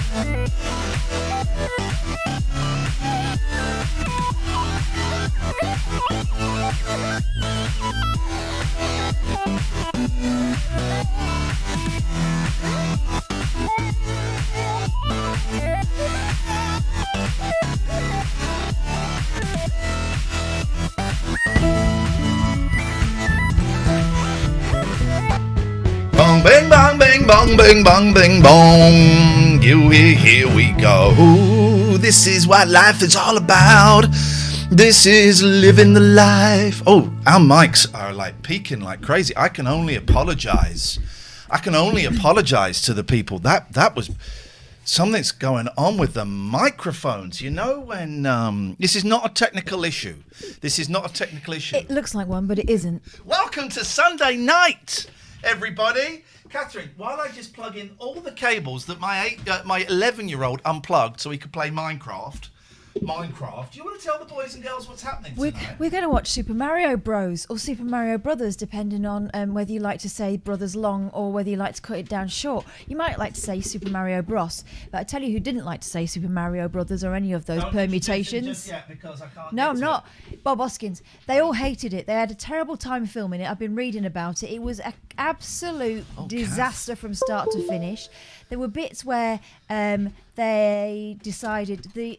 Bong, bing, bong, bing, bong, bing, bong, bing, bong. Here we go. This is what life is all about. This is living the life. Oh, our mics are like peaking like crazy. I can only apologize. To the people. That was something's going on with the microphones. You know when this is not a technical issue. It looks like one, but it isn't. Welcome to Sunday night, everybody. Katherine, while I just plug in all the cables that my 11-year-old unplugged so he could play Minecraft. Do you want to tell the boys and girls what's happening tonight? We're going to watch Super Mario Bros. Or Super Mario Brothers, depending on whether you like to say Brothers long or whether you like to cut it down short. You might like to say Super Mario Bros. But I tell you who didn't like to say Super Mario Brothers or any of those permutations. Just yet because I can't. No, I'm not. Bob Hoskins. They all hated it. They had a terrible time filming it. I've been reading about it. It was an absolute disaster from start to finish. There were bits where they decided, the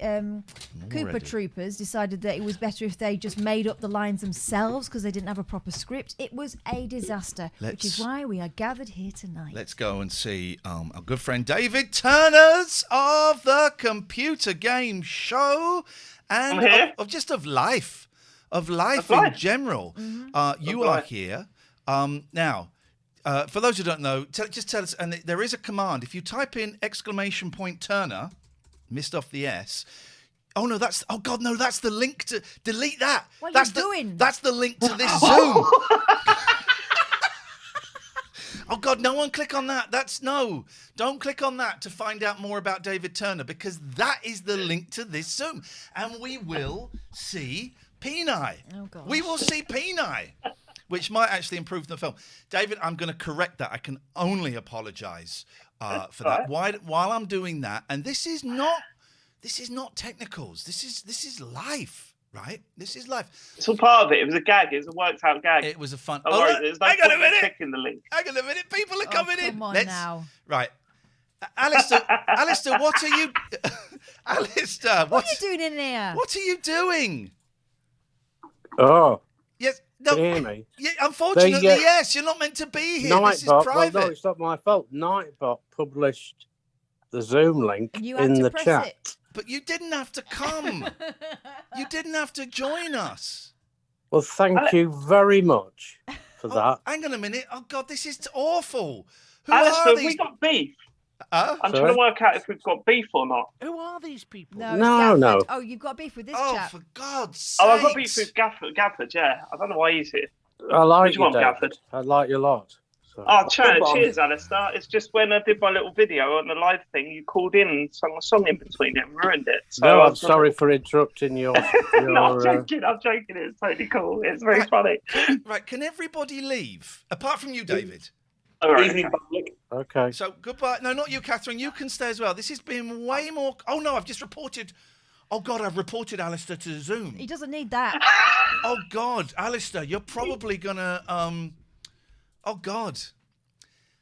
Koopa Troopers decided that it was better if they just made up the lines themselves because they didn't have a proper script. It was a disaster, which is why we are gathered here tonight. Let's go and see our good friend David Turner's of the Computer Game Show and of life in general. Mm-hmm. You are here. Now, for those who don't know, just tell us, and there is a command. If you type in !Turner, missed off the S. Oh no, that's the link to delete that. What are you doing? That's the link to this Zoom. Oh God, no one click on that. Don't click on that to find out more about David Turner, because that is the link to this Zoom. And we will see Peni. Oh God. We will see Peni. Which might actually improve the film. David, I'm going to correct that. I can only apologise for that. While I'm doing that, and this is not technicals. This is life, right? This is life. It's all part of it. It was a gag. It was a worked out gag. It was a fun. There's no hang on a minute. Clicking the link. Hang on a minute. People are coming in. Come on now. Right. Alistair, what are you? Alistair, what are you doing in here? What are you doing? Oh. Yes. No, can you hear me? Yeah, unfortunately, yes. You're not meant to be here. This is private. Well, no, it's not my fault. Nightbot published the Zoom link in the chat. It. But you didn't have to come. You didn't have to join us. Well, thank you very much for that. Hang on a minute. Oh, God, this is awful. Who Alistair, are these? we got beef. I'm Sorry? trying to work out if we've got beef or not. Who are these people? No. Oh, you've got beef with this Oh, chap. for God's sake. Oh, I've got beef with Gafford, yeah. I don't know why he's here. I like Which you, one, David. Gafford? I like you a lot. So. Oh, cheers, Alistair. It's just when I did my little video on the live thing, you called in and sung a song in between it and ruined it. So no, I'm sorry for interrupting your... No, I'm joking. It's totally cool. It's very funny. Right, can everybody leave? Apart from you, David. All right. Evening, public. Okay. So, goodbye. No, not you, Katherine. You can stay as well. This has been way more... Oh, no, I've just reported... Oh, God, I've reported Alistair to Zoom. He doesn't need that. Oh, God, Alistair, you're probably going to... Oh, God.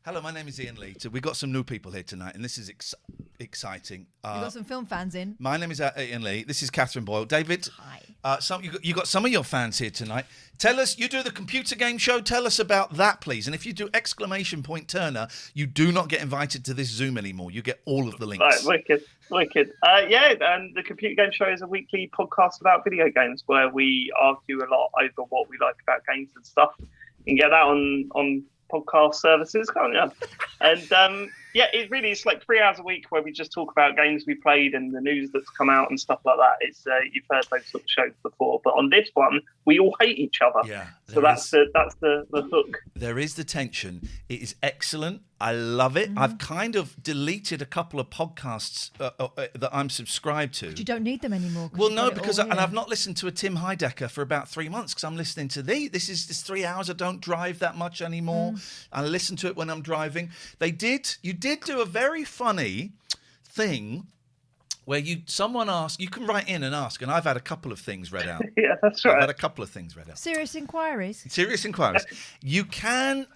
Hello, my name is Iain Lee. We've got some new people here tonight, and this is exciting. We've got some film fans in. My name is Iain Lee. This is Katherine Boyle. David, hi. You got some of your fans here tonight. Tell us, you do the computer game show. Tell us about that, please. And if you do !Turner, you do not get invited to this Zoom anymore. You get all of the links. Right, wicked. Yeah, and the Computer Game Show is a weekly podcast about video games where we argue a lot over what we like about games and stuff. You can get that on podcast services, can't you? And yeah, it really is like 3 hours a week where we just talk about games we played and the news that's come out and stuff like that. It's you've heard those sort of shows before, but on this one, we all hate each other. Yeah, so that's the hook. There is the tension. It is excellent. I love it. Mm-hmm. I've kind of deleted a couple of podcasts that I'm subscribed to. But you don't need them anymore. Well, no, because and I've not listened to a Tim Heidecker for about 3 months because I'm listening to this 3 hours. I don't drive that much anymore. I listen to it when I'm driving. You did do a very funny thing where someone asks, you can write in and ask, and I've had a couple of things read out. Yeah, that's I've right. had a couple of things read out. Serious inquiries. Serious inquiries. You can.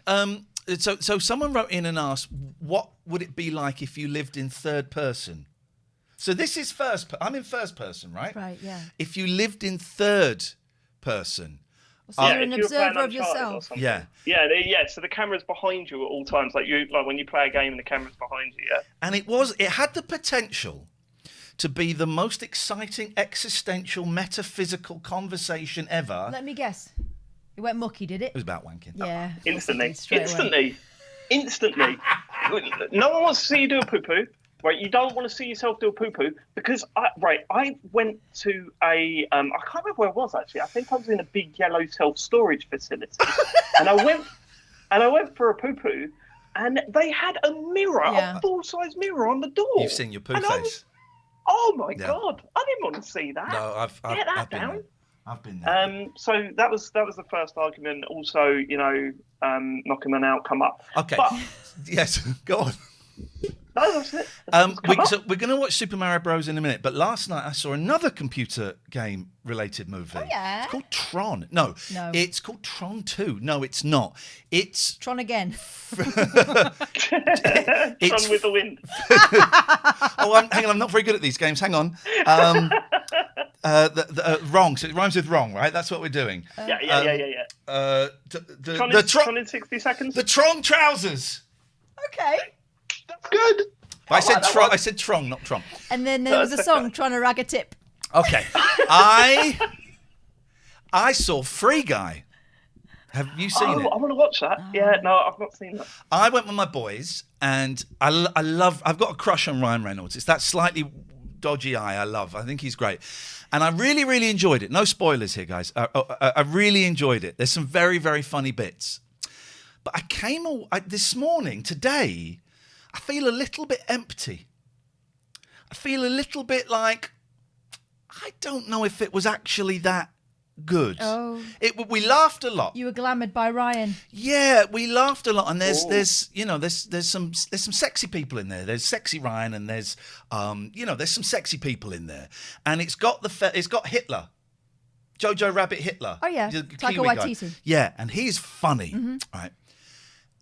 So someone wrote in and asked, what would it be like if you lived in third person? So this is I'm in first person, right? Right, yeah. If you lived in third person. So you're an if you were playing observer of Uncharted or yourself. something. Yeah. Yeah. So the camera's behind you at all times, like when you play a game and the camera's behind you. Yeah. And it had the potential to be the most exciting existential metaphysical conversation ever. Let me guess. It went mucky, did it? It was about wanking. Yeah. Instantly. Straight away. Instantly. No one wants to see you do a poo-poo. Right, you don't want to see yourself do a poo-poo because I went to I can't remember where it was actually. I think I was in a big yellow self-storage facility, and I went for a poo-poo, and they had a mirror, a full-size mirror on the door. You've seen your poo And face. Oh my God! I didn't want to see that. No, I've that been down. there. I've been there. So that was the first argument. Also, knocking an outcome up. Okay. But, yes. Go on. no, that's it. So we're going to watch Super Mario Bros. In a minute, but last night I saw another computer game related movie. Oh, yeah? It's called Tron. No, it's called Tron 2. No, it's not. It's Tron again. Tron with the wind. Hang on, I'm not very good at these games. Hang on. Wrong. So it rhymes with wrong, right? That's what we're doing. Yeah. Tron in 60 seconds. The Tron trousers. Okay. That's good. I said Tron, not Tron. And then there was a song trying to rag a tip. Okay. I saw Free Guy. Have you seen it? I want to watch that. Yeah, no, I've not seen that. I went with my boys, and I've got a crush on Ryan Reynolds. It's that slightly dodgy eye I love. I think he's great. And I really, really enjoyed it. No spoilers here, guys. I really enjoyed it. There's some very, very funny bits. But this morning, today, I feel a little bit empty. I feel a little bit like, I don't know if it was actually that good. Oh. We laughed a lot. You were glamoured by Ryan. Yeah, we laughed a lot, and there's some sexy people in there. There's sexy Ryan, and there's some sexy people in there, and it's got Hitler, Jojo Rabbit Hitler. Oh yeah, the Taika Kiwi guy. Waititi. Yeah, and he's funny, right?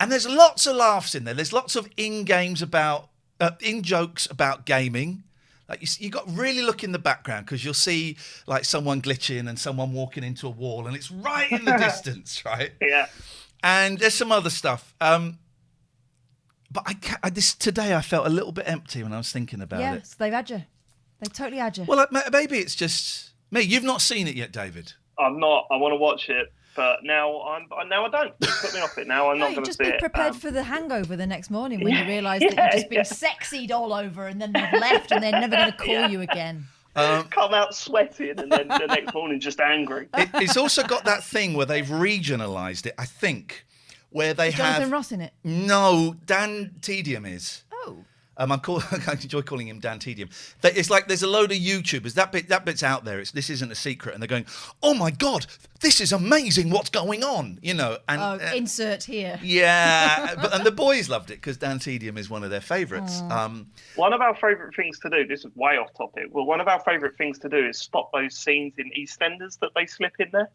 And there's lots of laughs in there. There's lots of in-jokes about gaming. Like you got really look in the background because you'll see like someone glitching and someone walking into a wall, and it's right in the distance, right? Yeah. And there's some other stuff. But today I felt a little bit empty when I was thinking about it. Yes, they've had you. They totally had you. Well, maybe it's just me. You've not seen it yet, David. I'm not. I want to watch it, but now I don't. You put me off it now. I'm not going to see it. Just be prepared for the hangover the next morning when you realise that you've just been sexied all over and then they've left and they're never going to call you again. Come out sweating and then the next morning just angry. It's also got that thing where they've regionalised it, I think, where they have Jonathan Ross in it? No, Dan Tedium is. Oh. I enjoy calling him Dan Tedium. It's like there's a load of YouTubers. That bit's out there. This isn't a secret, and they're going, "Oh my God, this is amazing! What's going on?" And insert here. Yeah, and the boys loved it because Dan Tedium is one of their favourites. One of our favourite things to do. This is way off topic. Well, one of our favourite things to do is spot those scenes in EastEnders that they slip in there.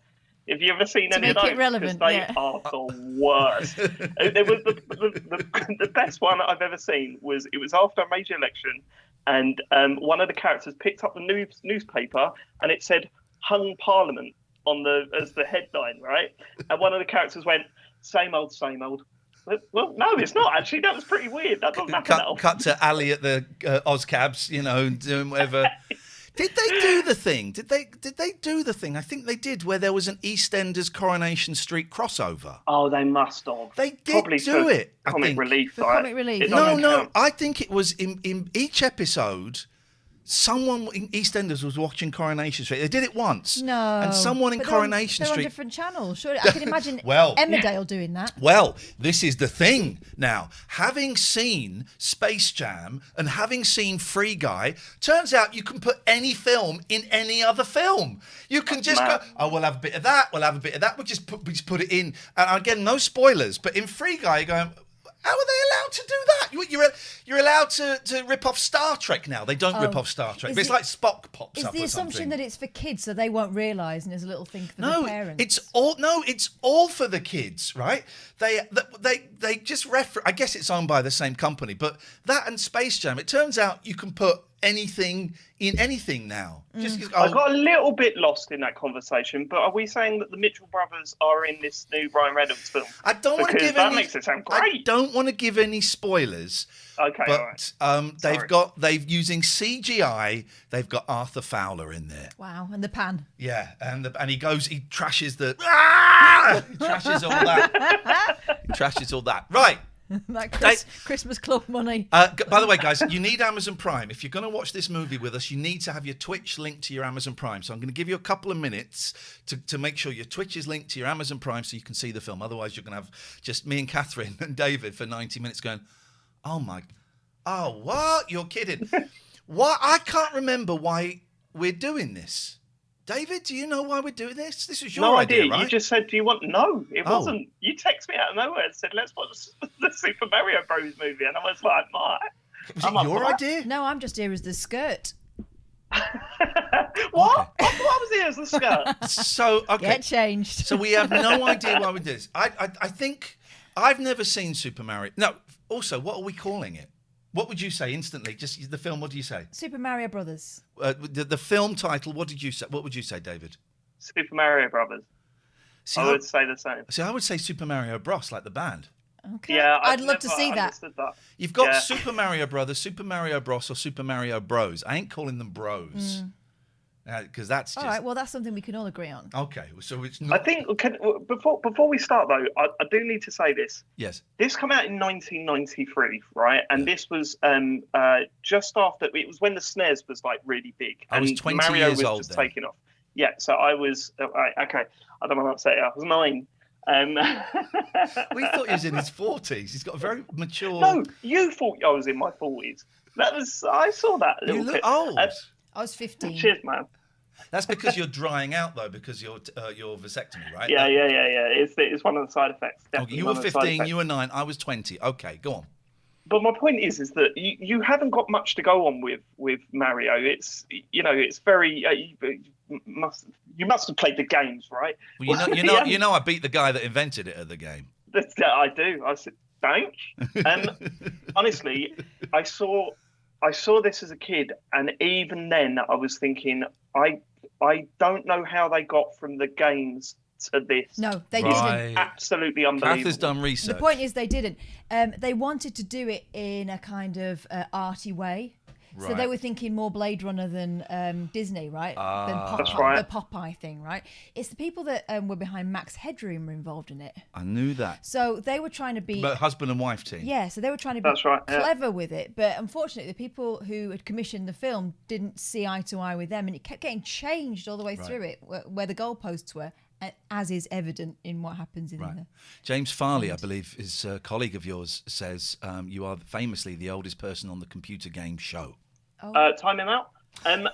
Have you ever seen any of those? To make it relevant, they are the worst. There was the best one I've ever seen was after a major election, and one of the characters picked up the newspaper and it said "Hung Parliament" as the headline, right? And one of the characters went, "Same old, same old." Well, no, it's not actually. That was pretty weird. That doesn't happen. Cut to Ali at the Ozcabs, doing whatever. Did they do the thing? Did they do the thing? I think they did, where there was an EastEnders Coronation Street crossover. Oh, they must have. They did Probably do it. Comic relief. Comic relief. No. I think it was in each episode. Someone in EastEnders was watching Coronation Street. They did it once. No. And someone in Coronation they're Street. on different channels. Surely I can imagine Emmerdale doing that. Well, this is the thing now. Having seen Space Jam and having seen Free Guy, turns out you can put any film in any other film. You can just go, we'll have a bit of that, we'll have a bit of that, we'll just put it in. And again, no spoilers, but in Free Guy, you're going, How are they allowed to do that? You're allowed to rip off Star Trek now. They don't rip off Star Trek. It's like Spock pops Is up. the or assumption something. that it's for kids, so they won't realise, and there's a little thing for the parents? It's all for the kids, right? They just refer. I guess it's owned by the same company, but that and Space Jam. It turns out you can put anything in anything now. I got a little bit lost in that conversation, but are we saying that the Mitchell brothers are in this new Ryan Reynolds film? I don't want to give that any. makes it sound great. I don't want to give any spoilers. Okay, but all right. they've using CGI. They've got Arthur Fowler in there. Wow, and the pan. Yeah, and he trashes the. He trashes all that. He trashes all that. Right. That Christmas club money. By the way, guys, you need Amazon Prime. If you're going to watch this movie with us, you need to have your Twitch linked to your Amazon Prime. So I'm going to give you a couple of minutes to make sure your Twitch is linked to your Amazon Prime so you can see the film. Otherwise, you're going to have just me and Katherine and David for 90 minutes going, what? You're kidding. What? I can't remember why we're doing this. David, do you know why we're doing this? This was your idea, right? You just said, do you want... No, it wasn't. You texted me out of nowhere and said, let's watch the Super Mario Bros. Movie. And I was like, Was it your idea? No, I'm just here as the skirt. What? Okay. What was here as the skirt? So, okay. Get changed. So we have no idea why we do this. I think... I've never seen Super Mario... No, also, what are we calling it? What would you say instantly? Just the film, what do you say? Super Mario Brothers. The film title, what did you say? What would you say, David? Super Mario Brothers. I would say the same. See, I would say Super Mario Bros, like the band. Okay. Yeah, I'd love to see that. You've got Super Mario Brothers, Super Mario Bros, or Super Mario Bros. I ain't calling them bros. Because that's just... All right, well, that's something we can all agree on. Okay, so it's not... I think, before we start, though, I do need to say this. Yes. This came out in 1993, right? And this was just after... It was when the SNES was, like, really big. I was 20 Mario years was old just then. taking off. Yeah, so I was... okay, I don't want to upset you. I was 9. We thought he was in his 40s. He's got a very mature... No, you thought I was in my 40s. I saw that a little You look bit. old. I was 15. Cheers, man. That's because you're drying out, though, because your vasectomy, right? Yeah. It's one of the side effects. Okay, you were 15, you were 9, I was 20. Okay, go on. But my point is that you haven't got much to go on with Mario. It's it's very you must have played the games, right? Well, you know, I beat the guy that invented it at the game. I do. I said thanks. Honestly, I saw this as a kid, and even then, I was thinking, I don't know how they got from the games to this. No, they didn't. Absolutely unbelievable. Kath has done research. The point is, they didn't. They wanted to do it in a kind of arty way. Right. So they were thinking more Blade Runner than Disney, right? Than the Popeye thing, right? It's the people that were behind Max Headroom were involved in it. I knew that. So they were trying to be... But husband and wife team. Yeah, so they were trying to be clever with it. But unfortunately, the people who had commissioned the film didn't see eye to eye with them, and it kept getting changed all the way through it, where the goalposts were, as is evident in what happens in the... James Farley, I believe, is a colleague of yours, says you are famously the oldest person on the computer game show. Time him out. And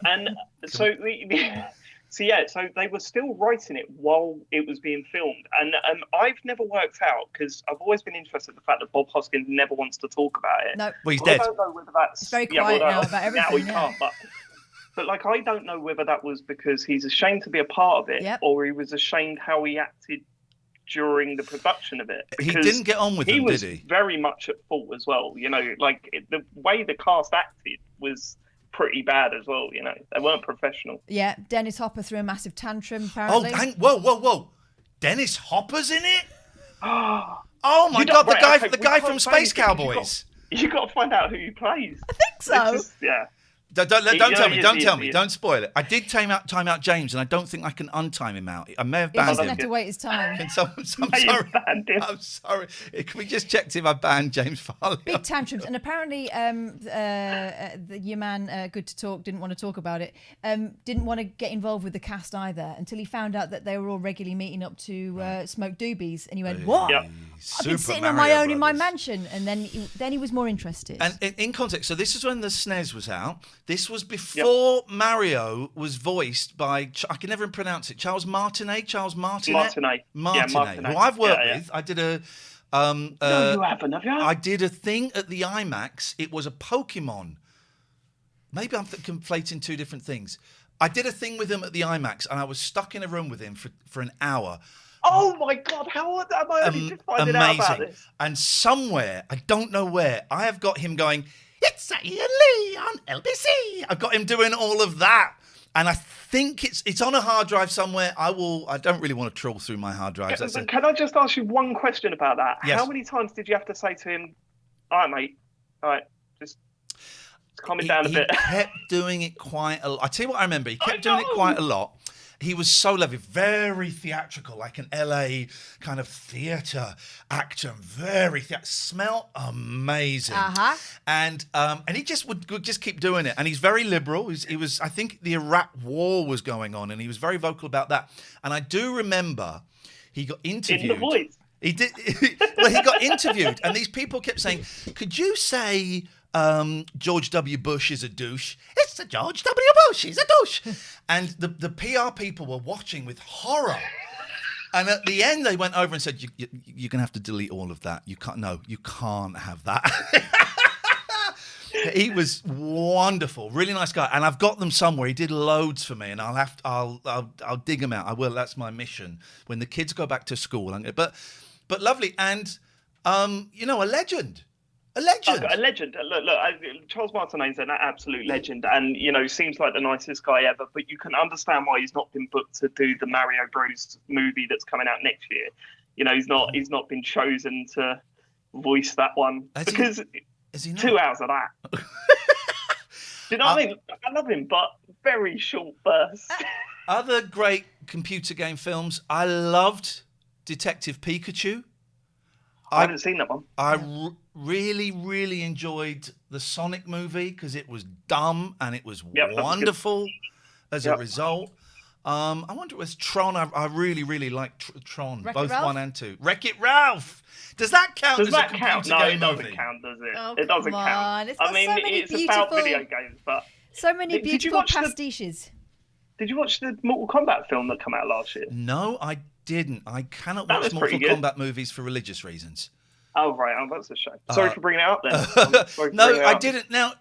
so so they were still writing it while it was being filmed. And I've never worked out, because I've always been interested in the fact that Bob Hoskins never wants to talk about it. No, well, he's dead. I don't know whether that's... It's very quiet now about everything. Now we can't, but like, I don't know whether that was because he's ashamed to be a part of it, or he was ashamed how he acted during the production of it. He didn't get on with them, did he? He was very much at fault as well. The way the cast acted was pretty bad as well. They weren't professional. Yeah, Dennis Hopper threw a massive tantrum, apparently. Whoa. Dennis Hopper's in it? Oh my God, the guy from Space Cowboys. You got to find out who he plays. I think so. Don't tell me. Don't spoil it. I did time out James, and I don't think I can untime him out. I may have banned him. He doesn't have to wait his time. I'm sorry. I'm sorry. Can we just check if I banned James Farley? Big tantrums, and apparently your man, Good to Talk, didn't want to talk about it. Didn't want to get involved with the cast either until he found out that they were all regularly meeting up to smoke doobies, and he went, "What? Yep. I've been sitting on my own in my mansion." And then he was more interested. And in context, so this is when the SNES was out. This was before Mario was voiced by, I can never pronounce it, Charles Martinet, who I've worked with. No, you haven't, have you? I did a thing at the IMAX. It was a Pokemon. Maybe I'm conflating two different things. I did a thing with him at the IMAX, and I was stuck in a room with him for an hour. Oh my God! How am I only just finding out about this? And somewhere, I don't know where, I have got him going, "It's Iain Lee on LBC." I've got him doing all of that, and I think it's on a hard drive somewhere. I don't really want to trawl through my hard drives. Can I just ask you one question about that? Yes. How many times did you have to say to him, "All right, mate, all right, just calm it down a bit"? He kept doing it quite a lot. I tell you what I remember. He kept doing it quite a lot. He was so lovely, very theatrical, like an LA kind of theatre actor, very smelled amazing. And he just would just keep doing it. And he's very liberal. He was, I think the Iraq War was going on, and he was very vocal about that. And I do remember he got interviewed. In the voice. He did. Well, he got interviewed, and these people kept saying, "Could you say George W. Bush is a douche?" "It's a George W. Bush. He's a douche." And the PR people were watching with horror. And at the end, they went over and said, "You're going to have to delete all of that. You can't. No, you can't have that." He was wonderful, really nice guy, and I've got them somewhere. He did loads for me, and I'll dig them out. I will. That's my mission. When the kids go back to school, but lovely, and a legend. A legend. A legend. Look, Charles Martinet's an absolute legend, and seems like the nicest guy ever. But you can understand why he's not been booked to do the Mario Bros movie that's coming out next year. He's not been chosen to voice that one because is he not? 2 hours of that. Do you know what I mean? I love him, but very short bursts. Other great computer game films. I loved Detective Pikachu. I haven't seen that one. I really, really enjoyed the Sonic movie because it was dumb and it was wonderful as a result. I wonder if it was Tron. I really, really liked Tron, both 1 and 2. Wreck-It Ralph. Does that count as a computer game movie? No, it doesn't count, does it? Oh, it doesn't count. It's got It's about video games, but so many beautiful pastiches. Did you watch the Mortal Kombat film that came out last year? No, I didn't. I cannot watch Mortal Kombat movies for religious reasons. Oh, right. Oh, that's a shame. Sorry for bringing it up then. No, I didn't. Now,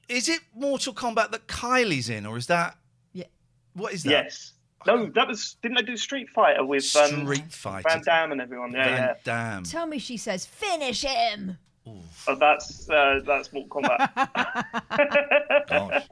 is it Mortal Kombat that Kylie's in, or is that... Yeah. What is that? Yes. No, that was... Didn't they do Street Fighter with Street Fighter. Van Damme and everyone? Van Damme. Tell me she says, "Finish him." Oh, that's Mortal Kombat. Gosh.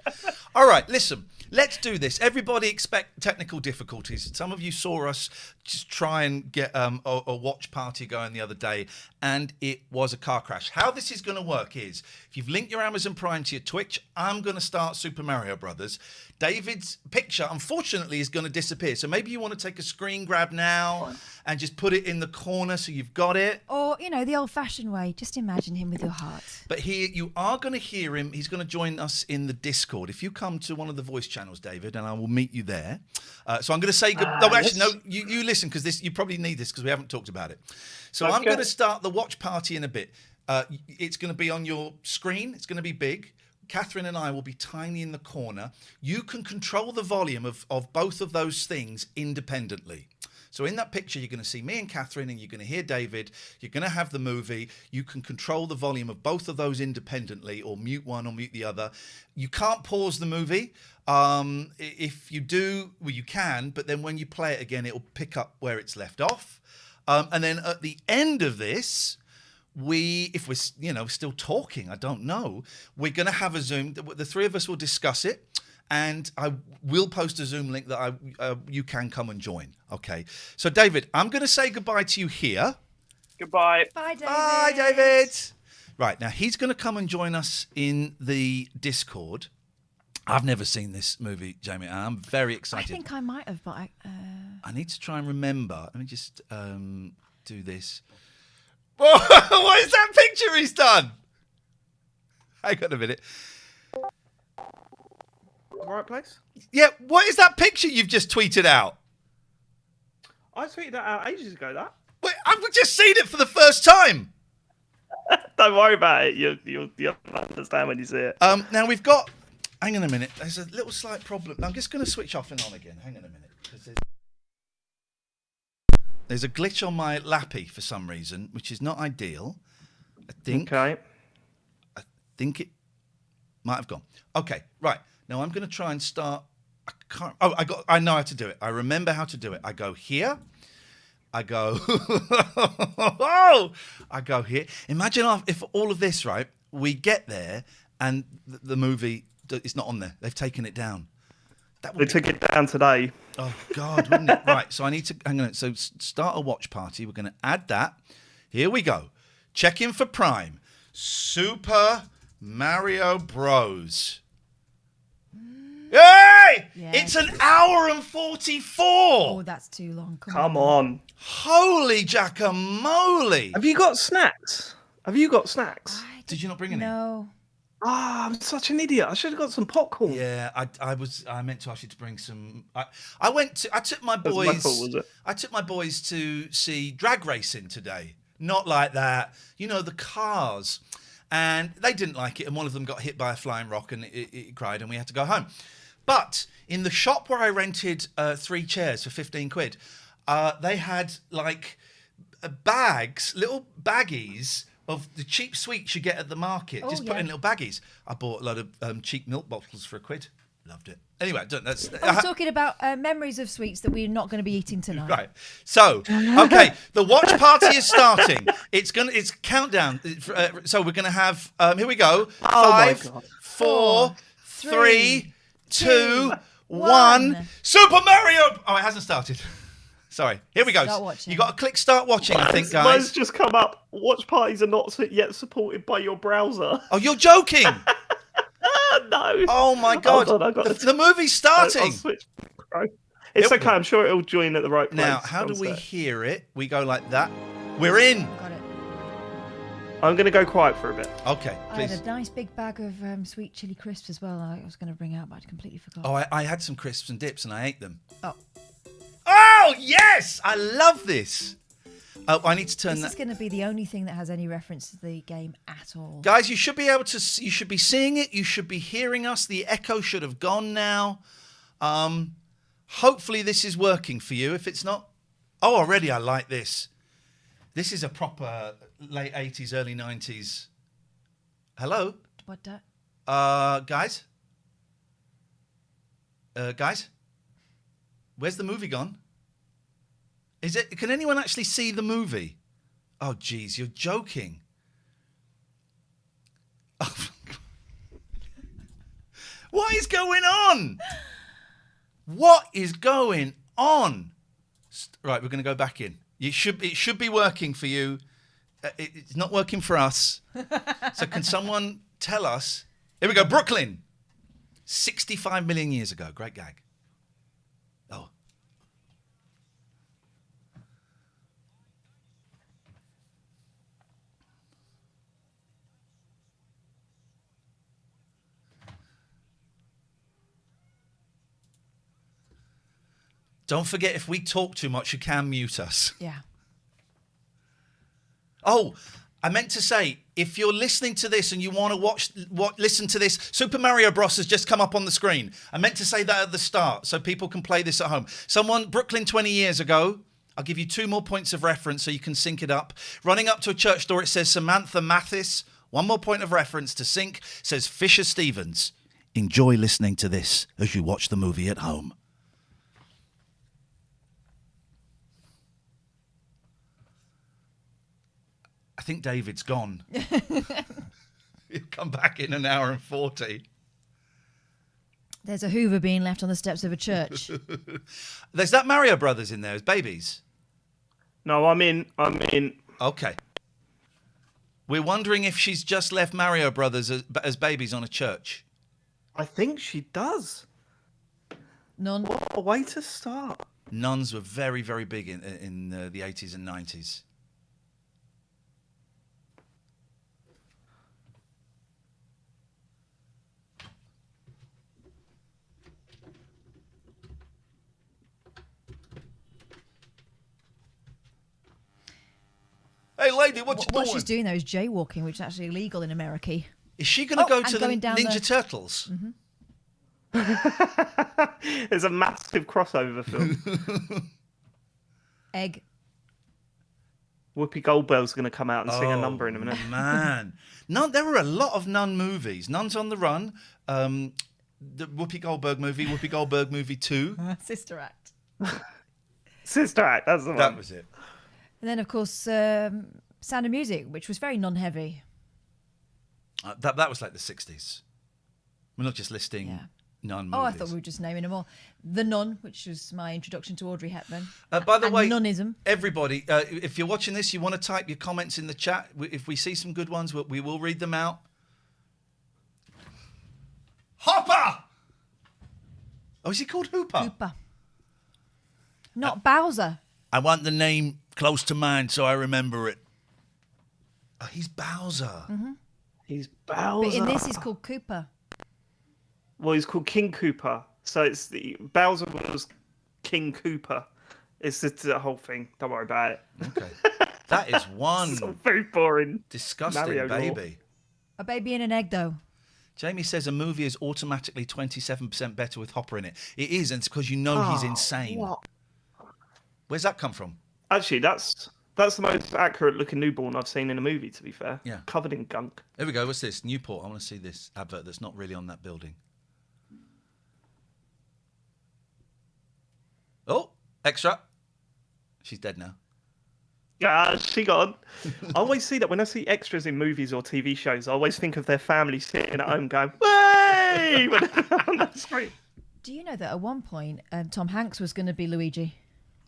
All right, listen. Let's do this. Everybody expect technical difficulties. Some of you saw us just try and get a watch party going the other day, and it was a car crash. How this is going to work is, if you've linked your Amazon Prime to your Twitch, I'm going to start Super Mario Brothers. David's picture, unfortunately, is going to disappear. So maybe you want to take a screen grab now and just put it in the corner so you've got it. Or, the old-fashioned way. Just imagine him with your heart. But here, you are going to hear him. He's going to join us in the Discord. If you come to one of the voice channels, David, and I will meet you there. So I'm going to say... you listen, because you probably need this because we haven't talked about it. So I'm going to start the watch party in a bit. It's going to be on your screen. It's going to be big. Katherine and I will be tiny in the corner. You can control the volume of both of those things independently. So in that picture, you're going to see me and Katherine, and you're going to hear David. You're going to have the movie. You can control the volume of both of those independently, or mute one or mute the other. You can't pause the movie. If you do, well, you can, but then when you play it again, it'll pick up where it's left off. And then at the end of this... if we're still talking, I don't know, we're going to have a Zoom. The three of us will discuss it, and I will post a Zoom link that you can come and join. Okay. So, David, I'm going to say goodbye to you here. Goodbye. Bye, David. Bye, David. Right, now he's going to come and join us in the Discord. I've never seen this movie, Jamie, and I'm very excited. I think I might have, but I need to try and remember. Let me just do this. What is that picture he's done? Hang on a minute. Right place? Yeah, what is that picture you've just tweeted out? I tweeted that out ages ago, that. Wait, I've just seen it for the first time. Don't worry about it. You'll understand when you see it. Now we've got... Hang on a minute. There's a little slight problem. I'm just going to switch off and on again. Hang on a minute. There's a glitch on my lappy for some reason, which is not ideal. I think it might have gone. Okay, right. Now I'm going to try and start. I can't. Oh, I know how to do it. I remember how to do it. I go here. I go. Oh, I go here. Imagine if all of this, right? We get there and the movie is not on there. They've taken it down. They took it down today. Oh God, wouldn't it? Right. So I need to hang on. So start a watch party. We're going to add that. Here we go. Check in for Prime. Super Mario Bros. Hey! Yeah. It's an hour and 44. Oh, that's too long. Come on. Holy jackamole. Have you got snacks? Did you not bring any? No. Ah, I'm such an idiot. I should have got some popcorn. Yeah, I meant to ask you to bring some. I took my That's boys. my fault, was it? I took my boys to see drag racing today. Not like that. You know, the cars. And they didn't like it, and one of them got hit by a flying rock, and it cried, and we had to go home. But in the shop where I rented 3 chairs for 15 quid, they had like bags, little baggies of the cheap sweets you get at the market. Oh, Just put yeah. in little baggies. I bought a load of cheap milk bottles for £1. Loved it. Anyway, that's We're talking about memories of sweets that we're not going to be eating tonight. right. So, okay, the watch party is starting. It's countdown. So we're gonna have. Here we go. Oh my 5, God. 4, 3, 2, 1. 1. Super Mario. Oh, it hasn't started. Sorry. Here we go. Start watching. You got to click start watching. I think, Mine's guys. just come up. Watch parties are not yet supported by your browser. Oh, you're joking. No. Oh my God. Hold on, I got the movie's starting. I'll switch. It's okay. I'm sure it'll join at the right place. Now, how do One we sec. hear it? We go like that. We're in. Got it. I'm going to go quiet for a bit. Okay, I had please. a nice big bag of sweet chili crisps as well. I was going to bring out, but I completely forgot. Oh, I had some crisps and dips and I ate them. Oh. Oh, yes! I love this. Oh, I need to turn This that. is going to be the only thing that has any reference to the game at all. Guys, you should be able to. You should be seeing it. You should be hearing us. The echo should have gone now. Hopefully, this is working for you. If it's not, oh, already I like this. This is a proper late 80s, early 90s. Hello, What that? guys. Guys, where's the movie gone? Is it? Can anyone actually see the movie? Oh, geez, you're joking. Oh, what is going on? What is going on? Right, we're going to go back in. It should be working for you. It's not working for us. So can someone tell us? Here we go. Brooklyn. 65 million years ago. Great gag. Oh. Don't forget, if we talk too much, you can mute us. Yeah. Oh, I meant to say, if you're listening to this and you want to listen to this, Super Mario Bros. Has just come up on the screen. I meant to say that at the start so people can play this at home. Brooklyn 20 years ago, I'll give you 2 more points of reference so you can sync it up. Running up to a church door, it says Samantha Mathis. 1 more point of reference to sync, says Fisher Stevens. Enjoy listening to this as you watch the movie at home. I think David's gone. He'll come back in an hour and 40. There's a Hoover being left on the steps of a church. There's that Mario Brothers in there as babies. No, I'm in. Okay. We're wondering if she's just left Mario Brothers as babies on a church. I think she does. None. What a way to start. Nuns were very, very big in the 80s and 90s. Hey, lady, what you doing? What she's doing though is jaywalking, which is actually illegal in America. Is she going to go and to the going down Ninja the- Turtles? There's a massive crossover film. Egg. Whoopi Goldberg's going to come out and sing a number in a minute. Man, there were a lot of nun movies. Nuns on the Run, the Whoopi Goldberg movie 2. Sister Act. Sister Act, that's the one. That was it. And then, of course, Sound of Music, which was very non-heavy. That was like the 60s. We're not just listing nun movies. Oh, I thought we were just naming them all. The Nun, which was my introduction to Audrey Hepburn. By the way, Nunnism. everybody, if you're watching this, you want to type your comments in the chat. If we see some good ones, we will read them out. Hopper! Oh, is he called Hooper? Hooper. Not Bowser. I want the name close to mine so I remember it. Oh, he's Bowser. Mm-hmm. He's Bowser. But in this, he's called Cooper. Well, he's called King Cooper. So it's Bowser was King Cooper. It's the whole thing. Don't worry about it. Okay. That is one It's all very boring. disgusting Mario baby. lore. A baby in an egg, though. Jamie says a movie is automatically 27% better with Hopper in it. It is, and it's because you know he's insane. What? Where's that come from? Actually, that's the most accurate looking newborn I've seen in a movie, to be fair. Yeah. Covered in gunk. Here we go. What's this? Newport. I want to see this advert that's not really on that building. Oh, extra. She's dead now. Yeah, she gone. I always see that when I see extras in movies or TV shows. I always think of their family sitting at home going, "Way!" when they're on that screen. Do you know that at one point, Tom Hanks was going to be Luigi?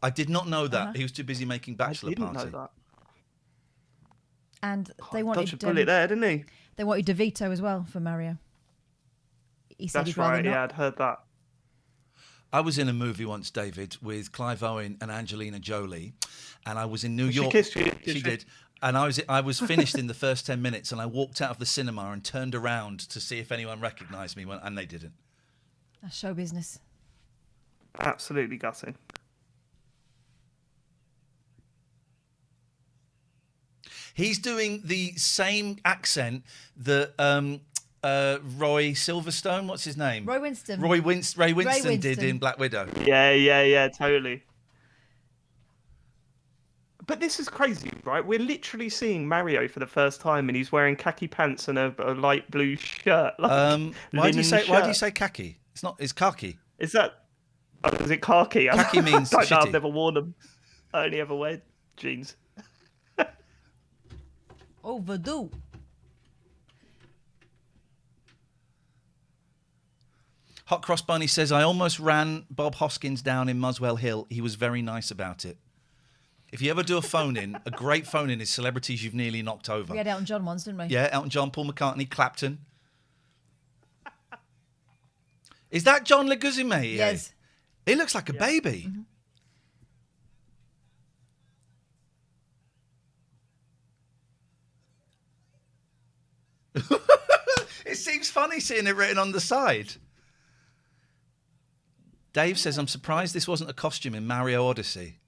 I did not know that. He was too busy making I Bachelor didn't Party. know that. And they Dodged a wanted bullet there, didn't he? they wanted DeVito as well for Mario. He said That's he'd rather right. not. Yeah, I'd heard that. I was in a movie once, David, with Clive Owen and Angelina Jolie, and I was in New York. She kissed you. She did. And I was finished in the first 10 minutes, and I walked out of the cinema and turned around to see if anyone recognised me, and they didn't. That's show business. Absolutely gutting. He's doing the same accent that Roy Silverstone, what's his name? Roy Winston. Ray Winston did Winston. in Black Widow. Yeah, totally. But this is crazy, right? We're literally seeing Mario for the first time, and he's wearing khaki pants and a light blue shirt. Why do linen you say shirt. khaki? It's khaki. Is that? Oh, is it khaki? Khaki means I don't know, shitty. I've never worn them. I only ever wear jeans. Overdue. Hot Cross Bunny says, I almost ran Bob Hoskins down in Muswell Hill. He was very nice about it. If you ever do a phone-in, a great phone-in is celebrities you've nearly knocked over. We had Elton John once, didn't we? Yeah, Elton John, Paul McCartney, Clapton. Is that John Leguizamo? Yes. He looks like a baby. Mm-hmm. It seems funny seeing it written on the side. Dave says, I'm surprised this wasn't a costume in Mario Odyssey.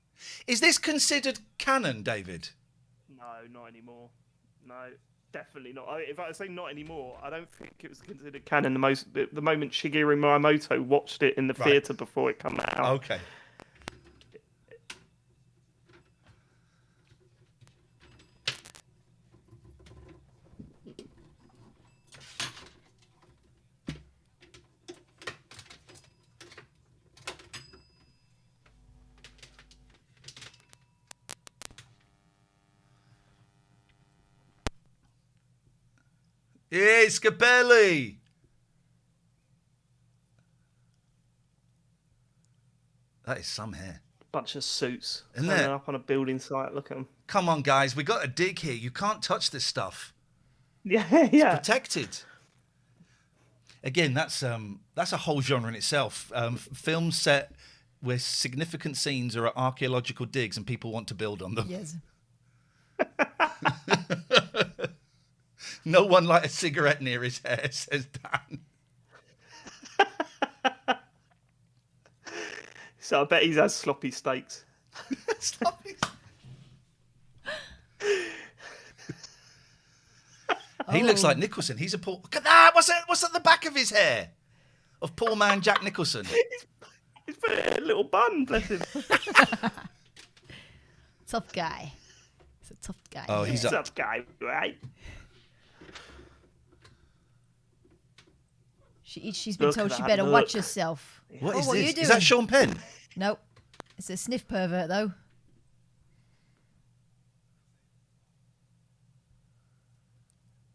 Is this considered canon, David? No, not anymore. No, definitely not. If I say not anymore, I don't think it was considered canon. The moment Shigeru Miyamoto watched it in the theatre before it came out. Okay. Hey, Scapelli! That is some hair. Bunch of suits. Isn't turning it? up on a building site. Look at them. Come on, guys, we got a dig here. You can't touch this stuff. Yeah, yeah. Protected. Again, that's a whole genre in itself. Film set where significant scenes are at archaeological digs and people want to build on them. Yes. No one light a cigarette near his hair, says Dan. So I bet he's had sloppy steaks. Sloppy. He looks like Nicholson. He's a poor. Look at that. What's at the back of his hair? Of poor man Jack Nicholson. He's put it in a little bun, bless him. Tough guy. He's a tough guy. Oh, he's up. Tough guy, right? She's been Look told at she that better look. watch herself. What Oh, is what are this? you doing? Is that Sean Penn? Nope. It's a sniff pervert, though.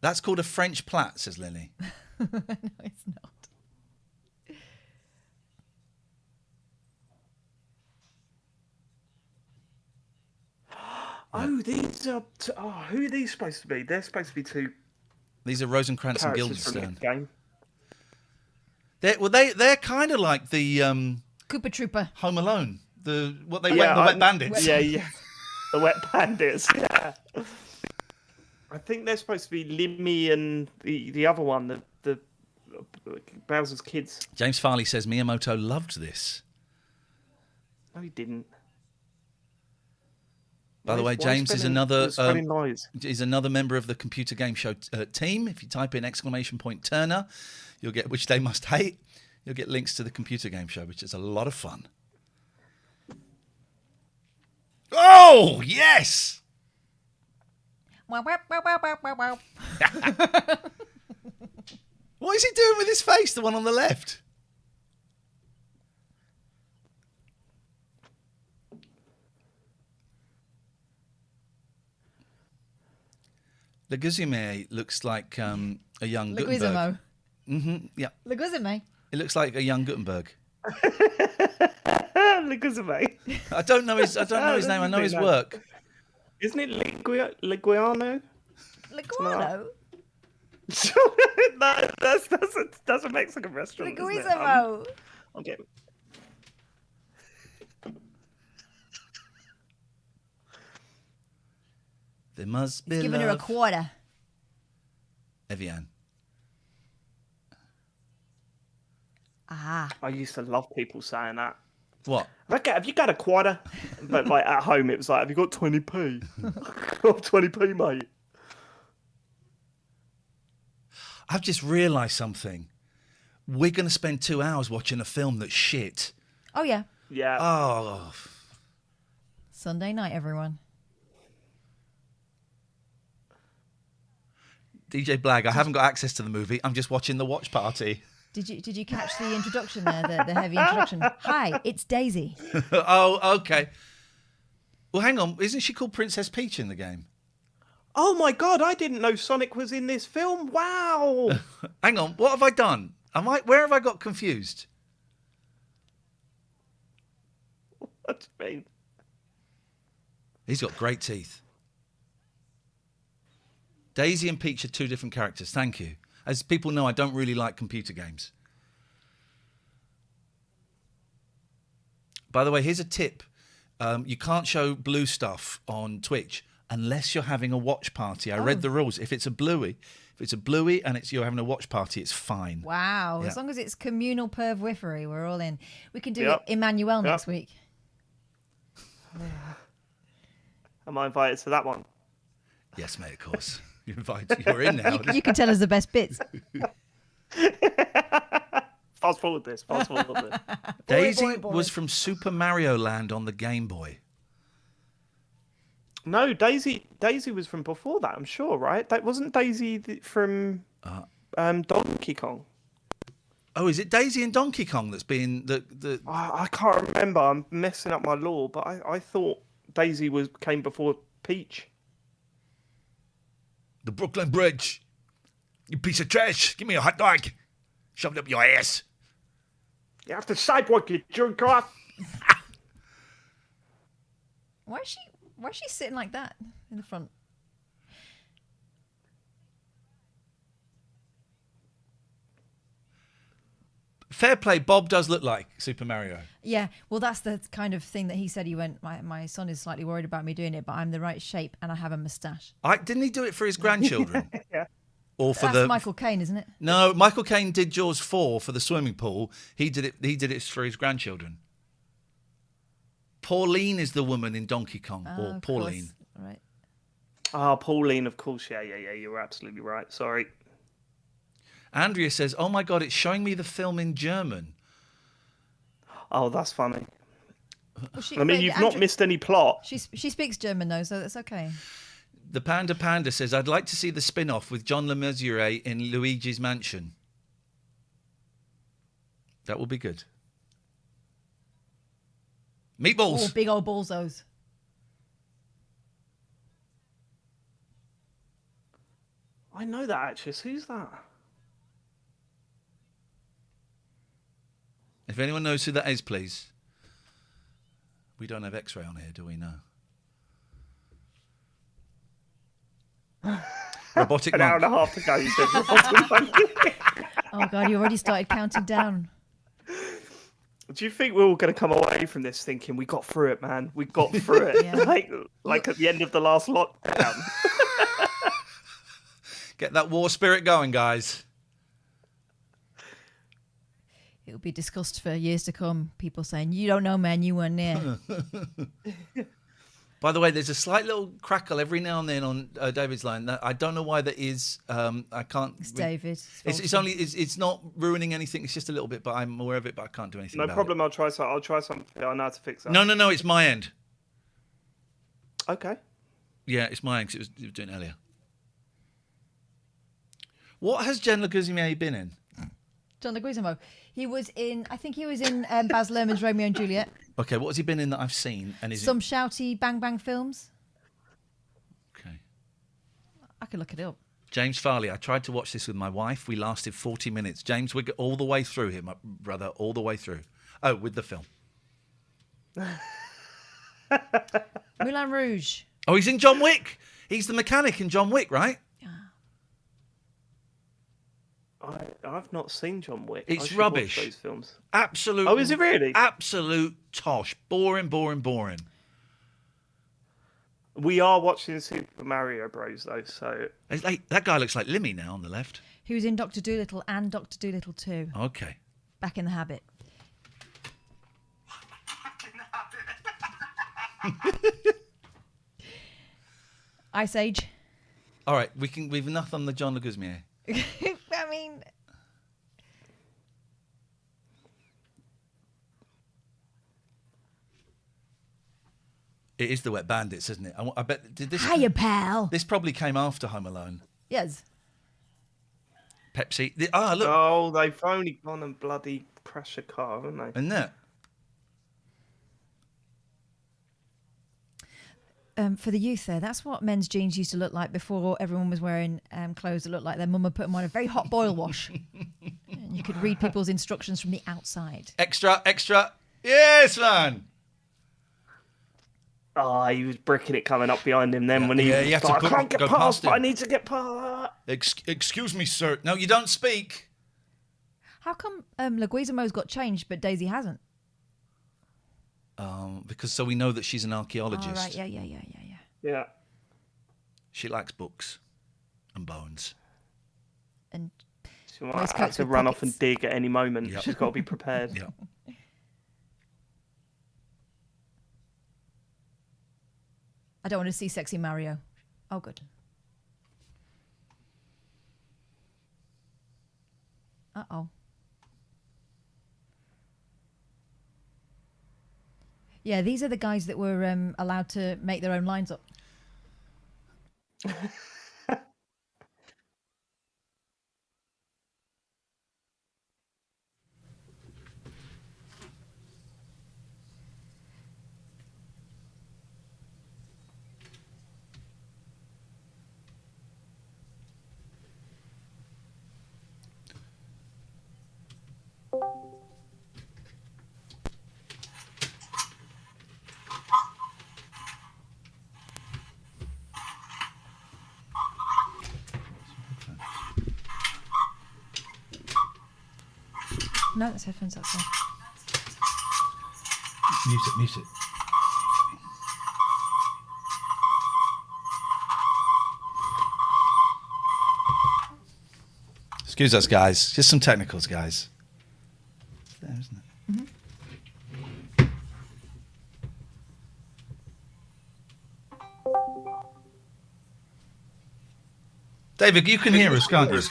That's called a French plat, says Lily. No, it's not. Oh, these are. Who are these supposed to be? They're supposed to be two These are Rosencrantz and characters from the Guildenstern. game. They're kind of like the Cooper Trooper. Home Alone. The Yeah, wet bandits. Yeah. The wet bandits. Yeah. I think they're supposed to be Limmy and the other one, the Bowser's kids. James Farley says Miyamoto loved this. No, he didn't. By the way, Why James is spreading- another spreading lies. is another member of the computer game show team. If you type in !Turner, you'll get Which They Must Hate. You'll get links to the computer game show, which is a lot of fun. Oh yes! Wow, wow, wow, wow, wow, wow, wow. What is he doing with his face? The one on the left. Leguizamo looks like a young Gutenberg. Leguizamo. Yeah, Leguizamo. it looks like a young Gutenberg. Leguizamo. I don't know his name. I know his work. Isn't it Liguiano? Leguano. No, that's a Mexican restaurant. isn't it? Leguizamo. Okay. There must be He's giving her a love. quarter. Evian. Ah. I used to love people saying that. What? Have you got a quarter? But like at home, it was like, have you got 20p? 20p, mate. I've just realised something. We're going to spend 2 hours watching a film that's shit. Oh, yeah. Yeah. Oh, Sunday night, everyone. DJ Blag, I haven't got access to the movie. I'm just watching the watch party. Did you catch the introduction there, the heavy introduction? Hi, it's Daisy. Oh, okay. Well, hang on. Isn't she called Princess Peach in the game? Oh my god, I didn't know Sonic was in this film. Wow. Hang on. What have I done? Where have I got confused? What do you mean? He's got great teeth. Daisy and Peach are two different characters. Thank you. As people know, I don't really like computer games. By the way, here's a tip. You can't show blue stuff on Twitch unless you're having a watch party. I read the rules. If it's a bluey and you're having a watch party, it's fine. Wow. Yeah. As long as it's communal perwifery, we're all in. We can do Yep. it Emmanuel next week. Am I invited to that one? Yes, mate, of course. You're invited. You're in now. You can tell us the best bits. Fast forward this. Daisy boy. was from Super Mario Land on the Game Boy. No, Daisy was from before that, I'm sure, right? That wasn't Daisy from Donkey Kong. Oh, is it Daisy and Donkey Kong that's been the? I can't remember. I'm messing up my lore, but I thought Daisy came before Peach. The Brooklyn Bridge. You piece of trash. Give me a hot dog. Shoved up your ass. You have to sidewalk, you jerk off. Why is she sitting like that in the front? Fair play. Bob does look like Super Mario. Yeah, well, that's the kind of thing that he said. He went, my son is slightly worried about me doing it, but I'm the right shape and I have a moustache. Didn't he do it for his grandchildren? Yeah. Or for That's Michael Caine, isn't it? No, Michael Caine did Jaws 4 for the swimming pool. He did it for his grandchildren. Pauline is the woman in Donkey Kong, or Of Pauline. course. Right. Oh, Pauline, of course. Yeah. You're absolutely right. Sorry. Andrea says, "Oh my God, it's showing me the film in German." Oh, that's funny. Well, I mean, you've not missed any plot. She speaks German though, so that's okay. The Panda says, I'd like to see the spin-off with John Le Mesurier in Luigi's Mansion. That will be good. Meatballs. Oh, big old ballsos. I know that actress. Who's that? If anyone knows who that is, please. We don't have X-ray on here, do we? No. Robotic An hour and a half to go, you said. Robotic monkey. Oh, God, you already started counting down. Do you think we're all going to come away from this thinking we got through it, man? We got through it. Yeah. Like at the end of the last lockdown. Get that war spirit going, guys. It'll be discussed for years to come. People saying, you don't know, man, you weren't there. By the way, there's a slight little crackle every now and then on David's line. I don't know why that is. I can't. It's David. It's not ruining anything. It's just a little bit, but I'm aware of it. But I can't do anything. No about problem. It. I'll try something. I know how to fix that. No. It's my end. Okay. Yeah, it's my end 'cause it was doing it earlier. What has Jen Leguizamo been in? John Leguizamo. He was in. I think he was in Baz Luhrmann's Romeo and Juliet. Okay, what has he been in that I've seen? And Some shouty bang bang films. Okay. I could look it up. James Farley. I tried to watch this with my wife. We lasted 40 minutes. James, we got all the way through here, my brother, all the way through. Oh, with the film. Moulin Rouge. Oh, he's in John Wick. He's the mechanic in John Wick, right? I've not seen John Wick. It's I should rubbish. watch those films. Absolute. Oh, is it really? Absolute tosh. Boring. We are watching Super Mario Bros. Though, so It's like, that guy looks like Limmy now on the left. He was in Dr. Dolittle and Dr. Dolittle 2. Okay. Back in the Habit. Ice Age. All right, we've enough on the John Leguizamo. I mean, It is the Wet Bandits, isn't it? I bet. Did this? hiya, pal. This probably came after Home Alone. Yes. Pepsi. Look. Oh, they've only gone and bloody crash a car, haven't they? Isn't it? For the youth there, that's what men's jeans used to look like before everyone was wearing clothes that looked like their mum had put them on a very hot boil wash. And you could read people's instructions from the outside. Extra. Yes, man. Oh, he was bricking it coming up behind him then Yeah, when he yeah, was you have like, to I can't get go past, past but him. I need to get past. Excuse me, sir. No, you don't speak. How come Leguizamo's got changed but Daisy hasn't? Because so we know that she's an archaeologist. Oh, right, yeah. Yeah. She likes books and bones. And She might waistcoats have to with run off pockets. and dig at any moment. Yep. She's got to be prepared. Yeah. I don't want to see sexy Mario. Oh, good. Uh-oh. Yeah, these are the guys that were allowed to make their own lines up. No, that's headphones outside. Mute it. Excuse us, guys. Just some technicals, guys. It's there, isn't it? Mm-hmm. David, you can hear us, can't you?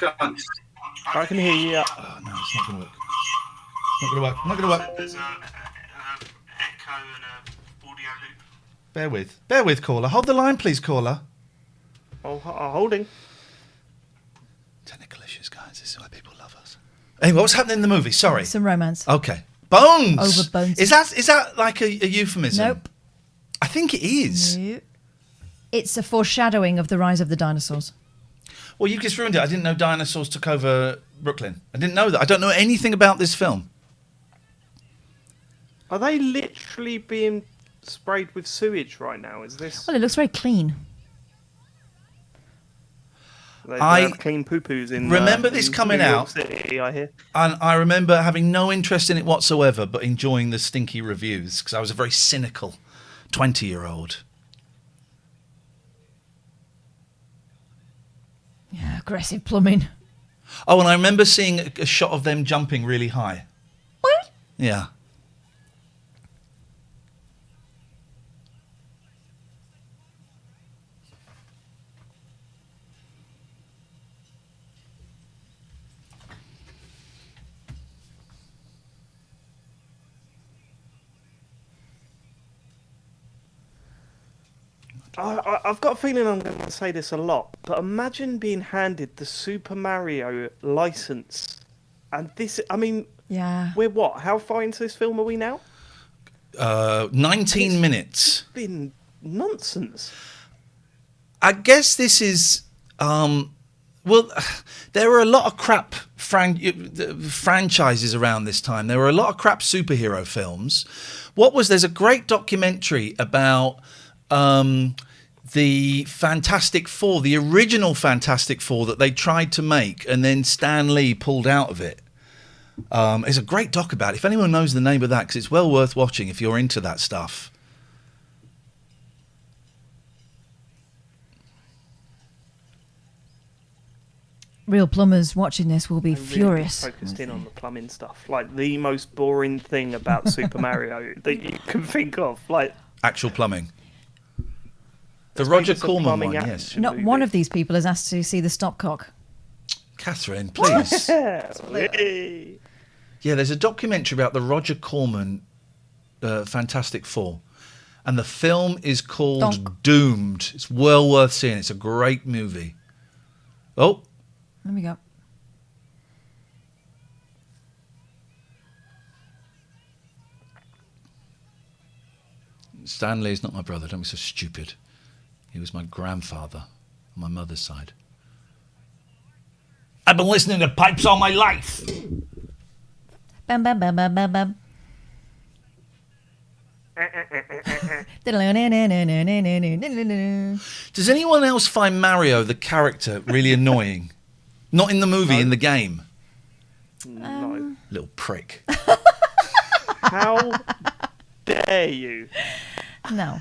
I can hear you. Oh, no, it's not going to work. Not going to work. There's an echo and a audio loop. Bear with, caller. Hold the line, please, caller. Holding. Technical issues, guys. This is why people love us. Anyway, what's happening in the movie? Sorry. Some romance. Okay. Bones. Over bones. Is that like a euphemism? Nope. I think it is. Nope. It's a foreshadowing of the rise of the dinosaurs. Well, you just ruined it. I didn't know dinosaurs took over Brooklyn. I didn't know that. I don't know anything about this film. Are they literally being sprayed with sewage right now? Is this? Well, it looks very clean. They I have clean poo-poos in. remember this in coming New York out. City, I hear. And I remember having no interest in it whatsoever, but enjoying the stinky reviews because I was a very cynical 20-year-old. Yeah, aggressive plumbing. Oh, and I remember seeing a shot of them jumping really high. What? Yeah. I've got a feeling I'm going to say this a lot, but imagine being handed the Super Mario license, and this. I mean, Yeah. we're what? How far into this film are we now? 19 minutes. Been nonsense. I guess this is... well, there were a lot of crap franchises around this time. There were a lot of crap superhero films. There's a great documentary about... the Fantastic Four, the original Fantastic Four that they tried to make, and then Stan Lee pulled out of it. It's a great doc about it. If anyone knows the name of that, because it's well worth watching if you're into that stuff. Real plumbers watching this will be Really furious. focused in on the plumbing stuff, like the most boring thing about Super Mario that you can think of, like Actual plumbing. The Let's Roger make this a Corman plumbing one, action yes. Not movie. one of these people has asked to see the stopcock. Katherine, please. Hey. Yeah, there's a documentary about the Roger Corman Fantastic Four. And the film is called Donk. Doomed. It's well worth seeing. It's a great movie. Oh, Let me go. Stanley is not my brother. Don't be so stupid. He was my grandfather on my mother's side. I've been listening to pipes all my life. Bam, bam, bam, bam, bam, bam. Does anyone else find Mario, the character, really annoying? Not in the movie, in the game. No. Little prick. How dare you? No.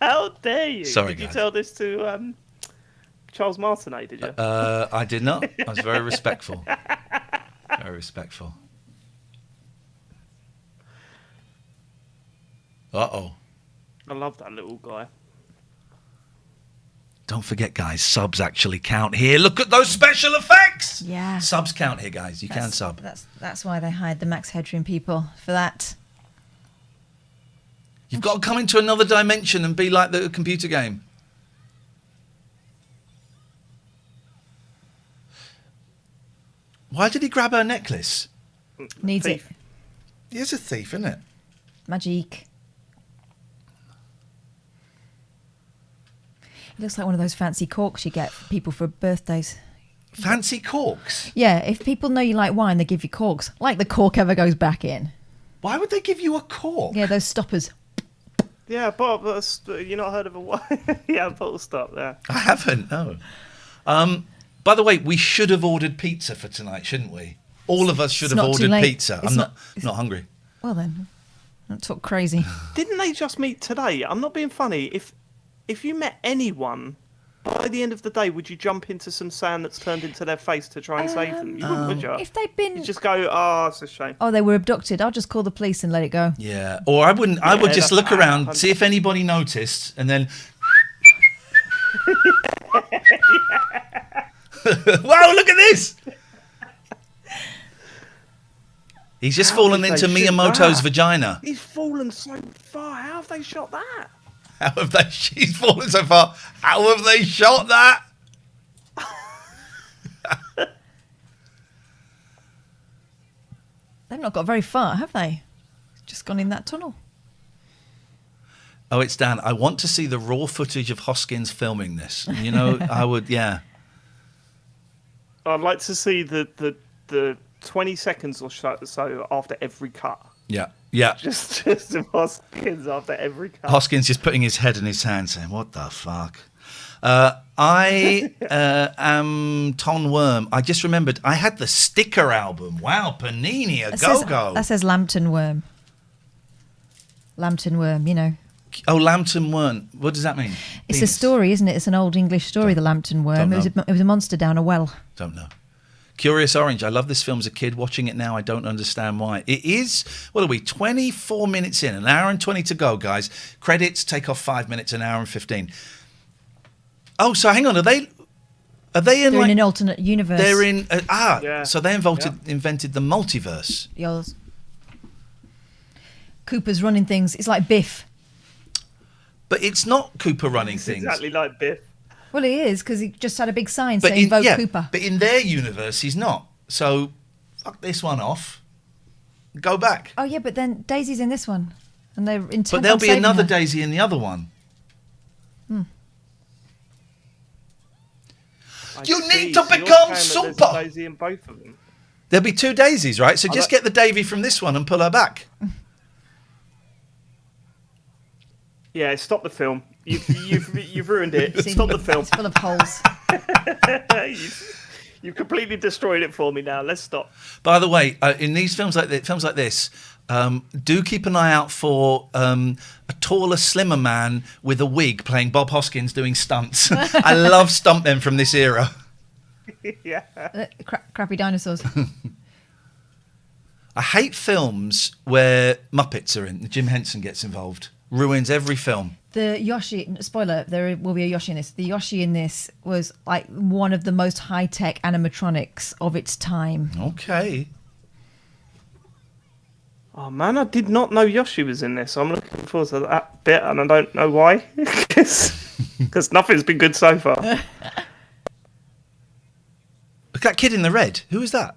How dare you? Sorry, did you guys. tell this to Charles Martinet, did you? I did not. I was very respectful. Very respectful. Uh-oh. I love that little guy. Don't forget, guys, subs actually count here. Look at those special effects! Yeah. Subs count here, guys. You can sub. That's why they hired the Max Headroom people for that. You've got to come into another dimension and be like the computer game. Why did he grab her necklace? Needs Thief. it. He is a thief, isn't it? Magic. It looks like one of those fancy corks you get for people for birthdays. Fancy corks. Yeah, if people know you like wine, they give you corks. Like the cork ever goes back in. Why would they give you a cork? Yeah, those stoppers. Yeah, Bob, you not heard of a wine? Yeah, bottle stop there. I haven't, no. By the way, we should have ordered pizza for tonight, shouldn't we? All of us should It's have not too ordered late. pizza. It's I'm not- not hungry. Well then, don't talk crazy. Didn't they just meet today? I'm not being funny. If you met anyone, by the end of the day, would you jump into some sand that's turned into their face to try and save them? You wouldn't, would you? If they'd been, You just go, oh, it's a shame. oh, they were abducted, I'll just call the police and let it go. Yeah, or I wouldn't. I would just that's look around, fine. see if anybody noticed, and then. Wow! Look at this. He's just How fallen did into they shoot Miyamoto's that? vagina. He's fallen so far. How have they shot that? How have they? She's fallen so far. How have they shot that? They've not got very far, have they? Just gone in that tunnel. Oh, it's Dan. I want to see the raw footage of Hoskins filming this. You know, I would, yeah. I'd like to see the 20 seconds or so after every cut. Yeah, yeah. Just of Hoskins after every cut. Hoskins just putting his head in his hand saying, what the fuck? I am Ton Worm. I just remembered I had the sticker album. Wow, Panini, a go-go. That says Lambton Worm. Lambton Worm, you know. Oh, Lambton Worm. What does that mean? It's a story, isn't it? It's an old English story, the Lambton Worm. It was a monster down a well. Don't know. Curious Orange. I love this film as a kid. Watching it now, I don't understand why. It is, what are we, 24 minutes in, an hour and 20 to go, guys. Credits, take off 5 minutes, an hour and 15. Oh, so hang on, are they in They're like... in an alternate universe. They're in... Yeah. So they invented the multiverse. Yours. Cooper's running things. It's like Biff. But it's not Cooper running things. Exactly like Biff. Well, he is, because he just had a big sign saying vote Cooper. But in their universe, he's not. So, fuck this one off. Go back. Oh, yeah, but then Daisy's in this one. And they're intent But there'll on be saving another her. Daisy in the other one. You need to become super. Daisy in both of them. There'll be two Daisies, right? So just get the Davy from this one and pull her back. Yeah, stop the film. You've ruined it. Stop the film. It's full of holes. You've completely destroyed it for me now. Let's stop. By the way, in these films like this, do keep an eye out for a taller, slimmer man with a wig playing Bob Hoskins doing stunts. I love stuntmen from this era. Yeah. Crappy dinosaurs. I hate films where Muppets are in. Jim Henson gets involved. Ruins every film. The Yoshi, spoiler, there will be a Yoshi in this. The Yoshi in this was like one of the most high-tech animatronics of its time. Okay. Oh man, I did not know Yoshi was in this. I'm looking forward to that bit, and I don't know why. Because nothing's been good so far. Look at that kid in the red. Who is that?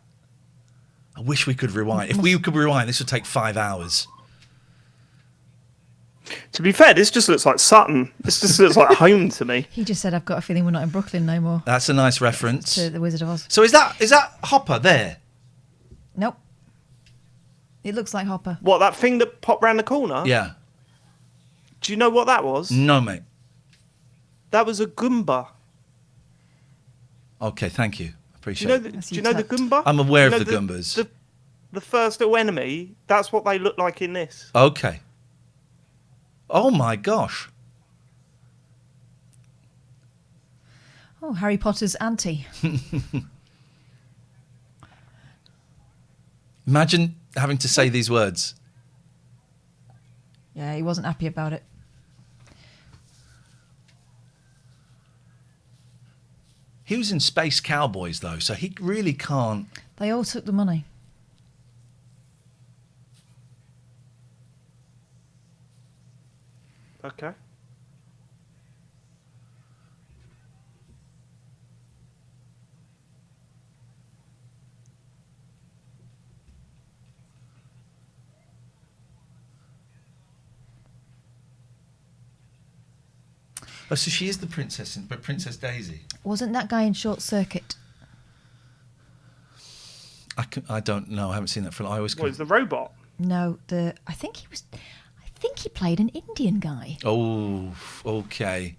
I wish we could rewind. If we could rewind, this would take 5 hours. To be fair, this just looks like Sutton. This just looks like home to me. He just said, I've got a feeling we're not in Brooklyn no more. That's a nice reference. To The Wizard of Oz. So is that Hopper there? Nope. It looks like Hopper. What, that thing that popped round the corner? Yeah. Do you know what that was? No, mate. That was a Goomba. Okay, thank you. Do Appreciate you it. know the Goomba? I'm aware You of know the Goombas. The first little enemy, that's what they look like in this. Okay. Oh my gosh. Oh, Harry Potter's auntie. Imagine having to say these words. Yeah, he wasn't happy about it. He was in Space Cowboys, though, so he really can't... They all took the money. Okay. Oh, so she is the princess, but Princess Daisy. Wasn't that guy in Short Circuit? I don't know. I haven't seen that film. I always... What is the robot? No, I think he played an Indian guy. Oh, okay.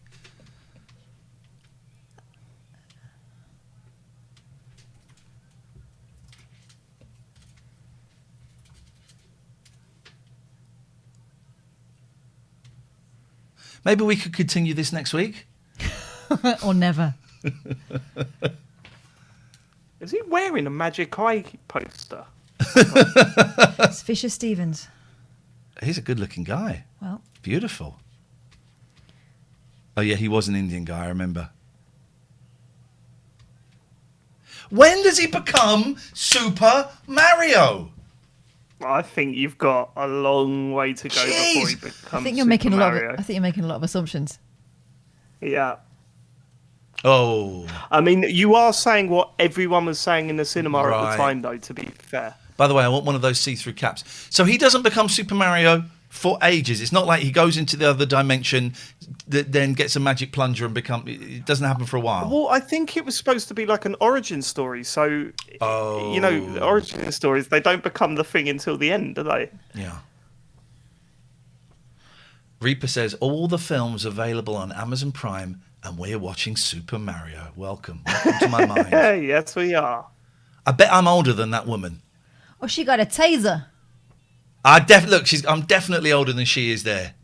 Maybe we could continue this next week. Or never. Is he wearing a Magic Eye poster? It's Fisher Stevens. He's a good-looking guy. Well, Beautiful. Oh, yeah, he was an Indian guy, I remember. When does he become Super Mario? I think you've got a long way to go before he becomes I think you're making a lot of assumptions. Yeah. Oh. I mean, you are saying what everyone was saying in the cinema at Right. the time, though, to be fair. By the way, I want one of those see-through caps. So he doesn't become Super Mario for ages. It's not like he goes into the other dimension, then gets a magic plunger and it doesn't happen for a while. Well, I think it was supposed to be like an origin story. So, you know, the origin stories, they don't become the thing until the end, do they? Yeah. Reaper says, all the films available on Amazon Prime, and we're watching Super Mario. Welcome to my mind. Yes, we are. I bet I'm older than that woman. Oh, she got a taser. I'm definitely older than she is there.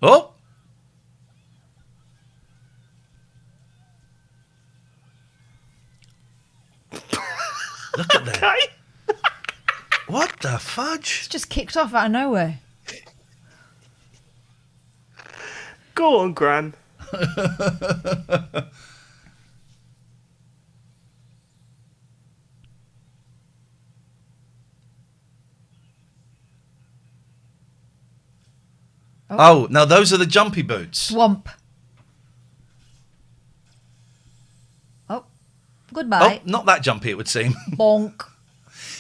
Oh! Look at that. Okay. What the fudge? It's just kicked off out of nowhere. Go on, Gran. Oh, now those are the jumpy boots. Swamp. Oh, goodbye. Oh, not that jumpy, it would seem. Bonk.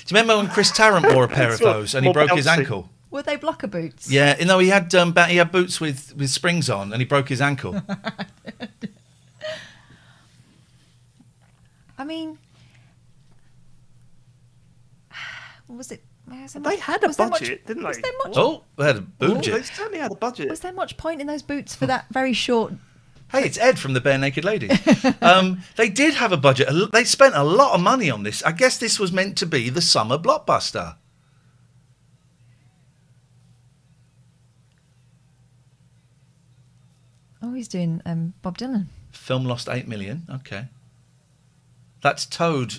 Do you remember when Chris Tarrant wore a pair of those and he more broke his bouncy. ankle? Were they blocker boots? Yeah, no, he had boots with springs on and he broke his ankle. I mean, was it? They had a budget, didn't they? Was there much? Oh, they had a boob They jit. certainly had a budget. Was there much point in those boots for that very short? Hey, it's Ed from the Bare Naked Lady. They did have a budget. They spent a lot of money on this. I guess this was meant to be the summer blockbuster. Oh, he's doing Bob Dylan. Film lost 8 million. Okay. That's Toad,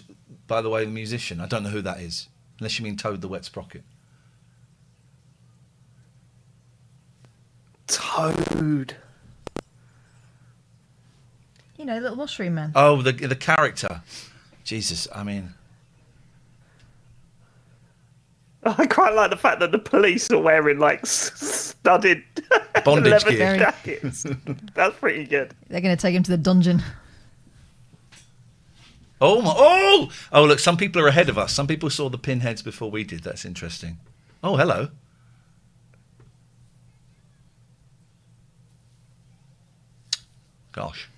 by the way, the musician. I don't know who that is. Unless you mean Toad the Wet Sprocket. Toad. You know, little mushroom man. Oh, the character. Jesus, I mean... I quite like the fact that the police are wearing like studded Bondage leather gear. jackets. That's pretty good. They're going to take him to the dungeon. Oh, oh, look, some people are ahead of us. Some people saw the pinheads before we did. That's interesting. Oh, hello. Gosh.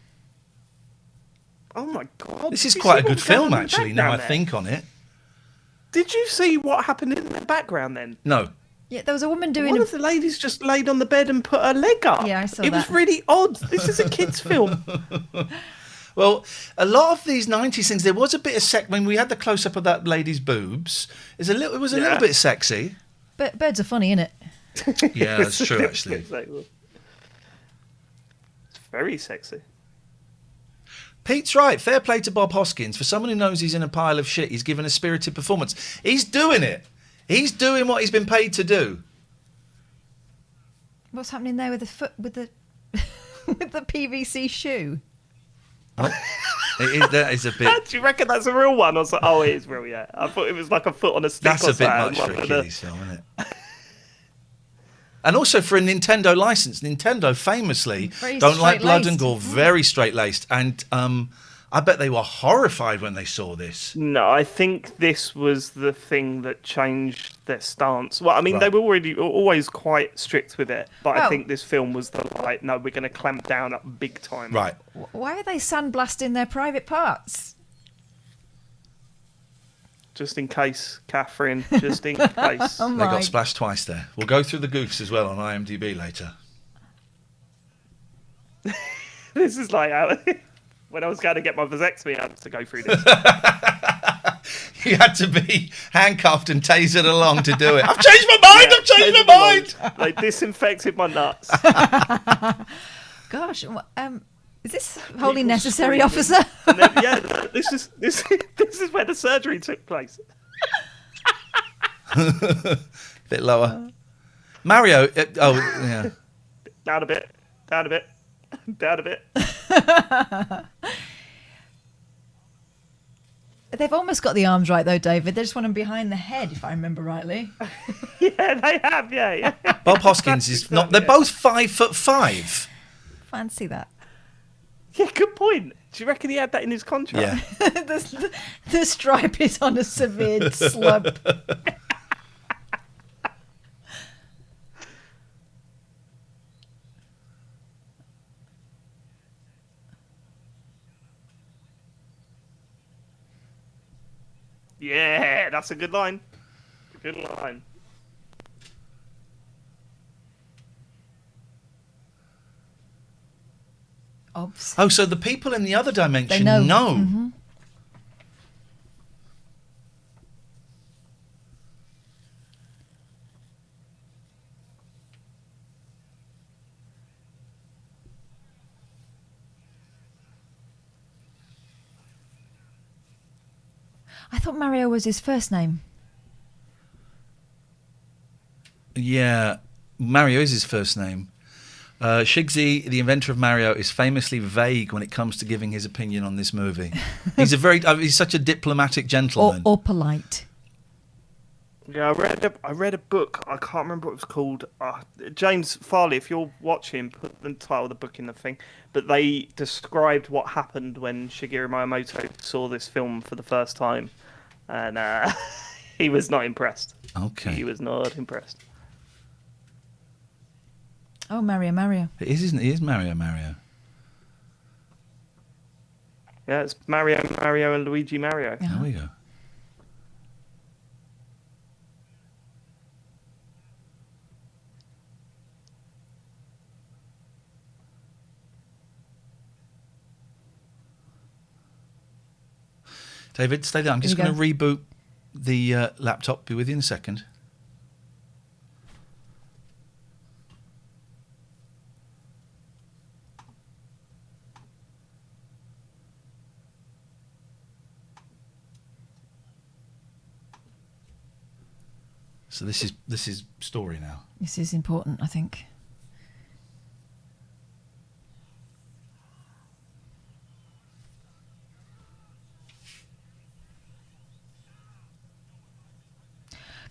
Oh my god. This is Did you quite see a good what was going film, on in the actually, now I background there? think on it. Did you see what happened in the background then? No. Yeah, there was a woman doing One a... of the ladies just laid on the bed and put her leg up. Yeah, I saw It was that. really odd. This is a kid's film. Well, a lot of these 90s things, there was a bit of sex. When we had the close-up of that lady's boobs, it was a little bit sexy. But birds are funny, innit? Yeah, that's true, actually. It's very sexy. Pete's right. Fair play to Bob Hoskins. For someone who knows he's in a pile of shit, he's given a spirited performance. He's doing it. He's doing what he's been paid to do. What's happening there with the foot, with the with the PVC shoe? Oh, that is a bit... Do you reckon that's a real one? I was like, oh, it is real, yeah. I thought it was like a foot on a stick That's or a bit something. much for a kiddies film, isn't it? And also for a Nintendo license. Nintendo famously Very don't like blood straight-laced. and gore, very straight-laced. And I bet they were horrified when they saw this. No, I think this was the thing that changed their stance. Well, I mean, Right. they were always quite strict with it, but I Well- think this film was like, no, we're going to clamp down up big time. Right. Why are they sandblasting their private parts? Just in case, Catherine, just in case. Oh They my. got splashed twice there. We'll go through the goofs as well on IMDb later. This is like how, when I was going to get my vasectomy, I had to go through this. You had to be handcuffed and tasered along to do it. I've changed my mind! I've changed my mind! They disinfected my nuts. Gosh, is this wholly People necessary, screaming. officer? And then, yeah, this is where the surgery took place. Bit lower. Mario, yeah. Down a bit, down a bit, down a bit. They've almost got the arms right, though, David. They just want them behind the head, if I remember rightly. Yeah, they have, yeah. Bob Hoskins is not. They're both 5'5". fancy that. Yeah, good point. Do you reckon he had that in his contract? Yeah. The stripe is on a severe slope. Yeah, that's a good line. Good line. Obs. Oh, so the people in the other dimension They know. know. Mm-hmm. I thought Mario was his first name. Yeah, Mario is his first name. Shigsy, the inventor of Mario, is famously vague when it comes to giving his opinion on this movie. He's such a diplomatic gentleman. Or polite. Yeah, I read a book. I can't remember what it was called. James Farley, if you're watching, put the title of the book in the thing. But they described what happened when Shigeru Miyamoto saw this film for the first time, and he was not impressed. Okay. He was not impressed. Oh, Mario. It is, isn't it? It is Mario. Yeah, it's Mario, and Luigi Mario. Yeah. There we go. David, stay there. I'm just going to reboot the laptop. Be with you in a second. So this is story now. This is important, I think.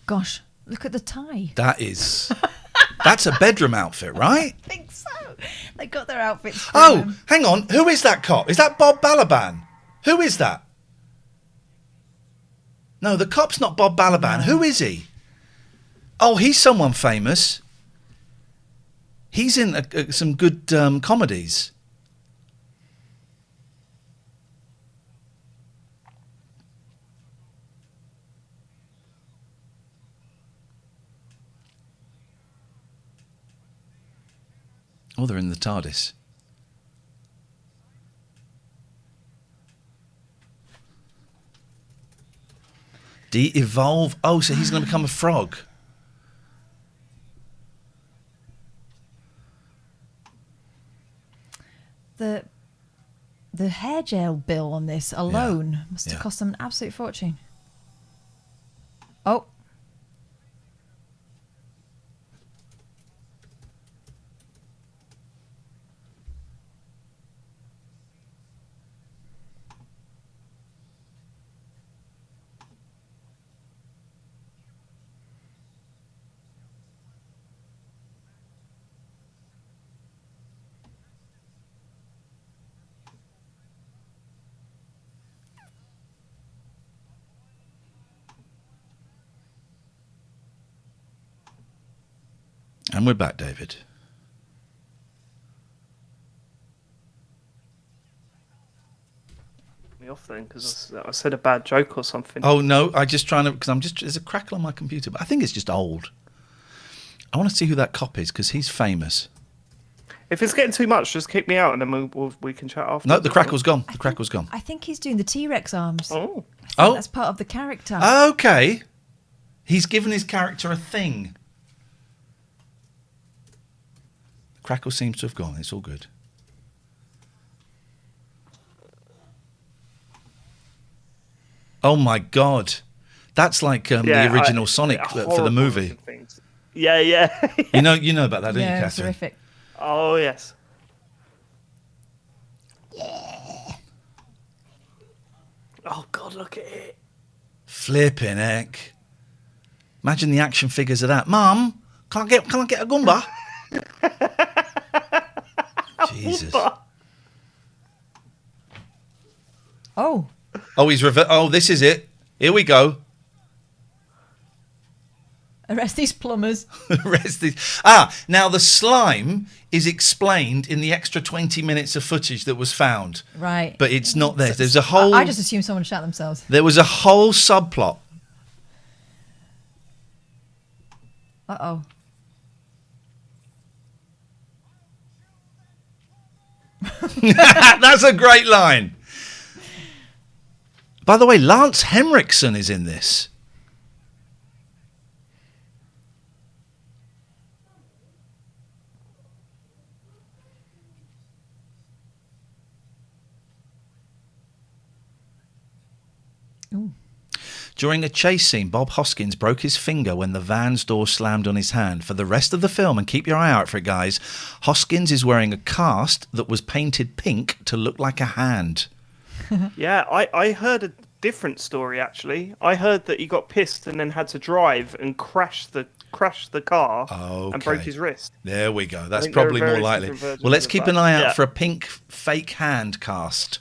Gosh, look at the tie. That's a bedroom outfit, right? I think so. They got their outfits from Oh, them. hang on. Who is that cop? Is that Bob Balaban? Who is that? No, the cop's not Bob Balaban. Who is he? Oh, he's someone famous. He's in some good comedies. Oh, they're in the TARDIS. De-evolve. Oh, so he's going to become a frog. The hair gel bill on this alone must have cost them an absolute fortune. Oh. And we're back, David. Me off then, because I said a bad joke or something. Oh, no, I just trying to... Because there's a crackle on my computer, but I think it's just old. I want to see who that cop is, because he's famous. If it's getting too much, just kick me out and then we can chat after. No, the crackle's gone. The crackle's gone. I think he's doing the T-Rex arms. Oh. That's part of the character. Okay. He's given his character a thing. Crackle seems to have gone. It's all good. Oh my God, that's like the original Sonic for the movie. Yeah. You know about that, don't you, Yeah, Katherine? terrific. Oh yes. Yeah. Oh God, look at it. Flipping heck! Imagine the action figures of that. Mum, can I get a Goomba? Jesus. Oh. Oh, oh, this is it. Here we go. Arrest these plumbers. Arrest these. Now the slime is explained in the extra 20 minutes of footage that was found. Right. But it's not there. There's a whole... I just assumed someone shot themselves. There was a whole subplot. Uh-oh. That's a great line. By the way, Lance Henriksen is in this. Ooh. During a chase scene, Bob Hoskins broke his finger when the van's door slammed on his hand. For the rest of the film, and keep your eye out for it, guys, Hoskins is wearing a cast that was painted pink to look like a hand. Yeah, I heard a different story, actually. I heard that he got pissed and then had to drive and crash the car and broke his wrist. There we go. That's probably more likely. Well, let's keep an eye out for a pink fake hand cast.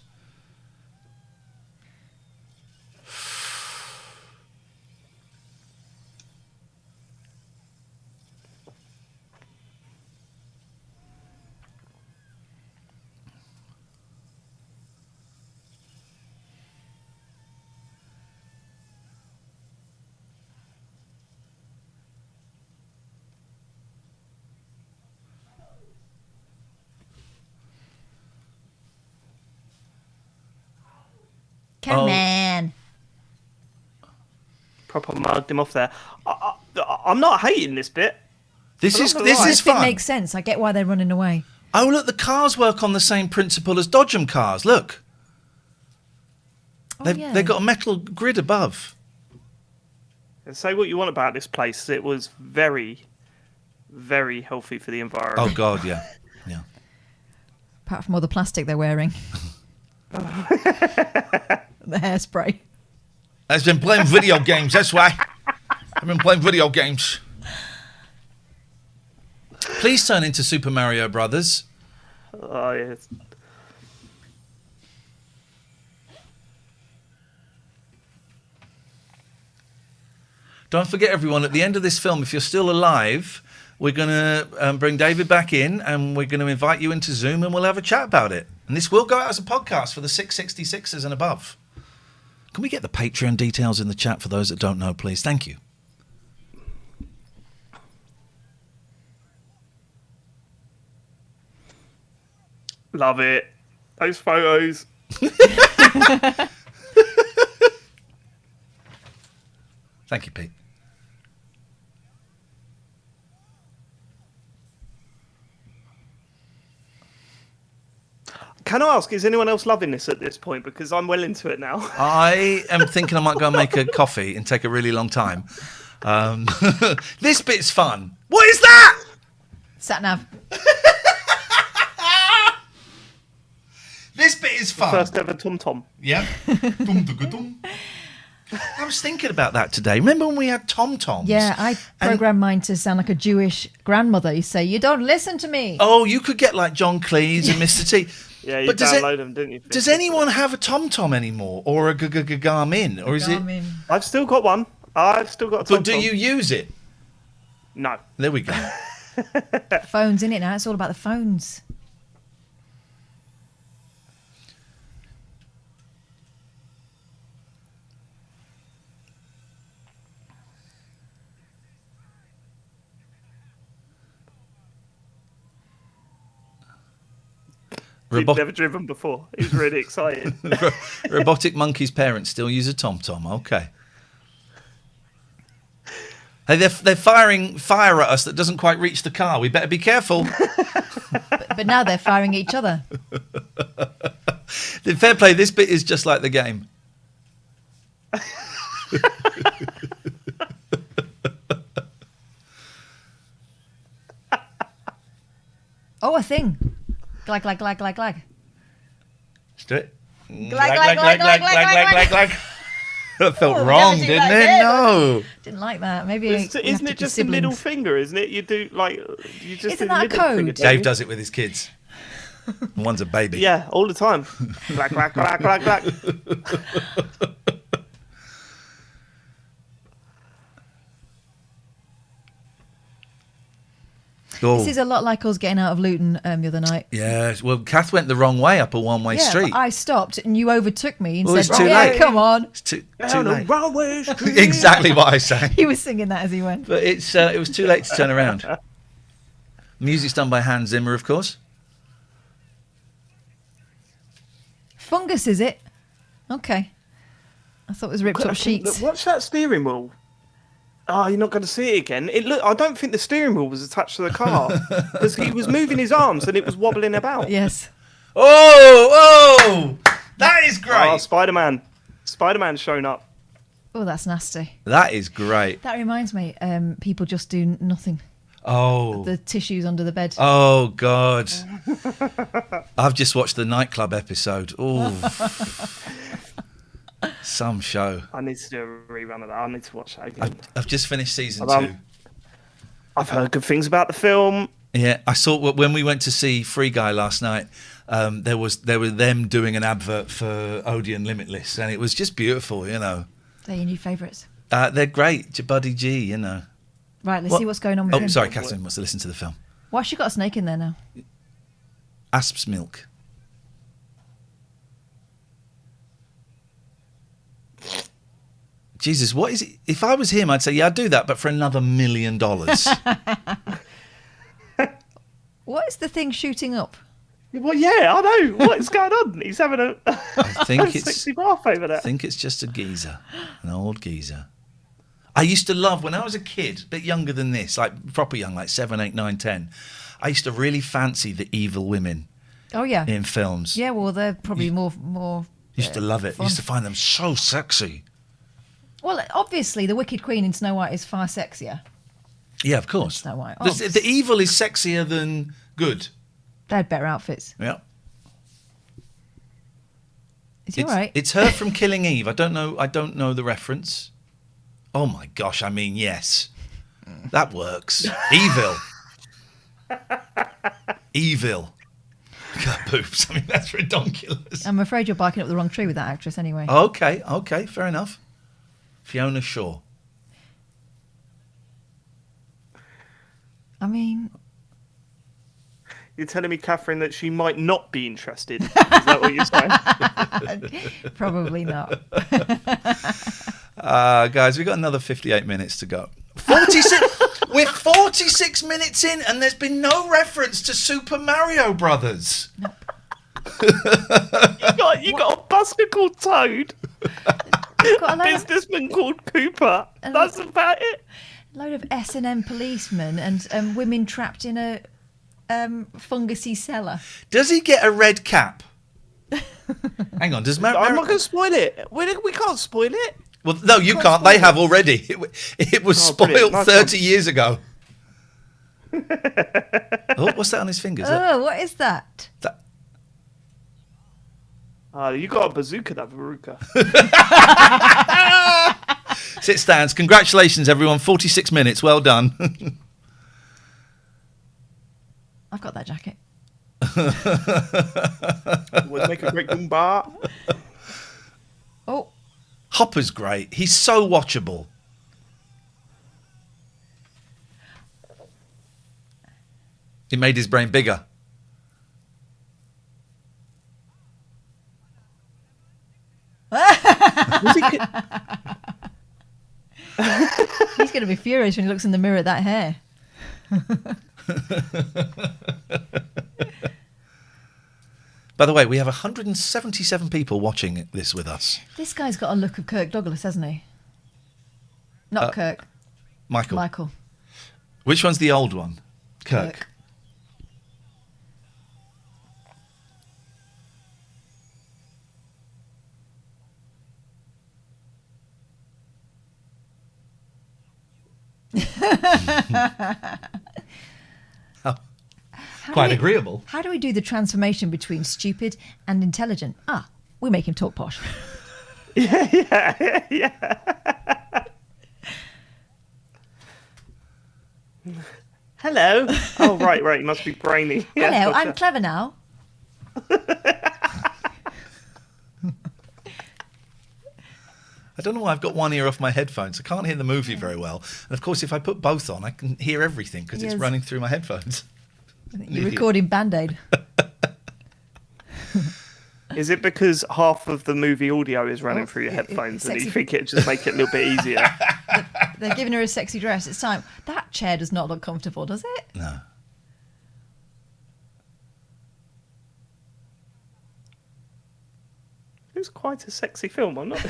Come on. Proper mugged him off there. I'm not hating this bit. This is This fun. bit makes sense. I get why they're running away. Oh, look, the cars work on the same principle as Dodgem cars. Look. They've got a metal grid above. And say what you want about this place. It was very, very healthy for the environment. Oh, God, yeah. Yeah. Apart from all the plastic they're wearing. The hairspray. I've been playing video games, that's why. I've been playing video games. Please turn into Super Mario Brothers. Oh, yes. Don't forget, everyone, at the end of this film, if you're still alive, we're going to bring David back in and we're going to invite you into Zoom and we'll have a chat about it. And this will go out as a podcast for the 666ers and above. Can we get the Patreon details in the chat for those that don't know, please? Thank you. Love it. Those photos. Thank you, Pete. Can I ask, is anyone else loving this at this point? Because I'm well into it now. I am thinking I might go and make a coffee and take a really long time. This bit's fun. What is that? Sat nav. This bit is fun. First ever Tom. Yeah. I was thinking about that today. Remember when we had Tom-Toms? Yeah, I programmed mine to sound like a Jewish grandmother. You say, you don't listen to me. Oh, you could get like John Cleese and Mr. T. Yeah, you download them, didn't you? Does anyone have a Tom-Tom anymore? Or a Garmin? Or is it? I've still got one. I've still got a Tom-Tom. But do you use it? No. There we go. Phones, in it now. It's all about the phones. He'd never driven before. He was really excited. Robotic Monkey's parents still use a Tom-Tom. Okay. Hey, they're firing fire at us that doesn't quite reach the car. We better be careful. But now they're firing each other. Fair play, this bit is just like the game. Oh, a thing. Glag. Let's do it. Glag. That felt Oh, wrong, never do didn't that it? again. No. Didn't like that. Maybe Isn't it just a middle finger, isn't it? You do like you just Isn't do the that a middle code? finger, Dave does it with his kids. One's a baby. Yeah, all the time. Black, black, black, black, black. Oh. This is a lot like us getting out of Luton the other night. Yeah, well, Kath went the wrong way up a one-way street. But I stopped and you overtook me and Well, said, it's too late. come on. It's too Down late. the wrong street. Exactly what I sang. He was singing that as he went. But it was too late to turn around. Music's done by Hans Zimmer, of course. Fungus, is it? Okay. I thought it was ripped up sheets. Watch that steering wheel. Oh, you're not going to see it again. I don't think the steering wheel was attached to the car because he was moving his arms and it was wobbling about. Yes. Oh, that is great. Oh, Spider-Man. Spider-Man's shown up. Oh, that's nasty. That is great. That reminds me, people just do nothing. Oh. The tissues under the bed. Oh, God. I've just watched the nightclub episode. Oh. Some show. I need to do a rerun of that. I need to watch that again. I've just finished season 2. I've heard good things about the film. Yeah, I saw when we went to see Free Guy last night. There were them doing an advert for Odeon Limitless, and it was just beautiful. You know, They're your new favourites. they're great. Buddy G, you know. Right, let's see what's going on with him. Oh, sorry, Katherine wants to listen to the film. Why's she got a snake in there now? Asp's milk. Jesus, what is it? If I was him, I'd say, yeah, I'd do that, but for another $1 million. What is the thing shooting up? Well, yeah, I know. What's going on? He's having a think it's sexy bath over there. I think it's just a geezer, an old geezer. I used to love, when I was a kid, a bit younger than this, like proper young, like 7, 8, 9, 10, I used to really fancy the evil women Oh, yeah. in films. Yeah, well, they're probably more Used to love it. fun. Used to find them so sexy. Well, obviously, the Wicked Queen in Snow White is far sexier. Yeah, of course. Snow White. The evil is sexier than good. They had better outfits. Yeah. Is he all right? It's her from Killing Eve. I don't know the reference. Oh my gosh, I mean, yes. That works. Evil. Evil. God, boobs. I mean, that's ridiculous. I'm afraid you're barking up the wrong tree with that actress anyway. Okay, fair enough. Fiona Shaw. I mean, You're telling me, Katherine, that she might not be interested. Is that what you're saying? probably not. Guys, we've got another 58 minutes to go. 46. We're 46 minutes in, and there's been no reference to Super Mario Brothers. You got a busker called Toad, Got a businessman called Cooper. That's about it. load of S&M policemen and women trapped in a fungusy cellar. Does he get a red cap? Hang on, does I'm not going to spoil it. We can't spoil it. Well, no, you can't. They have already. It was brilliant. spoiled Nice 30 one. years ago. Oh, what's that on his fingers? Look. Oh, what is that? That- You got a bazooka, that Veruca. Sit stands. Congratulations, everyone. 46 minutes. Well done. I've got that jacket. Would make a great Goomba. Oh, Hopper's great. He's so watchable. It made his brain bigger. he's going to be furious when he looks in the mirror at that hair. By the way, we have 177 people watching this with us. This guy's got a look of Kirk Douglas, hasn't he? Not Kirk. Michael. Michael. Which one's the old one? Kirk. Oh, quite agreeable. How do we do the transformation between stupid and intelligent? We make him talk posh. Yeah. Hello. Oh, right. You must be brainy. Yeah, Hello, gotcha. I'm clever now. I don't know why I've got one ear off my headphones. I can't hear the movie very well. And of course, if I put both on, I can hear everything because it's Yes. running through my headphones. You're recording Band-Aid. Is it because half of the movie audio is running through your headphones and you sexy. think it just make it a little bit easier? They're giving her a sexy dress. It's time. That chair does not look comfortable, does it? No. It was quite a sexy film. I'm not.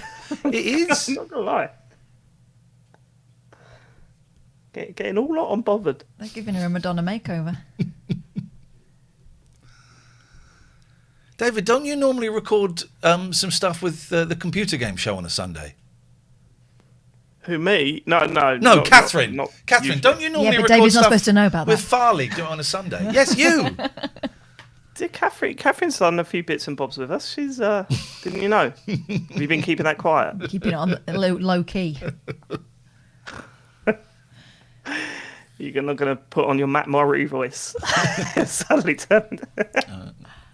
It is. I'm not gonna lie. Getting all lot unbothered. They're giving her a Madonna makeover. David, don't you normally record some stuff with the computer game show on a Sunday? Who, me? No. No, Katherine. not Catherine, usually. don't you normally but record David's not stuff supposed to know about with that. Farley do it on a Sunday? Yes, you. Did Catherine's done a few bits and bobs with us. She's didn't you know? Have you been keeping that quiet? Keeping it on low key. You're not going to put on your Matt Murray voice. Suddenly turned.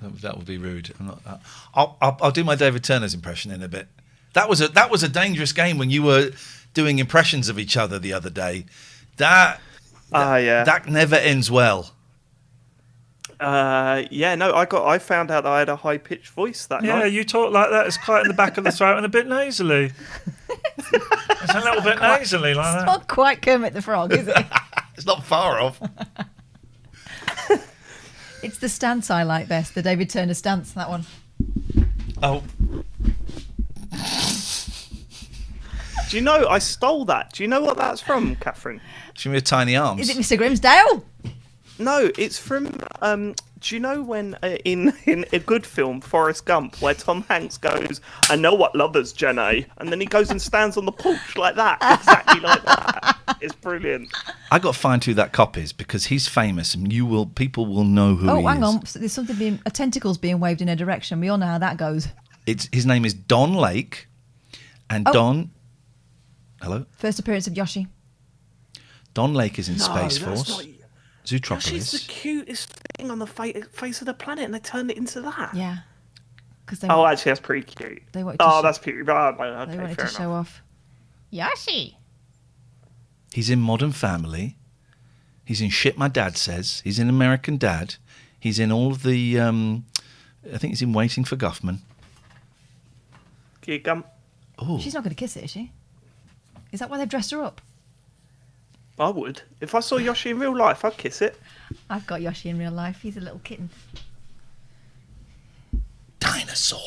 That would be rude. I'll do my David Turner's impression in a bit. That was a dangerous game when you were doing impressions of each other the other day. That never ends well. I found out that I had a high pitched voice that night. Yeah, you talk like that. It's quite in the back of the throat and a bit nasally. It's a little bit nasally like It's that. not quite Kermit the Frog, is it? It's not far off. It's the stance I like best, the David Turner stance, that one. Oh, Do you know I stole that? Do you know what that's from, Catherine? show me your tiny arms. Is it Mr. Grimsdale? No, it's from. Do you know when in a good film, Forrest Gump, where Tom Hanks goes, "I know what lovers, Jenny," and then he goes and stands on the porch like that, exactly like that. It's brilliant. I got fined who that cop is because he's famous and people will know who he is. Oh, hang on. There's something a tentacle's being waved in a direction. We all know how that goes. His name is Don Lake, and Don. Hello. First appearance of Yoshi. Don Lake is in Space that's Force. not- Zootropolis. She's the cutest thing on the face of the planet, and they turned it into that. Yeah. Because they, Oh, actually, that's pretty cute. They wanted to Oh, show- that's pretty. Oh, okay, they wanted fair to show enough. off. Yoshi. He's in Modern Family. He's in Shit My Dad Says. He's in American Dad. He's in all of the. I think he's in Waiting for Guffman. Cute gum. Oh, She's not going to kiss it, is she? Is that why they've dressed her up? I would. If I saw Yoshi in real life, I'd kiss it. I've got Yoshi in real life. He's a little kitten. dinosaur.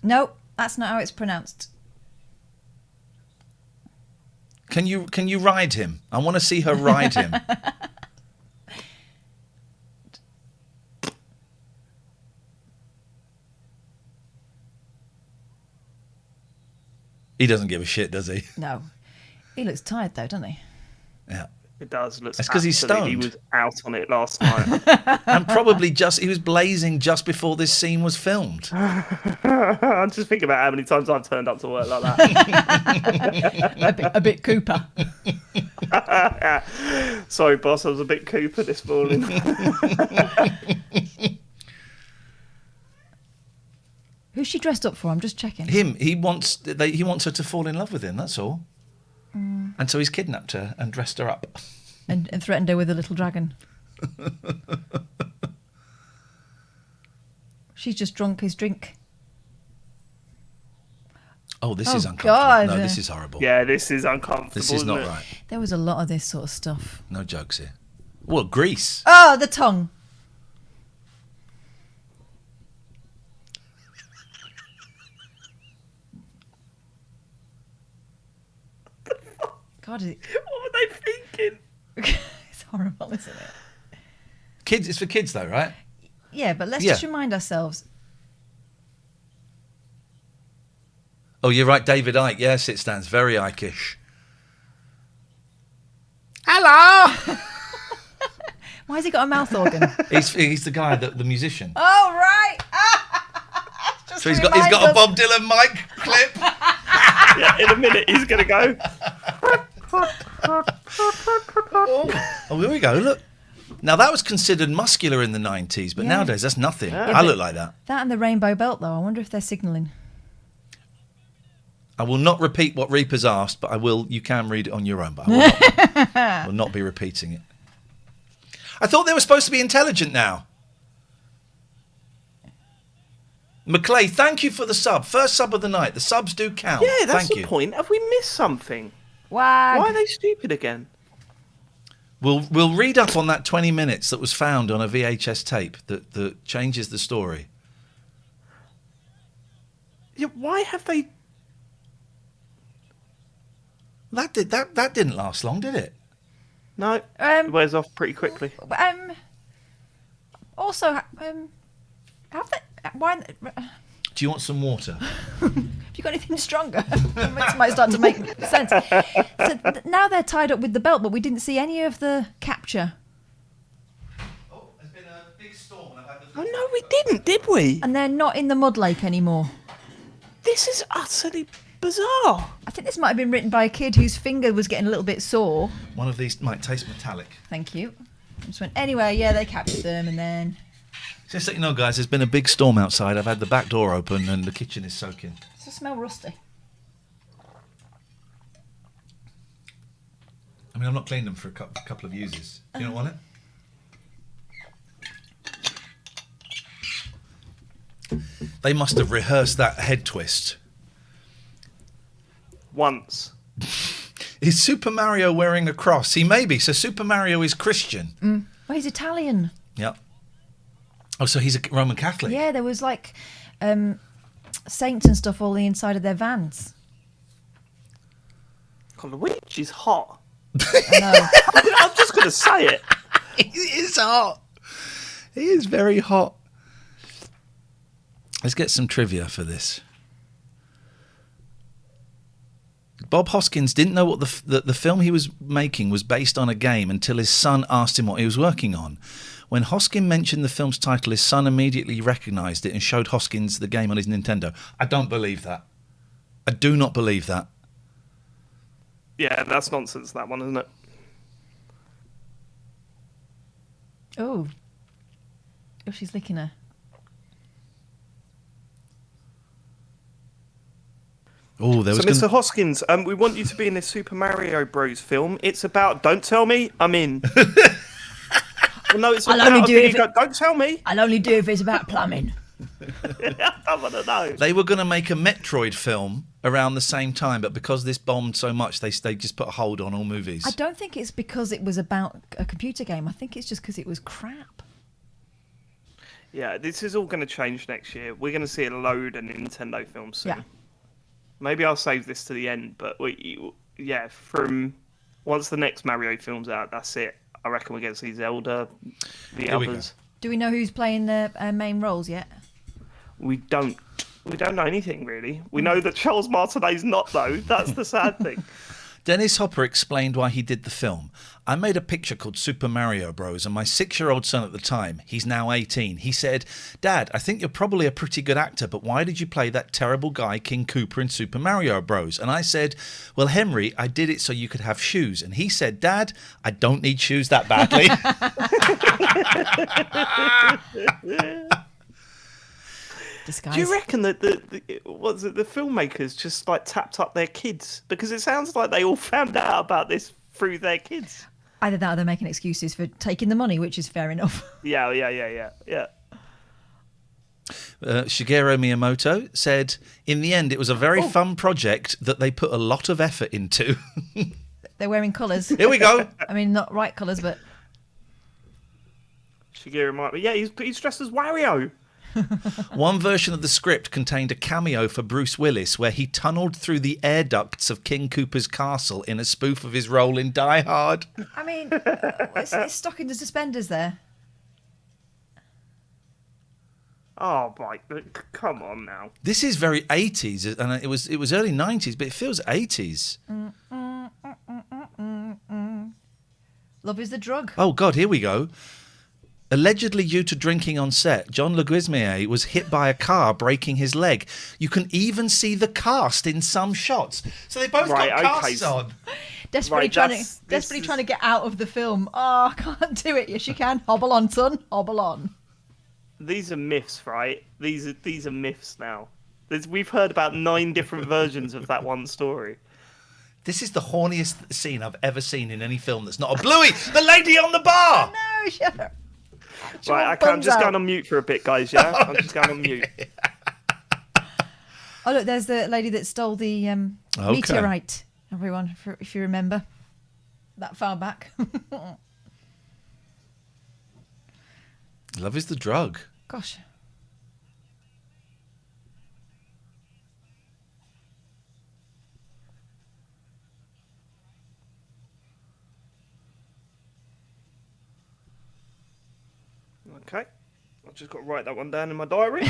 No, that's not how it's pronounced. Can you ride him? I want to see her ride him. He doesn't give a shit, does he? No. He looks tired, though, doesn't he? Yeah. It does look. That's 'cause he's absolutely- He stoned. was out on it last night. And probably he was blazing just before this scene was filmed. I'm just thinking about how many times I've turned up to work like that. a bit Cooper. Sorry, boss. I was a bit Cooper this morning. Who's she dressed up for? I'm just checking. Him, he wants her to fall in love with him, that's all. And so he's kidnapped her and dressed her up. And threatened her with a little dragon. She's just drunk his drink. Oh, this Oh, is uncomfortable. God. No, this is horrible. Yeah, this is uncomfortable. This is isn't not it? right. There was a lot of this sort of stuff. No jokes here. Well, Grease. Oh, the tongue. God, What were they thinking? it's horrible, isn't it? Kids, it's for kids though, right? Yeah, but let's Yeah. just remind ourselves. Oh, you're right, David Icke. Yes, it stands very Icke-ish. Hello. Why has he got a mouth organ? He's the guy, the musician. Oh, right. Just So he's to got remind a us. Bob Dylan mic clip. Yeah, in a minute he's gonna go. Oh, here we go. Look. Now, that was considered muscular in the 90s, but Yeah. nowadays that's nothing. Yeah. I look like that. That and the rainbow belt, though. I wonder if they're signalling. I will not repeat what Reaper's asked, but I will. You can read it on your own, but I will not be repeating it. I thought they were supposed to be intelligent now. McClay, thank you for the sub. First sub of the night. The subs do count. Yeah, that's thank the you. point. Have we missed something? Wag. Why are they stupid again? We'll read up on that 20 minutes that was found on a VHS tape that changes the story. Yeah, why have they? That didn't last long, did it? No, it wears off pretty quickly. Also, have they? Why? Do you want some water? Have you got anything stronger? It might start to make sense. So now they're tied up with the belt, but we didn't see any of the capture. Oh, there's been a big storm. Oh no, we didn't, did we? And they're not in the mud lake anymore. This is utterly bizarre. I think this might have been written by a kid whose finger was getting a little bit sore. One of these might taste metallic. Thank you. Just went, anyway, yeah, they captured them, and then... Just so you know, guys, there's been a big storm outside. I've had the back door open and the kitchen is soaking. Does it smell rusty? I mean, I've not cleaned them for a couple of uses. You don't want it? They must have rehearsed that head twist. Once. Is Super Mario wearing a cross? He may be. So Super Mario is Christian. Well, he's Italian. Yep. Oh, so he's a Roman Catholic. Yeah, there was like saints and stuff all the inside of their vans. God, the witch is hot. I know. I'm just going to say it. He is hot. He is very hot. Let's get some trivia for this. Bob Hoskins didn't know what the film he was making was based on a game until his son asked him what he was working on. When Hoskins mentioned the film's title, his son immediately recognised it and showed Hoskins the game on his Nintendo. I don't believe that. I do not believe that. Yeah, that's nonsense, that one, isn't it? Oh, she's licking her. Oh, there was. So, Mr. Hoskins, we want you to be in this Super Mario Bros. Film. It's about. Don't tell me. I'm in. Well, no, it's I'll about. only do it if Don't tell me. I'll only do if it's about plumbing. I want to know. They were going to make a Metroid film around the same time, but because this bombed so much, they just put a hold on all movies. I don't think it's because it was about a computer game. I think it's just because it was crap. Yeah, this is all going to change next year. We're going to see a load of Nintendo films soon. Yeah. Maybe I'll save this to the end, but from once the next Mario film's out, that's it. I reckon we're going to see Zelda, the Here we others. Do we know who's playing the main roles yet? We don't know anything really. We know that Charles Martinet's not though. That's the sad thing. Dennis Hopper explained why he did the film. I made a picture called Super Mario Bros. And my 6-year-old son at the time, he's now 18, he said, "Dad, I think you're probably a pretty good actor, but why did you play that terrible guy, King Koopa, in Super Mario Bros.?" And I said, "Well, Henry, I did it so you could have shoes." And he said, "Dad, I don't need shoes that badly." Disguise. Do you reckon that the filmmakers just like tapped up their kids? Because it sounds like they all found out about this through their kids. Either that or they're making excuses for taking the money, which is fair enough. Yeah. Shigeru Miyamoto said, "In the end, it was a very fun project that they put a lot of effort into." They're wearing colours. Here we go. I mean, not right colours, but... Shigeru might be. Yeah, he's dressed as Wario. One version of the script contained a cameo for Bruce Willis where he tunneled through the air ducts of King Koopa's castle in a spoof of his role in Die Hard. I mean, it's stuck in the suspenders there. Oh, Mike, come on now. This is very 80s, and it was early 90s, but it feels 80s. Love is the drug. Oh, God, here we go. Allegedly due to drinking on set, John Leguizamo was hit by a car, breaking his leg. You can even see the cast in some shots. So they both got casts on. Desperately trying to get out of the film. Oh, I can't do it. Yes, you can. Hobble on, son. Hobble on. These are myths, right? These are myths now. We've heard about 9 different versions of that one story. This is the horniest scene I've ever seen in any film that's not a Bluey, the lady on the bar. No, shut up. Right, I'm just going on mute for a bit, guys, yeah? I'm just going on mute. Oh, look, there's the lady that stole the meteorite, everyone, if you remember. That far back. Love is the drug. Gosh. Okay. I've just got to write that one down in my diary.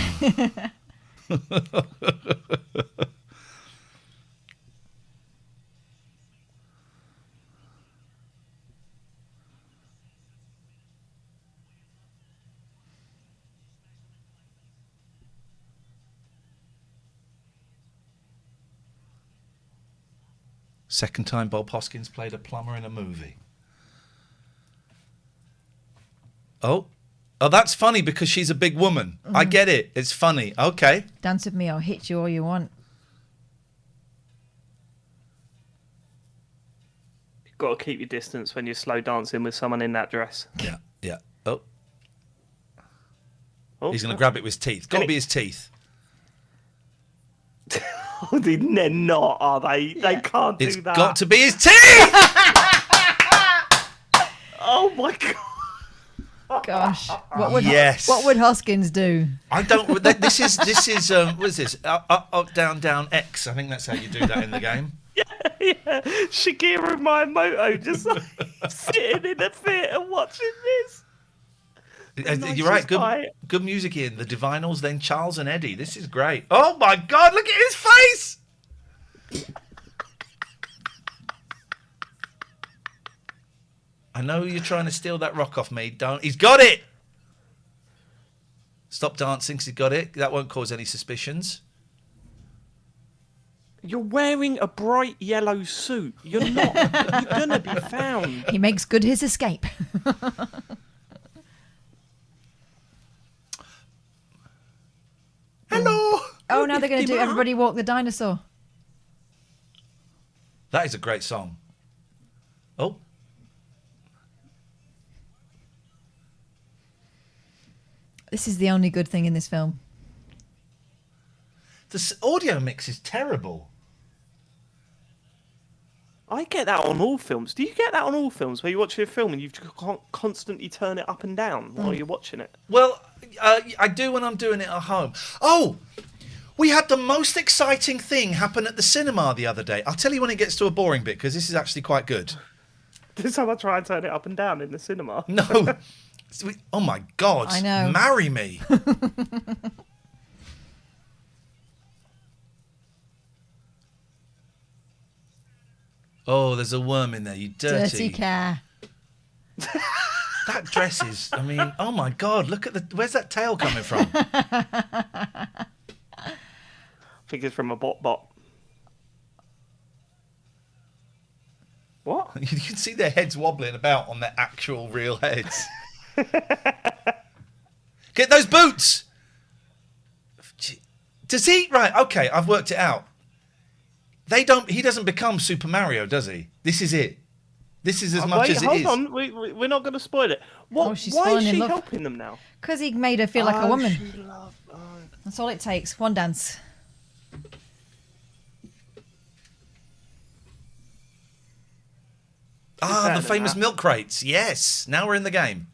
Second time Bob Hoskins played a plumber in a movie. Oh, that's funny because she's a big woman. Mm-hmm. I get it. It's funny. Okay. Dance with me, I'll hit you all you want. You've got to keep your distance when you're slow dancing with someone in that dress. Yeah. Oh. He's going to grab it with his teeth. Got to be his teeth. They're not, are they? Yeah. They can't do that. It's got to be his teeth! Oh, my God. Gosh, what would Hoskins do? I don't. This is. What is this? Up, down, down, X. I think that's how you do that in the game. Yeah. Shigeru Miyamoto just like sitting in a theatre watching this. You're right. Good music in the Divinals. Then Charles and Eddie. This is great. Oh my God! Look at his face. I know you're trying to steal that rock off me. Don't. He's got it. Stop dancing because he's got it. That won't cause any suspicions. You're wearing a bright yellow suit. You're not. You're going to be found. He makes good his escape. Hello. Oh, now they're going to do Everybody Walk the Dinosaur. That is a great song. Oh. This is the only good thing in this film. The audio mix is terrible. I get that on all films. Do you get that on all films where you watch a film and you constantly turn it up and down while you're watching it? Well, I do when I'm doing it at home. Oh, we had the most exciting thing happen at the cinema the other day. I'll tell you when it gets to a boring bit because this is actually quite good. Did someone try and turn it up and down in the cinema? No. Oh my God! I know. Marry me. Oh, there's a worm in there. You dirty car. That dress is. I mean, oh my God! Look at where's that tail coming from? I think it's from a bot. What? You can see their heads wobbling about on their actual real heads. Get those boots. Does he? Right. Okay. I've worked it out. He doesn't become Super Mario, does he? This is it. This is as much as it is. Hold on. We're not going to spoil it. Why is she helping them now? Because he made her feel like a woman. That's all it takes. One dance. The famous milk crates. Yes. Now we're in the game.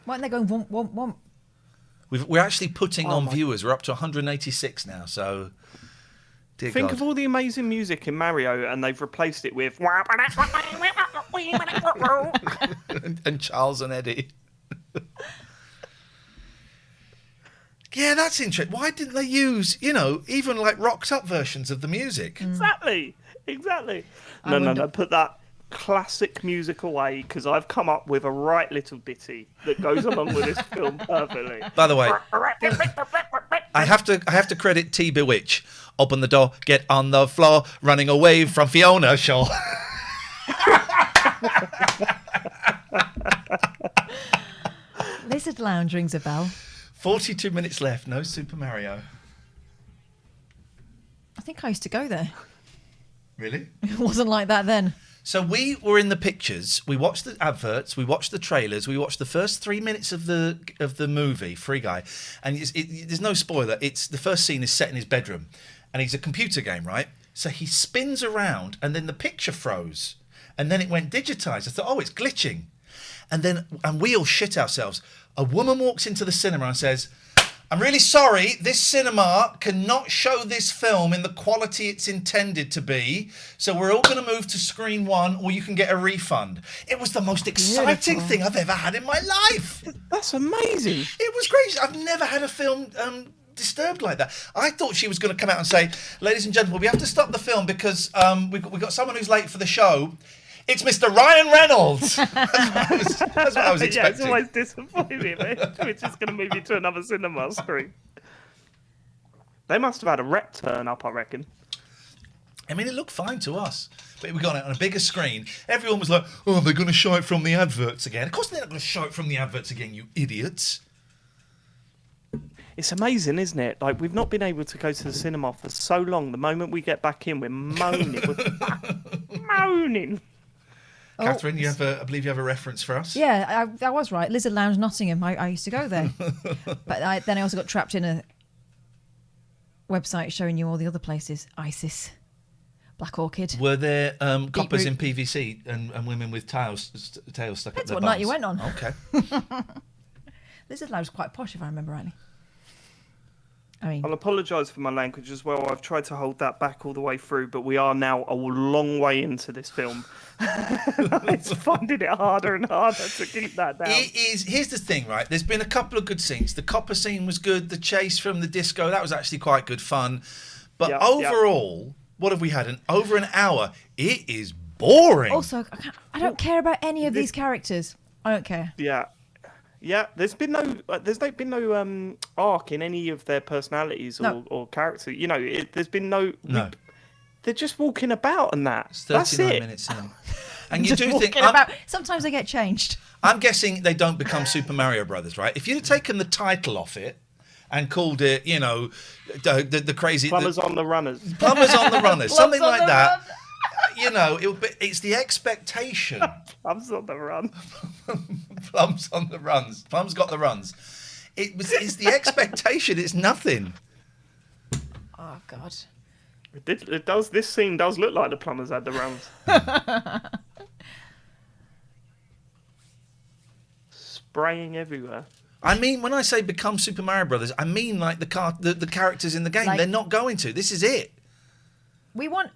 Why aren't they going womp, womp, womp? We're actually putting on viewers. We're up to 186 now, so... Think of all the amazing music in Mario, and they've replaced it with... and Charles and Eddie. Yeah, that's interesting. Why didn't they use, even like rocked up versions of the music? Exactly. No. Put that classic musical way because I've come up with a right little ditty that goes along with this film perfectly. By the way, I have to credit T Bewitch. Open the door, get on the floor, running away from Fiona Shaw. Lizard Lounge rings a bell. 42 minutes left, no Super Mario. I think I used to go there. Really? It wasn't like that then. So we were in the pictures. We watched the adverts. We watched the trailers. We watched the first 3 minutes of the movie, Free Guy, and there's no spoiler. It's the first scene is set in his bedroom, and he's a computer game, right? So he spins around, and then the picture froze, and then it went digitized. I thought, oh, it's glitching, and we all shit ourselves. A woman walks into the cinema and says, I'm really sorry, this cinema cannot show this film in the quality it's intended to be, so we're all going to move to screen 1 or you can get a refund. It was the most exciting thing I've ever had in my life. That's amazing. It was great. I've never had a film disturbed like that. I thought she was going to come out and say, ladies and gentlemen, we have to stop the film because we've got someone who's late for the show. It's Mr. Ryan Reynolds. That's what I was expecting. Yeah, it's always disappointing. We're just going to move you to another cinema screen. They must have had a rep turn up, I reckon. I mean, it looked fine to us, but we got it on a bigger screen. Everyone was like, oh, they're going to show it from the adverts again. Of course they're not going to show it from the adverts again, you idiots. It's amazing, isn't it? Like, we've not been able to go to the cinema for so long. The moment we get back in, we're moaning. We're moaning. Katherine, I believe you have a reference for us? Yeah, I was right. Lizard Lounge, Nottingham. I used to go there. But then I also got trapped in a website showing you all the other places. ISIS, Black Orchid. Were there coppers Root. in PVC and women with tails stuck Depends up their what bums? night you went on. Okay. Lizard Lounge was quite posh, if I remember rightly. I mean, I'll apologise for my language as well. I've tried to hold that back all the way through, but we are now a long way into this film. It's finding it harder and harder to keep that down. It is. Here's the thing, right? There's been a couple of good scenes. The copper scene was good. The chase from the disco, that was actually quite good fun. But overall, what have we had? Over an hour. It is boring. also, I don't care about any of these characters. I don't care. Yeah, there's been no arc in any of their personalities or character. You know, there's been no. They're just walking about and that. It's That's 39 it. minutes in. And you Just do think... walking about. Sometimes they get changed. I'm guessing they don't become Super Mario Brothers, right? If you'd have taken the title off it and called it, you know, the crazy... Plumbers on the Runners. Plumbers on the Runners. Something Plums like on the that. Run. You know, it's the expectation. Plums on the Run. Plums on the runs. Plums got the runs. It's the expectation. It's nothing. Oh, God. It does. This scene does look like the plumbers had the runs. Spraying everywhere. I mean, when I say become Super Mario Brothers, I mean like the characters in the game. Like- They're not going to. This is it. We want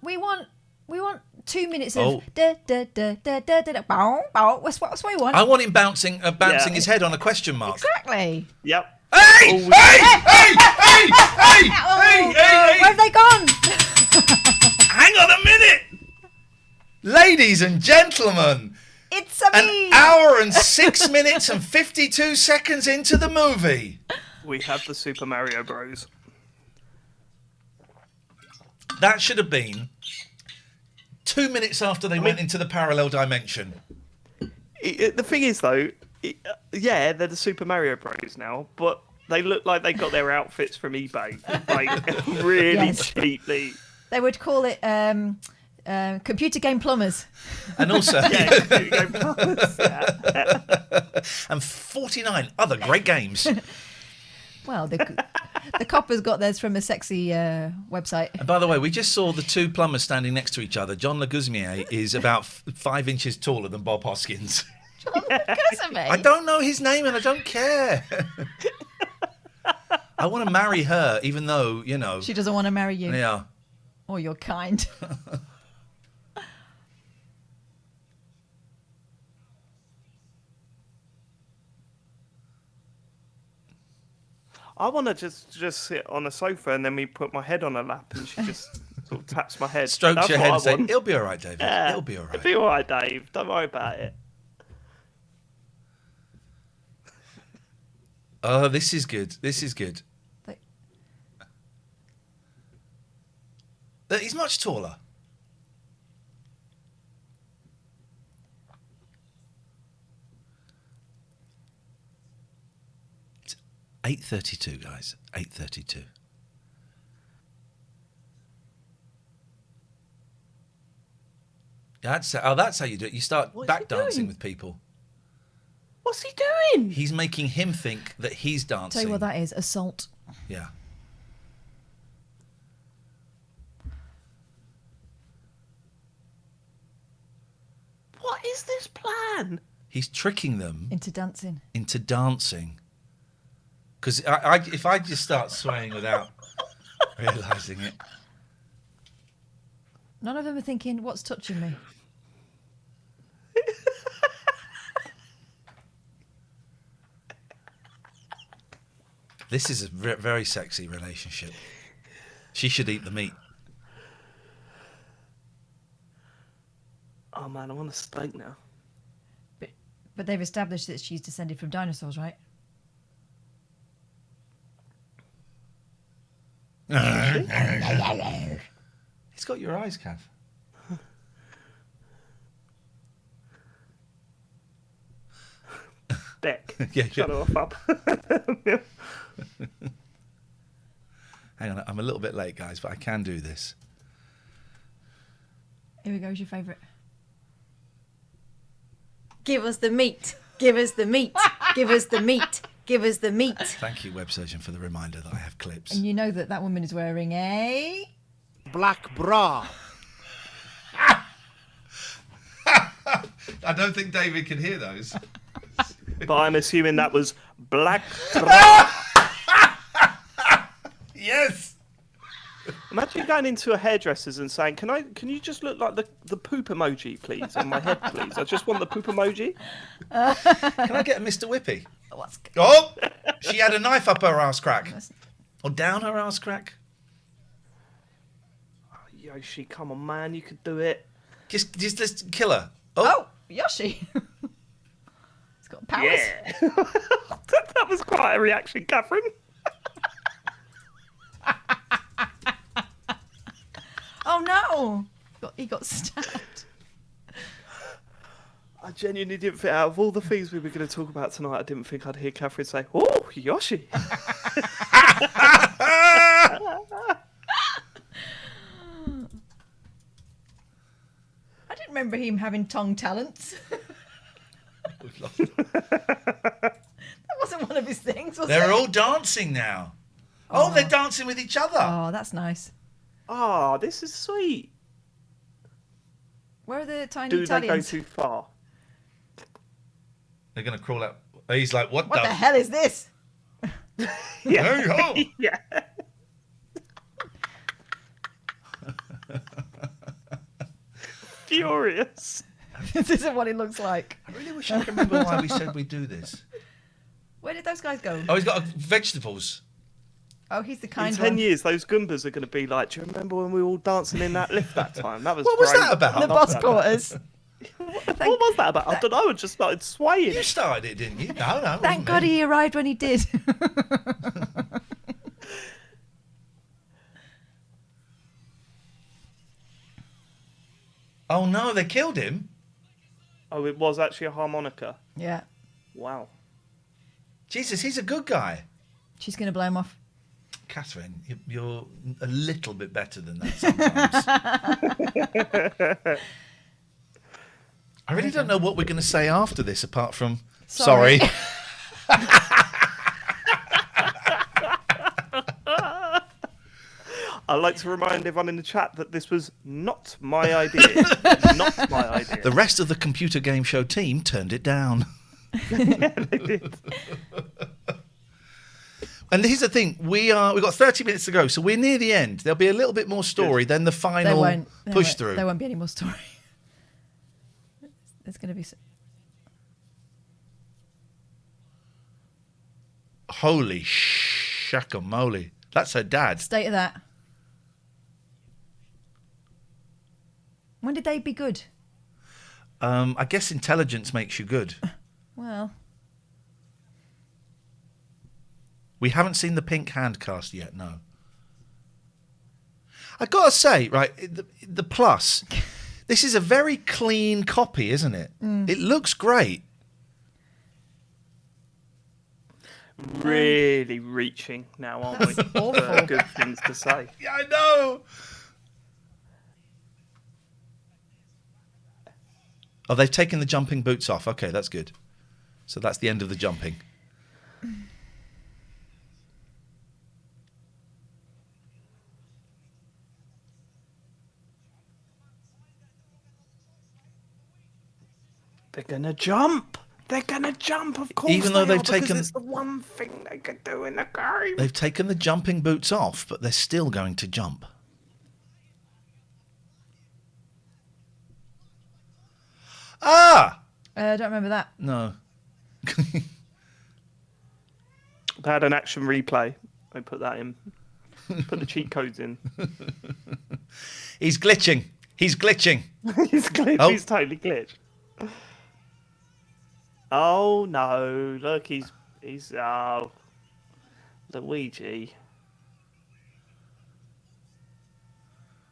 2 minutes of da da da da da da bow bow. That's what we want. I want him bouncing his head on a question mark. Exactly. Yep. Hey! Hey! Hey! Hey! Hey! Where have they gone? Hang on a minute! Ladies and gentlemen, It's a me. an hour and 6 minutes and 52 seconds into the movie. We have the Super Mario Bros. That should have been 2 minutes after they went into the parallel dimension. The thing is, though, they're the Super Mario Bros. Now, but they look like they got their outfits from eBay, like really Yes. cheaply. They would call it computer game plumbers. And also, Yeah, and 49 other great games. Well, the coppers got theirs from a sexy website. And by the way, we just saw the two plumbers standing next to each other. John Leguzmier is about 5 inches taller than Bob Hoskins. I don't know his name and I don't care. I want to marry her, even though, you know. She doesn't want to marry you. Yeah. Or your kind. I want to just sit on a sofa and then we put my head on her lap and she just Sort of taps my head. Strokes That's your what head I and say, want. "It'll be all right, David. Yeah, It'll be all right." It'll be all right, Dave. Don't worry about it. Oh, this is good. This is good. But- He's much taller. It's 8:32, guys. 8:32. That's how you do it. You start What's back he dancing doing? with people. What's he doing? He's making him think that he's dancing. Tell you what that is, assault. Yeah. What is this plan? He's tricking them Into dancing. into dancing. Because if I just start swaying without realising it. None of them are thinking, what's touching me? This is a very sexy relationship. She should eat the meat. Oh man, I want a steak now. But they've established that she's descended from dinosaurs, right? He's got your eyes, Kath. Beck. Yeah, Shut off up. Hang on, I'm a little bit late, guys, but I can do this. Here we go, who's your favourite? Give us the meat. Give us the meat. Give us the meat. Give us the meat. Thank you, web surgeon, for the reminder that I have clips. And you know that woman is wearing a... Black bra. I don't think David can hear those. But I'm assuming that was black. Yes. Imagine going into a hairdresser's and saying, "Can you just look like the poop emoji, please, on my head, please? I just want the poop emoji." Can I get a Mr. Whippy? What's... Oh, she had a knife up her ass crack. Or down her ass crack. Oh, Yoshi, come on, man, you could do it. Just let's kill her. Oh, Yoshi. He's got powers. Yeah. That was quite a reaction, Catherine. Oh no! He got stabbed. I genuinely didn't think, out of all the things we were going to talk about tonight, I didn't think I'd hear Catherine say, "Oh, Yoshi." I didn't remember him having tongue talents. That wasn't one of his things, was They're it? all dancing now. Oh, they're dancing with each other. Oh, that's nice. Oh, this is sweet. Where are the tiny Do they go Italians? too far? They're going to crawl out. He's like, what What the hell is this? Yeah. Hey, ho. Yeah. Furious. This isn't what it looks like. I really wish I could remember why we said we'd do this. Where did those guys go? Oh, he's got vegetables. Oh, he's the In kind 10 one. years, those Goombas are going to be like, "Do you remember when we were all dancing in that lift that time? That was What was great." that about? The boss quarters. What was that about? I don't know. I just started swaying. You started it, didn't you? No, no. it Thank wasn't God me. he arrived when he did. Oh, no, they killed him. Oh, it was actually a harmonica. Yeah. Wow. Jesus, he's a good guy. She's going to blow him off. Catherine, you're a little bit better than that sometimes. I really don't know what we're going to say after this, apart from Sorry. sorry. I'd like to remind everyone in the chat that this was not my idea. Not my idea. The rest of the computer game show team turned it down. Yeah, they did. And here's the thing: we've got 30 minutes to go, so we're near the end. There'll be a little bit more story than the final push through. There won't be any more story. There's going to be... Holy shakamoli! That's her dad. State of that. When did they be good? I guess intelligence makes you good. Well, We haven't seen the Pink Hand cast yet, no. I gotta say, right, the plus, this is a very clean copy, isn't it? It looks great. Really reaching now, aren't we? For good things to say. Yeah, I know. Oh, they've taken the jumping boots off. Okay, that's good. So that's the end of the jumping. They're gonna jump. They're gonna jump, of course. Even though they've because taken- it's the one thing they can do in the game. They've taken the jumping boots off, but they're still going to jump. Ah! I don't remember that. No. They had an action replay. They put that in. Put the cheat codes in. He's glitching. He's glitching. He's glitched. Oh. He's totally glitched. Oh no! Look, he's Luigi.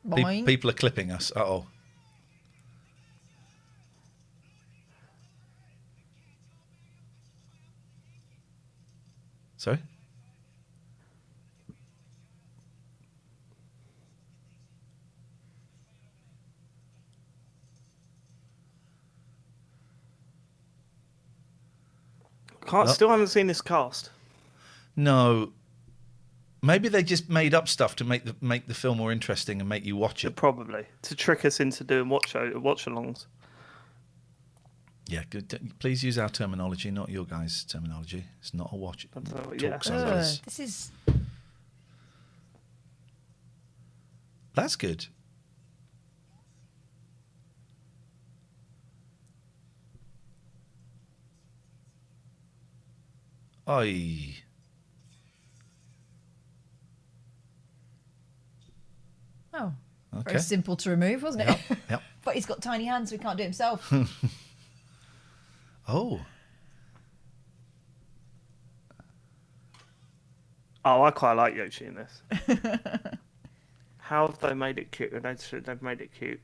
Boing. People are clipping us. Uh-oh. Sorry? Still haven't seen this cast. No. Maybe they just made up stuff to make the film more interesting and make you watch it. Probably to trick us into doing watch-alongs. Yeah, good. Please use our terminology, not your guys' terminology. It's not a watch. Yeah. Talk service. This is. That's good. Oi. Oh, Okay. very simple to remove, wasn't it? Yep. But he's got tiny hands, so he can't do it himself. Oh. Oh, I quite like Yoshi in this. How have they made it cute? They've made it cute.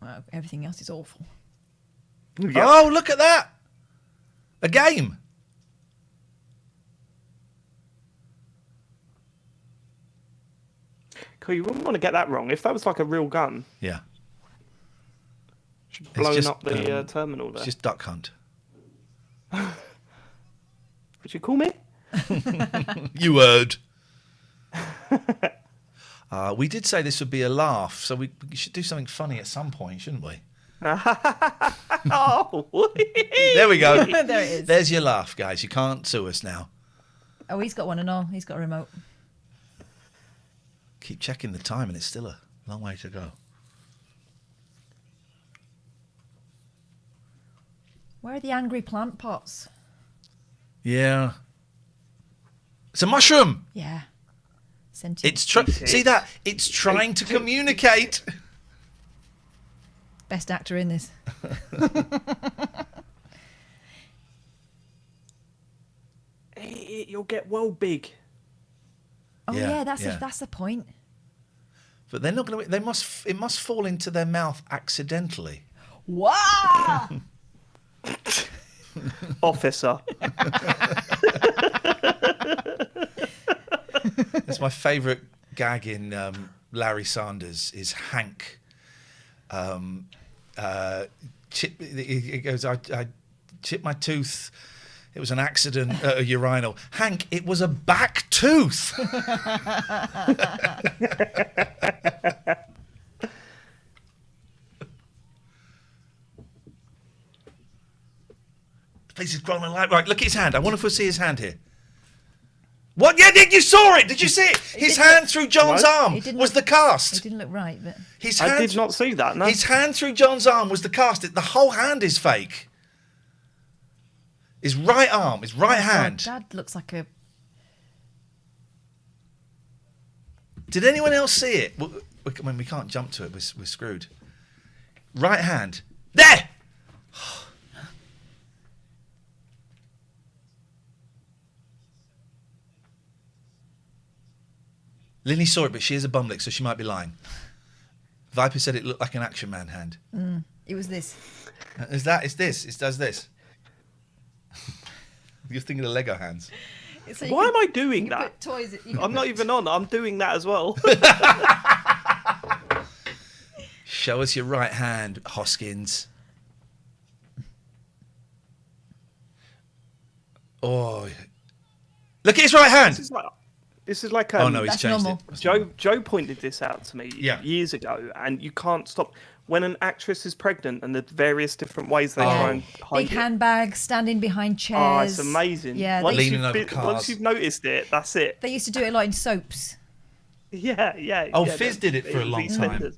Well, everything else is awful. Yeah. Oh, look at that. A game. Cool, you wouldn't want to get that wrong. If that was like a real gun, Yeah. should blown just, up the terminal there. It's just Duck Hunt. Would you call me? You heard. We did say this would be a laugh, so we should do something funny at some point, shouldn't we? Oh, There we go. There it is. There's your laugh, guys. You can't sue us now. Oh, he's got one and all. He's got a remote. Keep checking the time, and it's still a long way to go. Where are the angry plant pots? Yeah. It's a mushroom. Yeah. Sentient. It's see that? It's trying to communicate. Best actor in this. You'll get well big. Oh Yeah, yeah, that's yeah. that's the point. But they're not going to. It must fall into their mouth accidentally. Wow! Officer. That's my favourite gag in Larry Sanders is Hank. He goes, I chipped my tooth. It was an accident at a urinal. Hank, it was a back tooth. The place is growing light. Right, look at his hand. I wonder if we'll see his hand here. What? Yeah, you saw it. Did you see it? His hand through John's arm It didn't was the It cast. didn't look right, but His I hand, did not see that, no. His hand through John's arm was the cast. The whole hand is fake. His right arm, his right hand. Dad looks like a. Did anyone else see it? I mean, we can't jump to it. We're screwed. Right hand. There! Lily saw it, but she is a bumlick, so she might be lying. Viper said it looked like an Action Man hand. It was this. Is that? It's this. It does this. You're thinking of Lego hands. So Why am I doing you that? put toys. I'm not even on. I'm doing that as well. Show us your right hand, Hoskins. Oh, look at his right hand. This is like Oh no, he's That's changed normal. it. Joe pointed this out to me Yeah. years ago, and you can't stop when an actress is pregnant and the various different ways they Oh. try and hide Big it. handbags, standing behind chairs. Oh, it's amazing. Yeah, once, Leaning over cars. once you've noticed it, that's it. they used to do it a lot in soaps. Yeah, yeah. Oh, yeah, Fizz did it for a long these time. centres.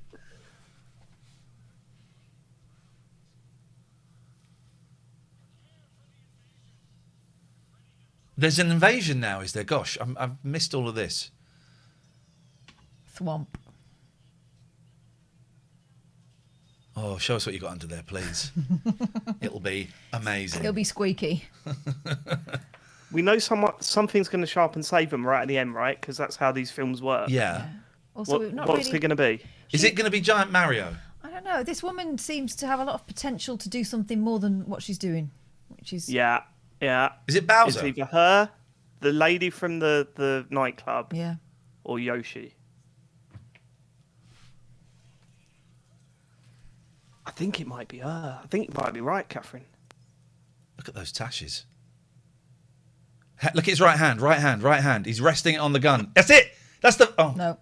There's an invasion now, is there? Gosh, I've missed all of this. Thwomp. Oh, show us what you got under there, please. It'll be amazing. It'll be squeaky. We know something's going to show up and save them right at the end, right? Because that's how these films work. Yeah. Also, we've not What's really. it going to be? Is it going to be Giant Mario? I don't know. This woman seems to have a lot of potential to do something more than what she's doing, which is Yeah, yeah. Is it It's Bowser? either her, the lady from the nightclub, yeah. or Yoshi. I think it might be her. I think you might be right, Catherine. Look at those tashes. Look at his right hand, right hand, right hand. He's resting it on the gun. That's it. That's the. Oh, No.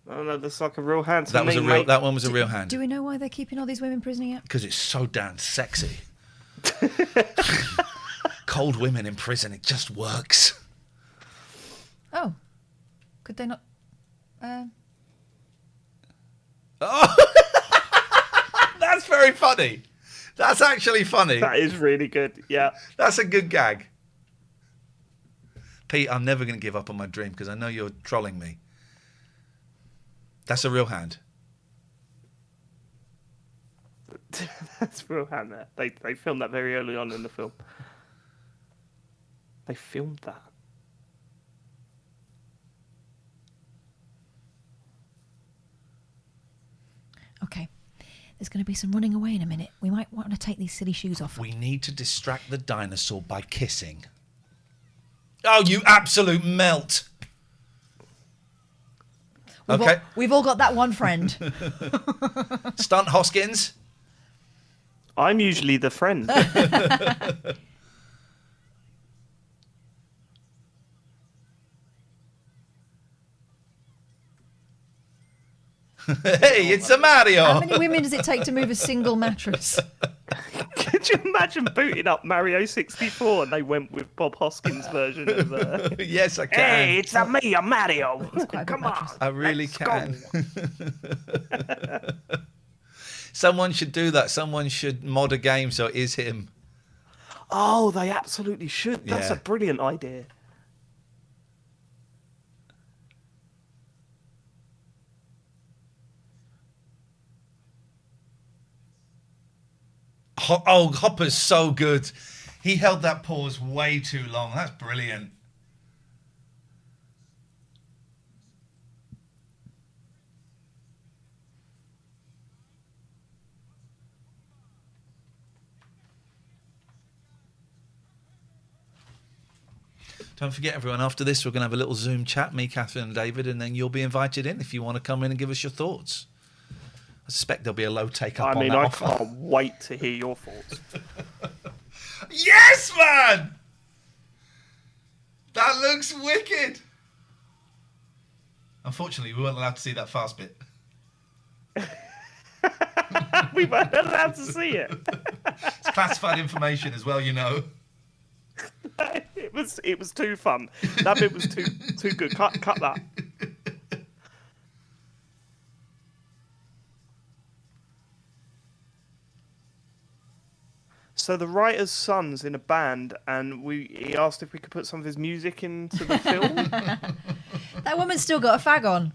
Oh no, that's like a real hand. to that was me, a real. mate. That one was a real hand. Do we know why they're keeping all these women prisoner yet? Because it's so damn sexy. Cold women in prison. It just works. Oh, could they not? Oh, that's very funny. That's actually funny. That is really good. Yeah. That's a good gag. Pete, I'm never going to give up on my dream because I know you're trolling me. That's a real hand. That's a real hand there. They filmed that very early on in the film. They filmed that. Okay. There's going to be some running away in a minute. We might want to take these silly shoes off. We need to distract the dinosaur by kissing. Oh, you absolute melt. Okay. We've all got that one friend. Stunt Hoskins. I'm usually the friend. Hey, it's a Mario. How many women does it take to move a single mattress? Could you imagine booting up Mario 64 and they went with Bob Hoskins' version of Yes, I can. Hey, it's me, I'm Mario. Quite a big Come on. mattress. I really let's can. go. Someone should do that. Someone should mod a game so it is him. Oh, they absolutely should. That's Yeah. a brilliant idea. Oh, Hopper's so good. He held that pause way too long. That's brilliant. Don't forget, everyone, after this, we're going to have a little Zoom chat, me, Catherine, and David, and then you'll be invited in if you want to come in and give us your thoughts. I suspect there'll be a low take-up I mean, on that I offer. can't wait to hear your thoughts. Yes, man! That looks wicked! Unfortunately, we weren't allowed to see that fast bit. We weren't allowed to see it. It's classified information as well, you know. It was too fun. That bit was too good. Cut that. So the writer's son's in a band, and he asked if we could put some of his music into the film. That woman's still got a fag on.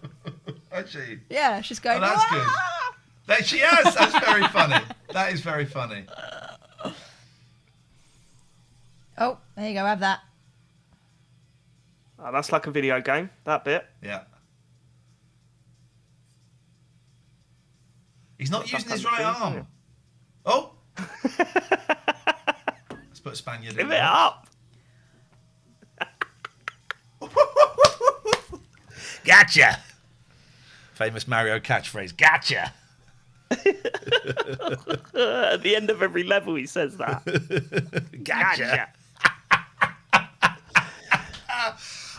Actually, Yeah, she's going. oh, that's good. "Ah!" That she has. That's very funny. That is very funny. Oh, there you go. Have that. Oh, that's like a video game, that bit. Yeah. He's not That using his kind of right thing, isn't arm. Oh. Let's put a Spaniard in Give it there. up. Gotcha. Famous Mario catchphrase. Gotcha. At the end of every level, he says that. Gotcha.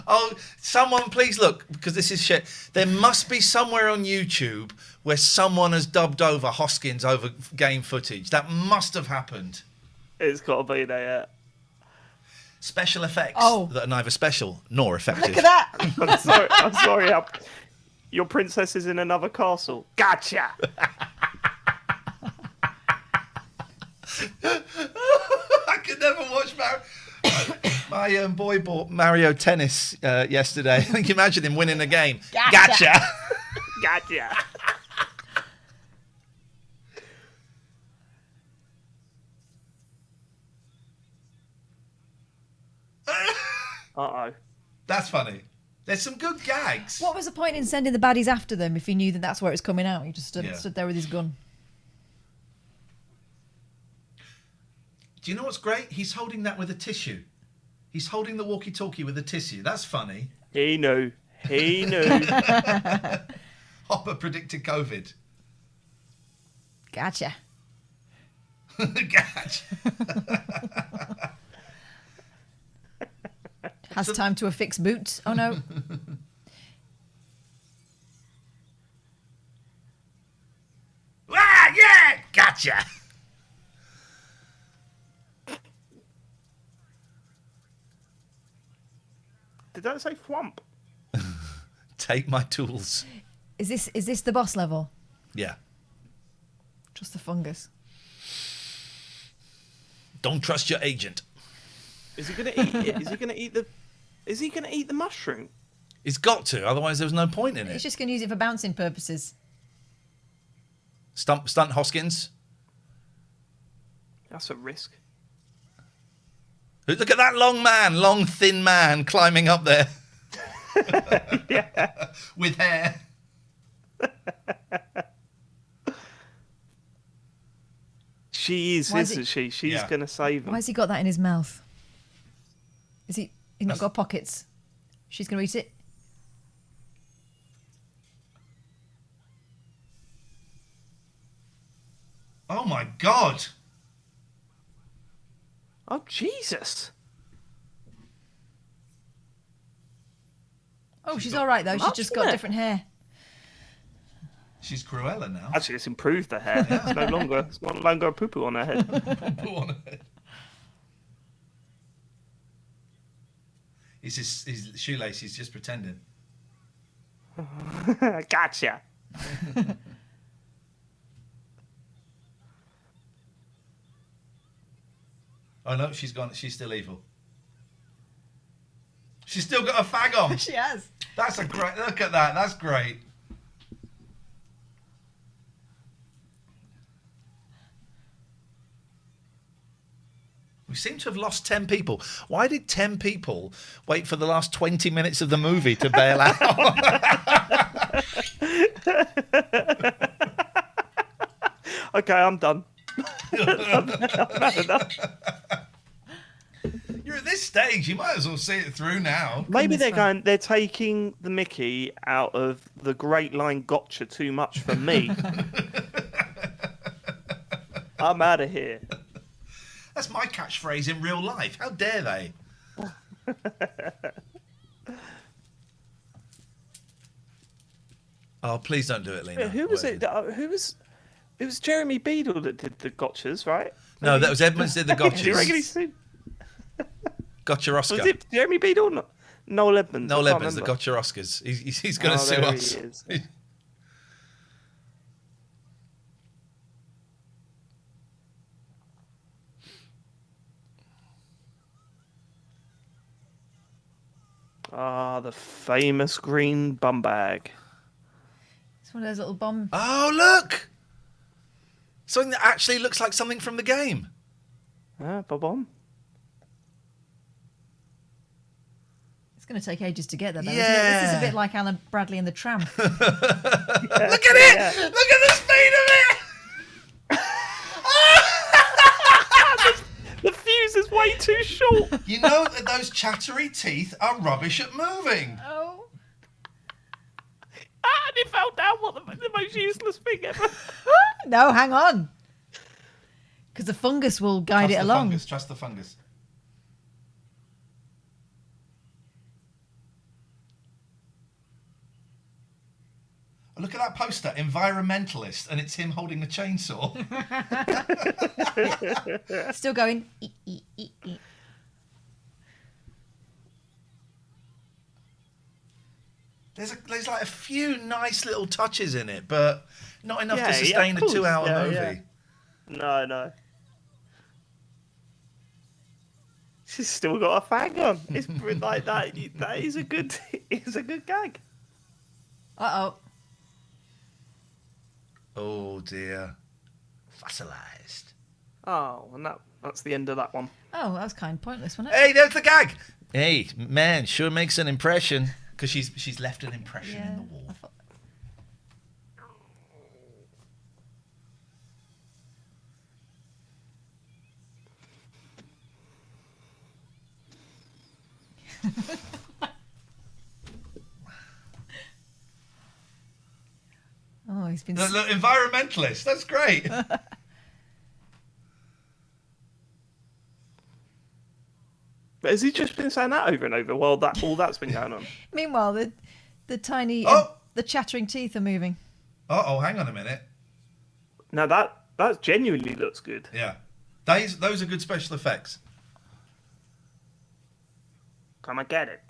Oh, someone please look, because this is shit. There must be somewhere on YouTube where someone has dubbed over Hoskins over game footage. That must have happened. It's got to be there. Yeah. Special effects that are neither special nor effective. Look at that. I'm sorry. Your princess is in another castle. Gotcha. I could never watch my boy bought Mario Tennis yesterday. I think imagine him winning a game. Gotcha. Gotcha. Uh-oh. That's funny. There's some good gags. What was the point in sending the baddies after them if he knew that that's where it's coming out? He just stood there with his gun. Do you know what's great? He's holding that with a tissue. He's holding the walkie-talkie with a tissue. That's funny. He knew. He knew. Hopper predicted COVID. Gotcha. Gotcha. Has time to affix boots. Oh no. Ah, yeah, gotcha. Did that say thwomp? Take my tools. Is this the boss level? Yeah. Just the fungus. Don't trust your agent. Is he gonna eat it? Is he gonna eat the? Is he gonna eat the mushroom? He's got to, otherwise there's no point in He's it. just going to use it for bouncing purposes. Stunt Hoskins. That's a risk. Look at that long, thin man climbing up there. Yeah. With hair. She is, Why is isn't it- she? She's Yeah. gonna save him. Why has he got that in his mouth? He's not got pockets. She's going to eat it. Oh my God. Oh Jesus! Oh, she's all right though. She's much just in got it. different hair. She's Cruella now. Actually, it's improved the hair. It's no longer a poo poo on her head. Go on ahead. His shoelace, he's just pretending. Gotcha. Oh no, she's gone. She's still evil. She's still got a fag on. She has. That's a great. Look at that. That's great. We seem to have lost 10 people. Why did 10 people wait for the last 20 minutes of the movie to bail out? Okay, I'm done. I've had enough. You're at this stage. You might as well see it through now. Maybe Goodness, they're taking the Mickey out of the great line "Gotcha" too much for me. I'm out of here. That's my catchphrase in real life. How dare they? Oh, please don't do it, Lena. Who was it? Whatever. Who was? It was Jeremy Beadle that did the Gotchas, right? No, that was Edmonds did the Do you reckon gotchas. he's seen- Gotcha Was Oscar. it Jeremy Beadle? Or not? Noel Edmonds. Noel I can't Edmonds, the remember. Gotcha Oscars. He's going to Oh, sue there us. he is. Ah, the famous green bum bag. It's one of those little bomb. Oh, look! Something that actually looks like something from the game. Bob on. It's going to take ages to get there, though, Yeah. isn't it? This is a bit like Alan Bradley and the Tramp. Look at it! Yeah. Look at the speed of it! The fuse is way too short. You know that those chattery teeth are rubbish at moving. Oh. And it fell down. What the most useless thing ever. No, hang on. Because the fungus will guide Trust it the along. fungus, trust the fungus. Look at that poster, environmentalist, and it's him holding a chainsaw. Still going. There's like a few nice little touches in it, but not enough to Yeah, sustain of a course. 2-hour Yeah, movie. yeah. No. She's still got a fag on. It's like that. That is a good. It's a good gag. Uh-oh. Oh dear. Fossilized. Oh, and that's the end of that one. Oh, that was kind of pointless, wasn't it? Hey, there's the gag. Hey, man, sure makes an impression. Because she's left an impression in the wall. I thought- Oh, he's been. Look, environmentalist. That's great. But has he just been saying that over and over while all that's been going on? Meanwhile, the tiny, Oh! the chattering teeth are moving. Oh, hang on a minute. Now that genuinely looks good. Yeah. Those are good special effects. Come and get it.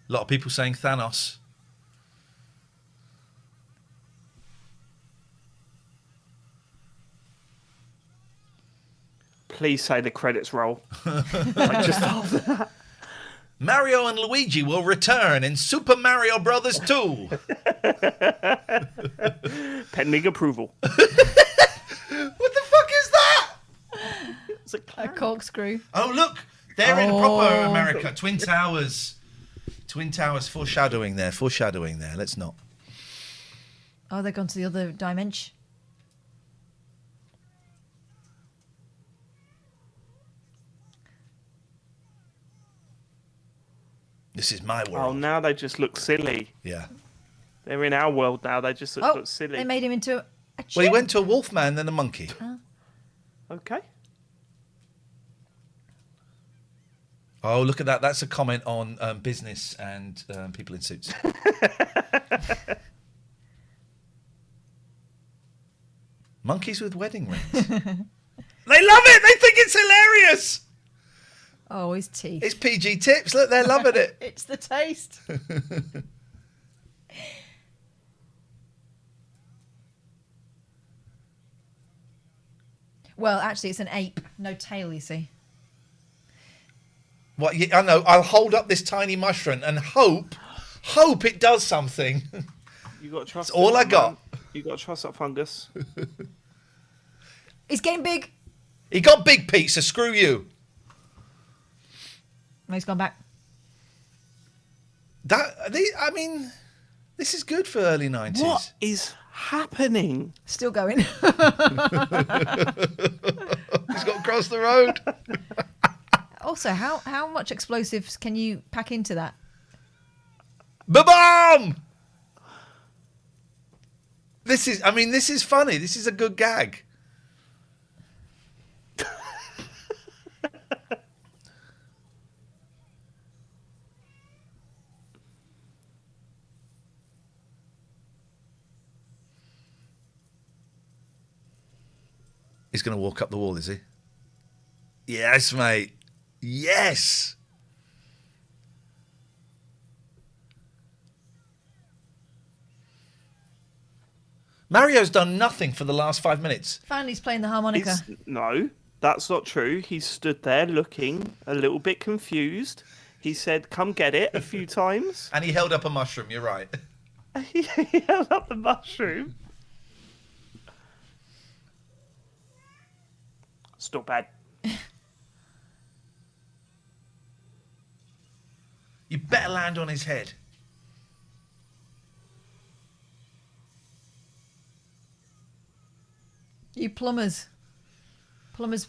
A lot of people saying Thanos. Please say the credits roll. Like just after that. Mario and Luigi will return in Super Mario Brothers 2. Pending approval. What the fuck is that? It's a A clown. corkscrew. Oh, look. They're in proper Oh. America. Twin Towers. Twin Towers foreshadowing there. Let's not. Oh, they've gone to the other dimension. This is my Oh, world. now they just look silly. Yeah. They're in our world now. They just Oh, look silly. they made him into a Well, he chimp. went to a wolf man, then a monkey. Okay. Oh, look at that. That's a comment on business and people in suits. Monkeys with wedding rings. They love it. They think it's hilarious. Oh, his teeth. It's PG tips. Look, they're loving it. It's the taste. Well, actually, it's an ape. No tail, you see. What? Yeah, I know. I'll hold up this tiny mushroom and hope it does something. You got to trust. That's all it, I got. man. You got to trust that fungus. He's getting big. He got big pizza. Screw you. No, he's gone back. I mean, this is good for early 90s. What is happening? Still going. He's got to cross the road. Also, how much explosives can you pack into that? Ba-bomb! This is funny. This is a good gag. He's going to walk up the wall, is he? Yes, mate. Yes. Mario's done nothing for the last 5 minutes. Finally, he's playing the harmonica. No, that's not true. He stood there looking a little bit confused. He said, "Come get it," a few times. And he held up a mushroom. You're right. He held up the mushroom. Still bad. You better land on his head. You plumbers. Plumbers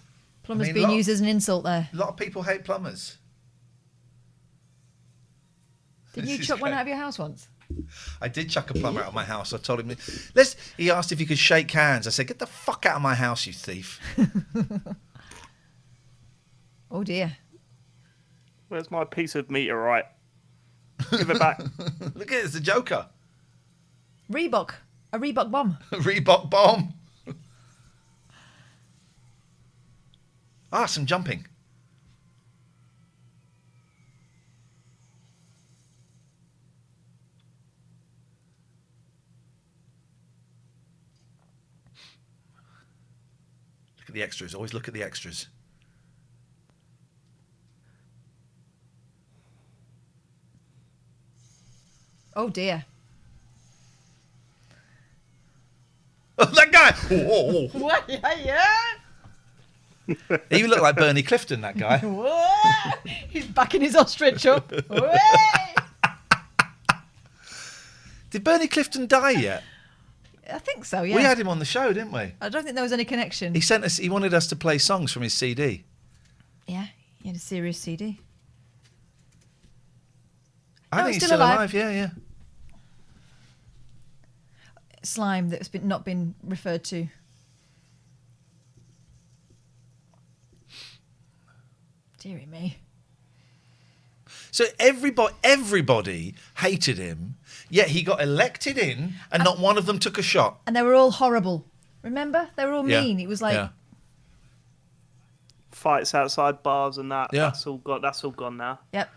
mean, being used as an insult there. A lot of people hate plumbers. Did you This is chuck one great. out of your house once? I did chuck a plumber out of my house. I told him, he asked if he could shake hands. I said, get the fuck out of my house, you thief. Oh dear. Where's my piece of meteorite? Give it back. Look at it, it's the Joker. Reebok. A Reebok bomb. Reebok bomb. Some jumping. Look at the extras. Always look at the extras. Oh dear. Oh, that guy! Oh. What? Yeah. He looked like Bernie Clifton, that guy. Whoa. He's backing his ostrich up. Whoa. Did Bernie Clifton die yet? I think so, yeah. We had him on the show, didn't we? I don't think there was any connection. He wanted us to play songs from his CD. Yeah, he had a serious CD. I No, think he's he's still still alive. alive, yeah. Slime that's not been referred to. Dearie me. So everybody hated him, yet he got elected in, and not one of them took a shot. And they were all horrible. Remember? They were all Yeah. mean. It was like, Yeah. Fights outside bars and that. Yeah. That's all gone now. yep.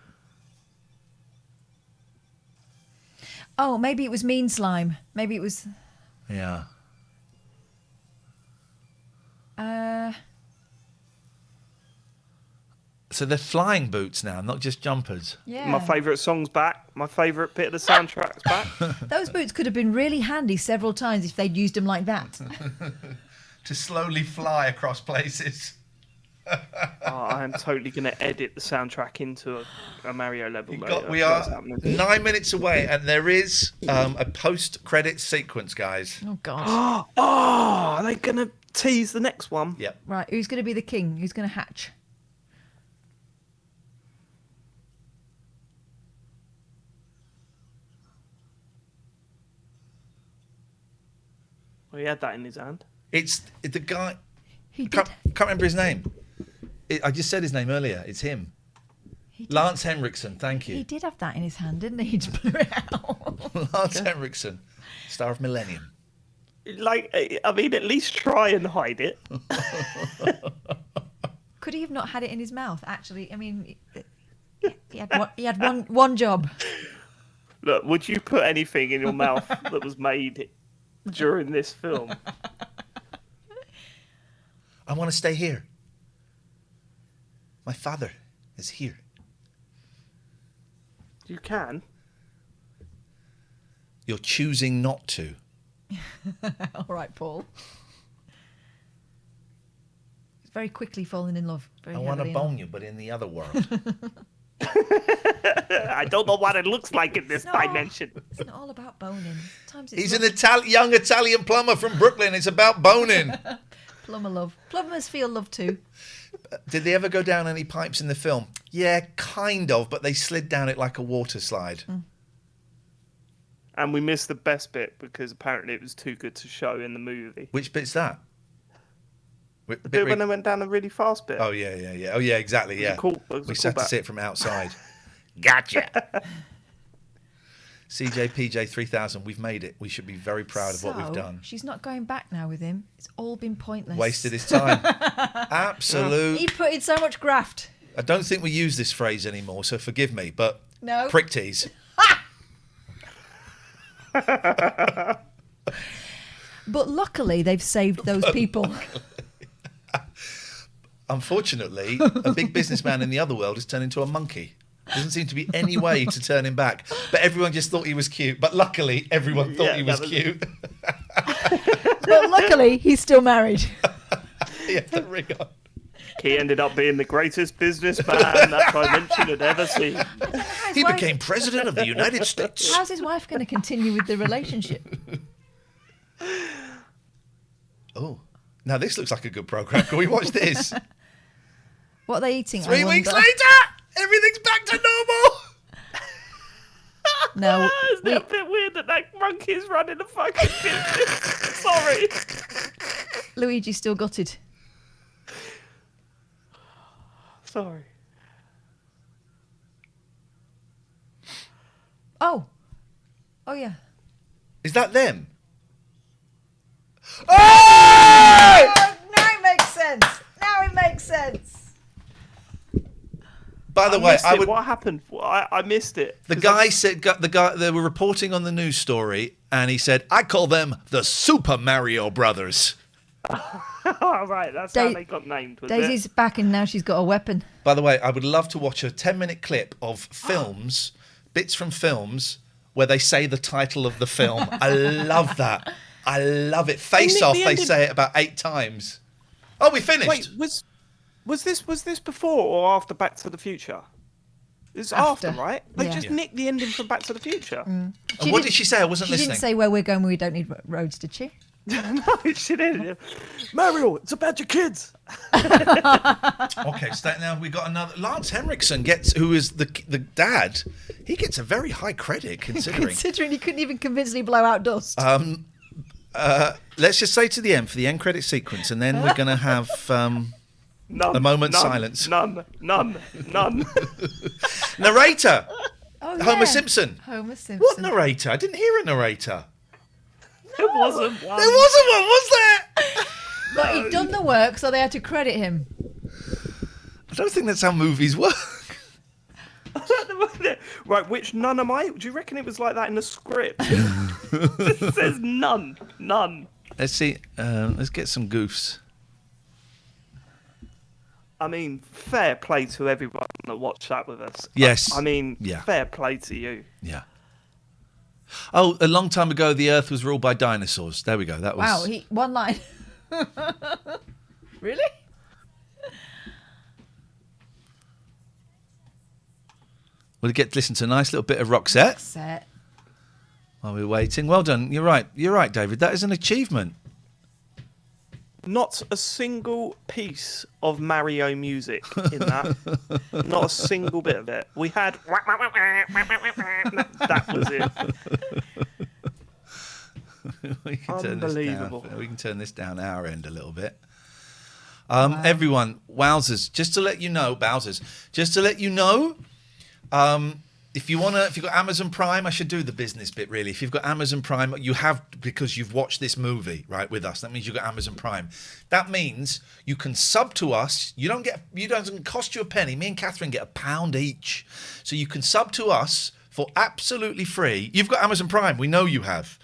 Oh, maybe it was mean slime. Maybe it was. Yeah. So they're flying boots now, not just jumpers. Yeah. My favourite song's back. My favourite bit of the soundtrack's back. Those boots could have been really handy several times if they'd used them like that. To slowly fly across places. I am totally going to edit the soundtrack into a Mario level. Later. We That's are happening. 9 minutes away, and there is a post-credit sequence, guys. Oh, God. Oh, are they going to tease the next one? Yep. Right, who's going to be the king? Who's going to hatch? Well, he had that in his hand. It's the guy. He did. Can't remember his name. I just said his name earlier. It's him. He did. Lance Henriksen. Thank He you. did have that in his hand, didn't he? He just blew it out. Lance Henriksen, star of Millennium. Like, I mean, at least try and hide it. Could he have not had it in his mouth? Actually, I mean, he had one job. Look, would you put anything in your mouth that was made during this film? I want to stay here. My father is here. You can. You're choosing not to. All right, Paul. He's very quickly falling in love. Very I want to heavily in love. bone you, but in the other world. I don't know what it looks like in this No. dimension. It's not all about boning. Sometimes it's He's love. an young Italian plumber from Brooklyn. It's about boning. Plumber love. Plumbers feel love too. Did they ever go down any pipes in the film? Yeah, kind of, but they slid down it like a water slide. And we missed the best bit because apparently it was too good to show in the movie. Which bit's that? The bit when they went down a really fast bit. Oh, yeah. Oh, yeah, exactly, yeah. It was a We cool just have to callback. see it from outside. Gotcha. CJPJ 3000, we've made it. We should be very proud of what we've done. She's not going back now with him. It's all been pointless. Wasted his time. Absolute. He put in so much graft. I don't think we use this phrase anymore, so forgive me, but No. prick tease. But luckily, they've saved those people. Unfortunately, a big businessman in the other world has turned into a monkey. Doesn't seem to be any way to turn him back. But everyone just thought he was cute. But luckily, everyone thought he was cute. But luckily, he's still married. He had the ring on. He ended up being the greatest businessman that dimension had ever seen. He became president of the United States. How's his wife going to continue with the relationship? Oh, now this looks like a good program. Can we watch this? What are they eating? 3 weeks later, everything's back to normal. No. Isn't it a bit weird that monkey's running the fucking business? Sorry. Luigi's still gutted. Sorry. Oh. Oh, yeah. Is that them? Oh! Oh, now it makes sense. Now it makes sense. By the way, I would. What happened? I missed it. The guy said they were reporting on the news story, and he said, "I call them the Super Mario Brothers." Oh, right, that's how they got named. Was Daisy's back, and now she's got a weapon. By the way, I would love to watch a 10-minute clip of films, bits from films, where they say the title of the film. I love that. I love it. Face Off, they say it about 8 times. Oh, we finished. Wait, was this before or after Back to the Future? It's after, right? They just nicked the ending from Back to the Future. And what did she say? I wasn't listening. She didn't say where we're going. We don't need roads, did she? No, she didn't. Mario, it's about your kids. Okay, so now we got another. Lance Henriksen who is the dad. He gets a very high credit considering. Considering he couldn't even convincingly blow out dust. Let's just say to the end for the end credit sequence, and then we're going to have a moment's silence. None. Narrator. Oh, yeah. Homer Simpson. Homer Simpson. What narrator? I didn't hear a narrator. There wasn't one. There wasn't one, was there? But he'd done the work, so they had to credit him. I don't think that's how movies work. Right, which none am I? Do you reckon it was like that in the script? It says none. Let's see. Let's get some goofs. I mean, fair play to everyone that watched that with us. Yes. I mean, Yeah. fair play to you. Yeah. Oh, a long time ago, the Earth was ruled by dinosaurs. There we go. That was. Wow, one line. Really? We'll get to listen to a nice little bit of Roxette Set. while we're waiting. Well done. You're right, David. That is an achievement. Not a single piece of Mario music in that. Not a single bit of it. We had... That was it. We can Unbelievable. Turn this down. We can turn this down our end a little bit. Everyone, wowzers! Just to let you know, if you've got Amazon Prime, I should do the business bit really. If you've got Amazon Prime, you have because you've watched this movie right with us. That means you've got Amazon Prime. That means you can sub to us. Doesn't cost you a penny. Me and Katherine get £1 each, so you can sub to us for absolutely free. You've got Amazon Prime. We know you have.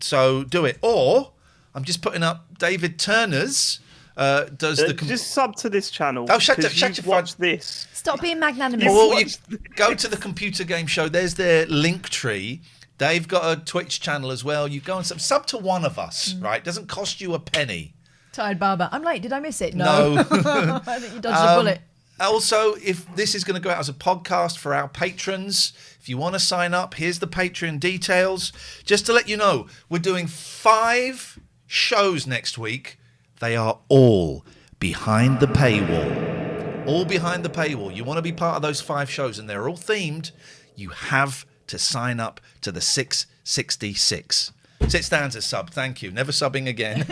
So do it. Or I'm just putting up David Turner's. Just sub to this channel. Oh, shut your watch this. Stop being magnanimous. Well, you go to the computer game show. There's their link tree. They've got a Twitch channel as well. You go and sub to one of us, right? Doesn't cost you a penny. Tired Barber. I'm late. Did I miss it? No. I think you dodged a bullet. Also, if this is going to go out as a podcast for our patrons, if you want to sign up, here's the Patreon details. Just to let you know, we're doing 5 shows next week. They are all behind the paywall. All behind the paywall. You want to be part of those 5 shows, and they're all themed. You have to sign up to the 666. Sit stands as sub. Thank you. Never subbing again.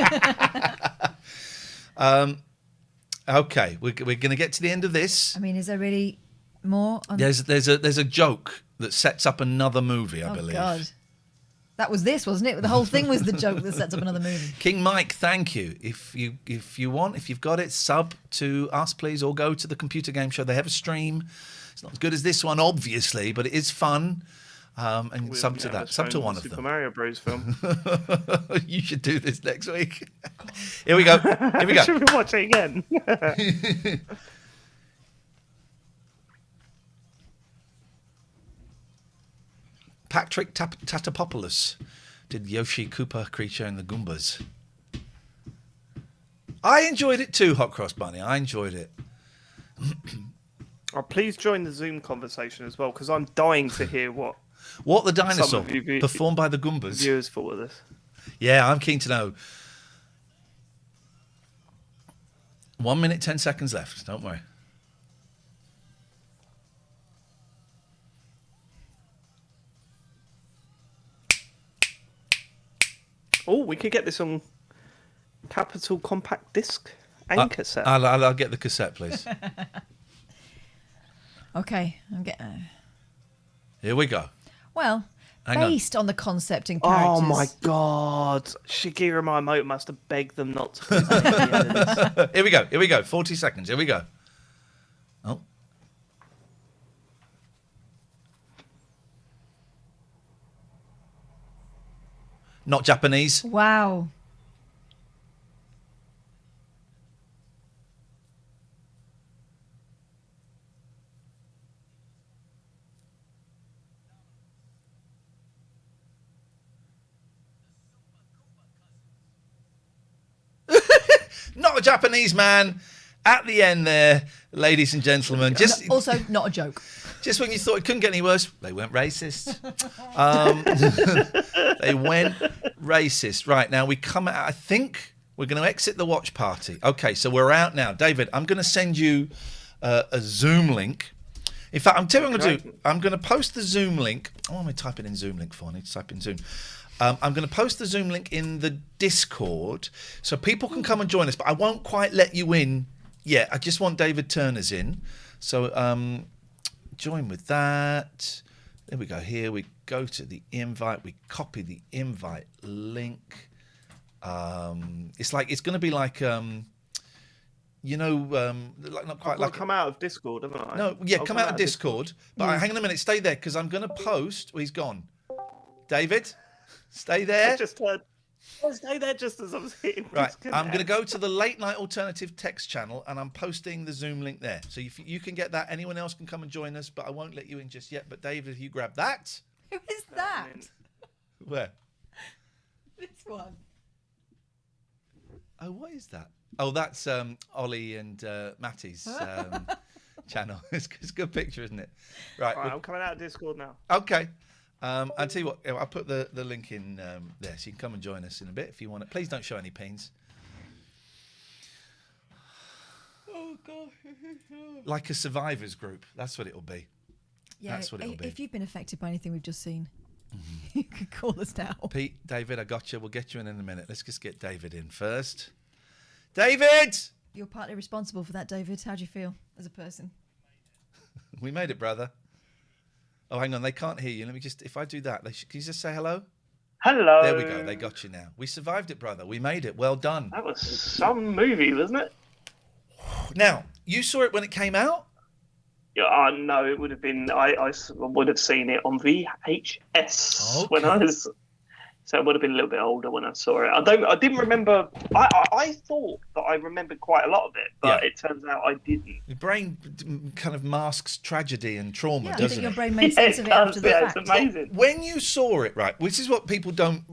Okay, we're going to get to the end of this. I mean, is there really more? There's a joke that sets up another movie, I believe. God. That was this, wasn't it? The whole thing was the joke that sets up another movie. King Mike, thank you. If you've got it, sub to us, please, or go to the computer game show. They have a stream. It's not as good as this one, obviously, but it is fun. And sub to that. Sub to one of them. Super Mario Bros. Film. You should do this next week. Here we go. Should we watch it again? Patrick Tatopoulos did Yoshi Koopa Creature and the Goombas. I enjoyed it too, Hot Cross Bunny. I enjoyed it. Oh, please join the Zoom conversation as well, because I'm dying to hear what the Dinosaur some of you performed by the Goombas. viewers thought of this. Yeah, I'm keen to know. 1 minute, 10 seconds left. Don't worry. Oh, we could get this on Capital Compact Disc and cassette. I'll get the cassette, please. Okay, I'm getting. Here we go. Well, Hang on. based on the concept and characters. Oh my God! Shigeru Miyamoto must have begged them not to. Put that at the end of this. Here we go. 40 seconds. Here we go. Oh. Not Japanese. Wow. Not a Japanese man. At the end there, ladies and gentlemen, Also, not a joke. just when you thought it couldn't get any worse, they went racist. They went racist. Right, now we come out, I think we're going to exit the watch party. Okay, so we're out now. David, I'm going to send you a Zoom link. In fact, I'm telling you what I'm going to do. I'm going to post the Zoom link. Oh, am I typing in Zoom link for? I need to type in Zoom. I'm going to post the Zoom link in the Discord so people can come and join us, but I won't quite let you in yet. I just want David Turner's in. So join with that. There we go. Here we go to the invite. We copy the invite link. It's going to be like, like not quite like. Come out of Discord, haven't I? No, yeah, come out of Discord. But hang on a minute, stay there because I'm going to post. Oh, he's gone. David, stay there. I just heard. I'll stay there just as I was hitting. Right, disconnect. I'm going to go to the Late Night Alternative text channel and I'm posting the Zoom link there. So you can get that. Anyone else can come and join us, but I won't let you in just yet. But David, if you grab that. Who is that? Where? This one. Oh, what is that? Oh, that's Ollie and Matty's channel. It's a good picture, isn't it? Right, I'm coming out of Discord now. Okay. I'll tell you what, I'll put the link in there so you can come and join us in a bit if you want it. Please don't show any peens. Oh, God. Like a survivors group. That's what it'll be. Yeah, that's what it'll be. If you've been affected by anything we've just seen, you can call us now. Pete, David, I got you. We'll get you in a minute. Let's just get David in first. David! You're partly responsible for that, David. How do you feel as a person? We made it, brother. Oh, hang on. They can't hear you. Let me just, if I do that, can you just say hello? Hello. There we go. They got you now. We survived it, brother. We made it. Well done. That was some movie, wasn't it? Now, you saw it when it came out? Yeah, no, it would have been. I would have seen it on VHS when I was. So I would have been a little bit older when I saw it. I didn't remember. I thought that I remembered quite a lot of it, but it turns out I didn't. Your brain kind of masks tragedy and trauma, Yeah, I doesn't think it? your brain made sense of it after the fact. It's amazing. When you saw it, right, which is what people don't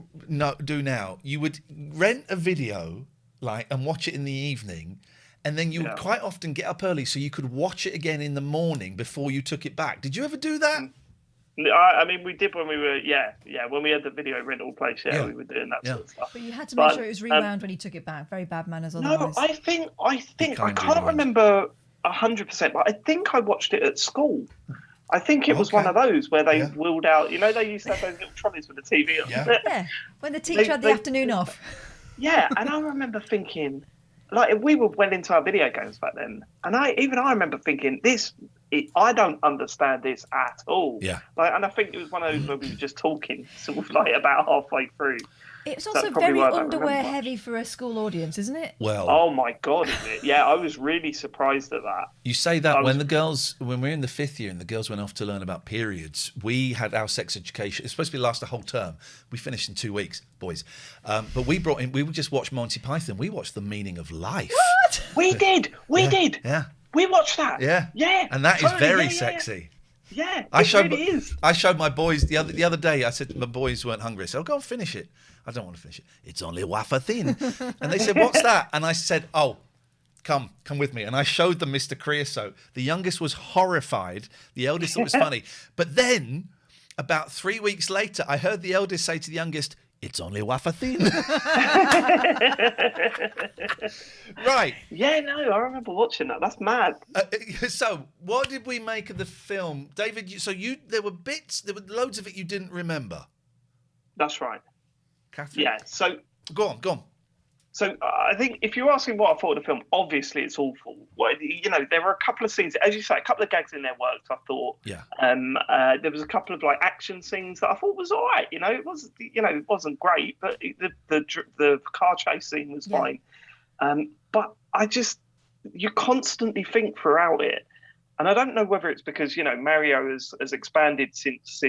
do now, you would rent a video and watch it in the evening, and then you would quite often get up early so you could watch it again in the morning before you took it back. Did you ever do that? I mean, we did when we were, when we had the video rental place, we were doing that sort of stuff. But you had to make sure it was rewound when you took it back. Very bad manners otherwise. No, I think I can't remember 100%, but I think I watched it at school. I think it was one of those where they wheeled out, they used to have those little trolleys with the TV on. Yeah, when the teacher had the afternoon off. Yeah, and I remember thinking, we were well into our video games back then, and I remember thinking, I don't understand this at all. Yeah. And I think it was one of those where we were just talking, sort of about halfway through. It's also very underwear heavy for a school audience, isn't it? Well. Oh my God, is it? Yeah, I was really surprised at that. You say that when we're in the 5th year and the girls went off to learn about periods, we had our sex education. It's supposed to last a whole term. We finished in 2 weeks, boys. But we would just watch Monty Python. We watched The Meaning of Life. What? We did. Yeah. We watched that. Yeah. Yeah. And that is very sexy. Yeah, I it showed really is. I showed my boys the other day. I said my boys weren't hungry. I said, "Oh, go and finish it." I don't want to finish it. It's only wafer thin. And they said, "What's that?" And I said, "Oh, come with me." And I showed them Mr. Creosote. The youngest was horrified. The eldest thought it was funny. But then, about 3 weeks later, I heard the eldest say to the youngest, "It's only wafer thin." Right. Yeah, no, I remember watching that. That's mad. So, what did we make of the film, David? There were loads of it you didn't remember. That's right. Katherine? Yeah. So Go on. So I think if you're asking what I thought of the film, obviously it's awful. Well, there were a couple of scenes, as you say, a couple of gags in there worked. I thought. Yeah. There was a couple of action scenes that I thought was all right. It wasn't great, but the car chase scene was fine. But you constantly think throughout it, and I don't know whether it's because Mario has expanded since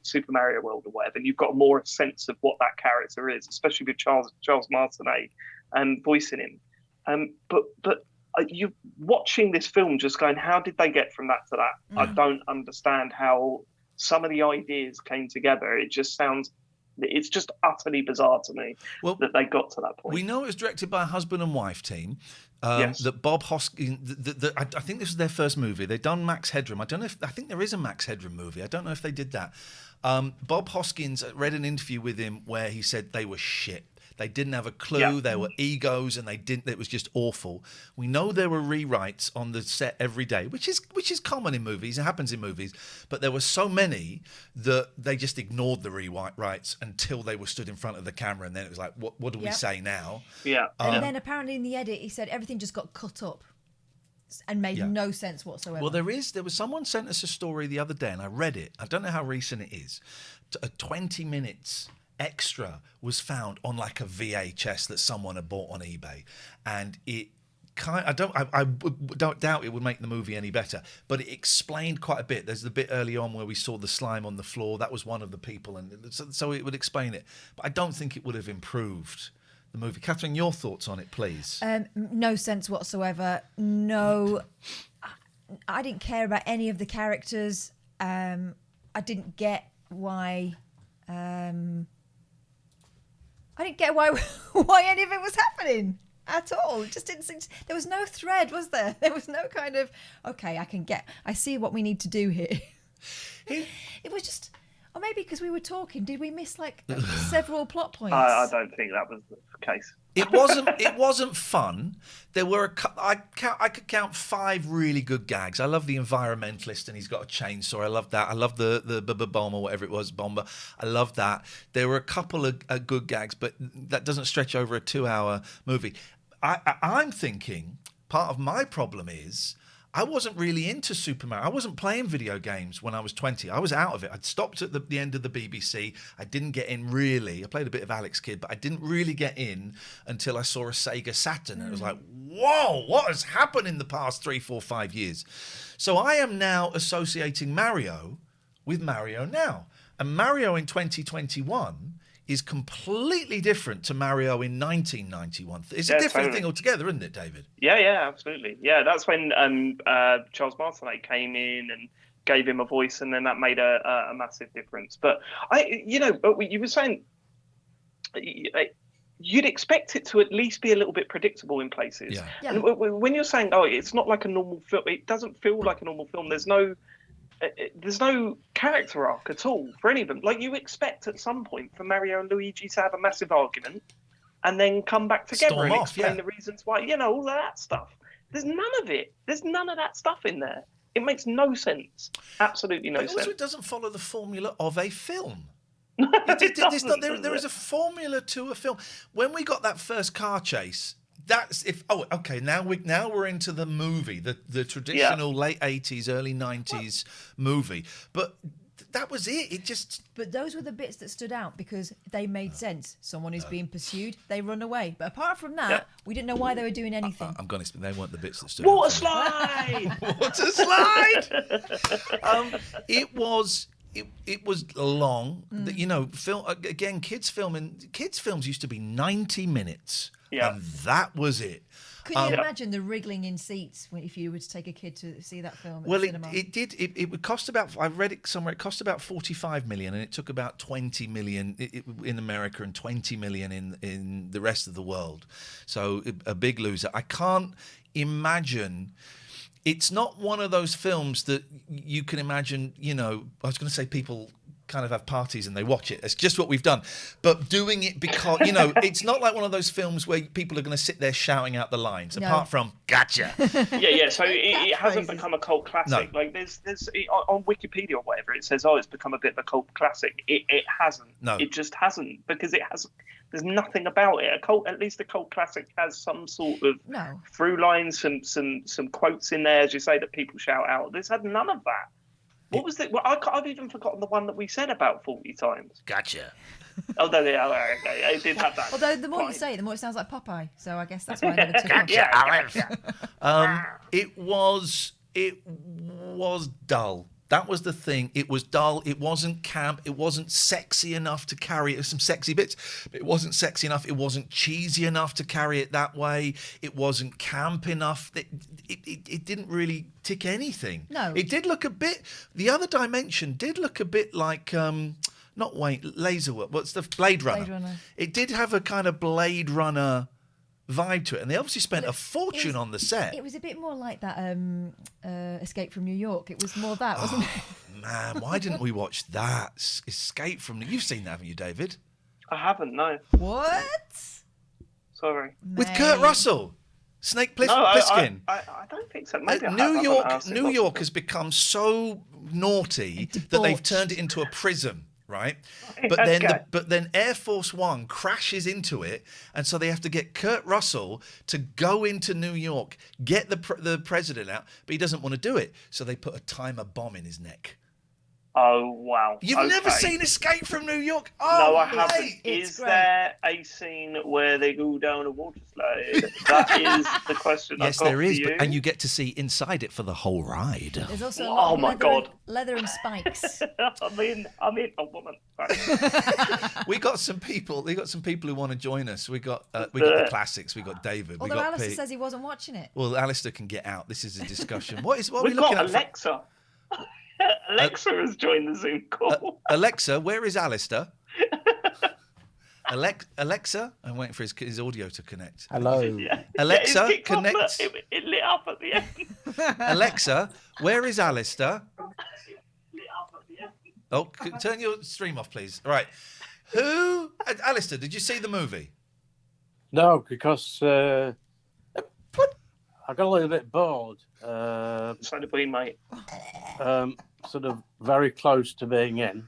Super Mario World or whatever, and you've got more sense of what that character is, especially with Charles Martinet and voicing him. But you watching this film, just going, how did they get from that to that? I don't understand how some of the ideas came together. It's just utterly bizarre to me that they got to that point. We know it was directed by a husband and wife team. Yes. That Bob Hoskins, I think this was their first movie. They'd done Max Headroom. I think there is a Max Headroom movie. I don't know if they did that. Bob Hoskins, read an interview with him where he said they were shit. They didn't have a clue. Yeah. They were egos, and it was just awful. We know there were rewrites on the set every day, which is common in movies. It happens in movies, but there were so many that they just ignored the rewrites until they were stood in front of the camera, and then it was like, what do we say now? Yeah. And then apparently in the edit, he said everything just got cut up and made no sense whatsoever. Well, there was someone sent us a story the other day, and I read it. I don't know how recent it is. 20 minutes extra was found on a VHS that someone had bought on eBay, and it I don't doubt it would make the movie any better, but it explained quite a bit. There's the bit early on where we saw the slime on the floor. That was one of the people, and so it would explain it. But I don't think it would have improved the movie. Katherine, your thoughts on it, please. No sense whatsoever. No, I didn't care about any of the characters. I didn't get why. I didn't get why any of it was happening at all. It just didn't seem there was no thread, was there? There was no kind of, okay, I see what we need to do here. It was just, or maybe because we were talking, did we miss several plot points? I don't think that was the case. It wasn't fun. There were I could count 5 really good gags. I love the environmentalist and he's got a chainsaw. I love that. I love the bomber, whatever it was, bomber. I love that. There were a couple of good gags, but that doesn't stretch over a 2-hour movie. I'm thinking part of my problem is I wasn't really into Super Mario. I wasn't playing video games when I was 20. I was out of it. I'd stopped at the end of the BBC. I didn't get in really. I played a bit of Alex Kidd, but I didn't really get in until I saw a Sega Saturn. And it was like, whoa, what has happened in the past 3, 4, 5 years? So I am now associating Mario with Mario now. And Mario in 2021 is completely different to Mario in 1991. It's a different thing altogether, isn't it, David? Yeah, absolutely. Yeah, that's when Charles Martinet came in and gave him a voice, and then that made a massive difference. But you were saying you'd expect it to at least be a little bit predictable in places. Yeah. And when you're saying, it's not like a normal film, it doesn't feel like a normal film. There's no character arc at all for any of them. You expect at some point for Mario and Luigi to have a massive argument and then come back together and explain the reasons why, all of that stuff. There's none of it. There's none of that stuff in there. It makes no sense. Absolutely no sense. Also, it doesn't follow the formula of a film. There is a formula to a film. When we got that first car chase, now we're into the movie, the traditional late 80s, early 90s movie. But that was it. But those were the bits that stood out because they made sense. Someone is being pursued, they run away. But apart from that, we didn't know why they were doing anything. I'm going to they weren't the bits that stood Water out. slide! Water slide! It was it was long. You know, film again. Kids films used to be 90 minutes, and that was it. Could you imagine the wriggling in seats if you were to take a kid to see that film? Well, at the cinema? it did. It would cost about. I read it somewhere. It cost about 45 million, and it took about 20 million in America and 20 million in the rest of the world. So a big loser. I can't imagine. It's not one of those films that you can imagine. You know, I was going to say people kind of have parties and they watch it. It's just what we've done. But doing it because, you know, it's not like one of those films where people are going to sit there shouting out the lines, apart from, gotcha. Yeah. So it hasn't become a cult classic. No. Like there's on Wikipedia or whatever, it says, it's become a bit of a cult classic. It hasn't. No. It just hasn't, because it hasn't. There's nothing about it. At least a cult classic has some sort of through lines, some quotes in there, as you say, that people shout out. This had none of that. What was it? Well, I've even forgotten the one that we said about 40 times. Gotcha. Oh, no, yeah, okay. I did have that. Although the more you say it, the more it sounds like Popeye. So I guess that's why I never took It was dull. That was the thing. It was dull. It wasn't camp. It wasn't sexy enough to carry it. Some sexy bits, but it wasn't sexy enough. It wasn't cheesy enough to carry it that way. It wasn't camp enough. It didn't really tick anything. No. It did look a bit. The other dimension did look a bit like not Wayne Laserwork. What's the Blade Runner? Blade Runner. It did have a kind of Blade Runner vibe to it, and they obviously spent a fortune on the set. It was a bit more like that Escape from New York. It was more that, wasn't it? Man, why didn't we watch that? Escape from... You've seen that, haven't you, David? I haven't, no. What? Sorry. With Kurt Russell. Snake Plissken. I don't think so. Maybe New York has become so naughty that they've turned it into a prison. Right, but then Air Force One crashes into it, and so they have to get Kurt Russell to go into New York, get the president out, but he doesn't want to do it, so they put a timer bomb in his neck. Oh, wow. You've never seen Escape from New York? No, I haven't. Is there a scene where they go down a water slide? That is the question I've got there is, for you. and you get to see inside it for the whole ride. There's also a lot of leather and spikes. I'm in a woman. We got some people who want to join us. We got the classics. We got David. Although we got Alistair Pete. says he wasn't watching it. Well, Alistair can get out. This is a discussion. What are we We've looking got at? Alexa. Alexa has joined the Zoom call. Alexa, where is Alistair? Alexa, I'm waiting for his audio to connect. Hello. Alexa, connect. It lit up at the end. Alexa, where is Alistair? Oh, turn your stream off, please. All right. Alistair, did you see the movie? No, because I got a little bit bored. So did we, mate. Sort of very close to being in.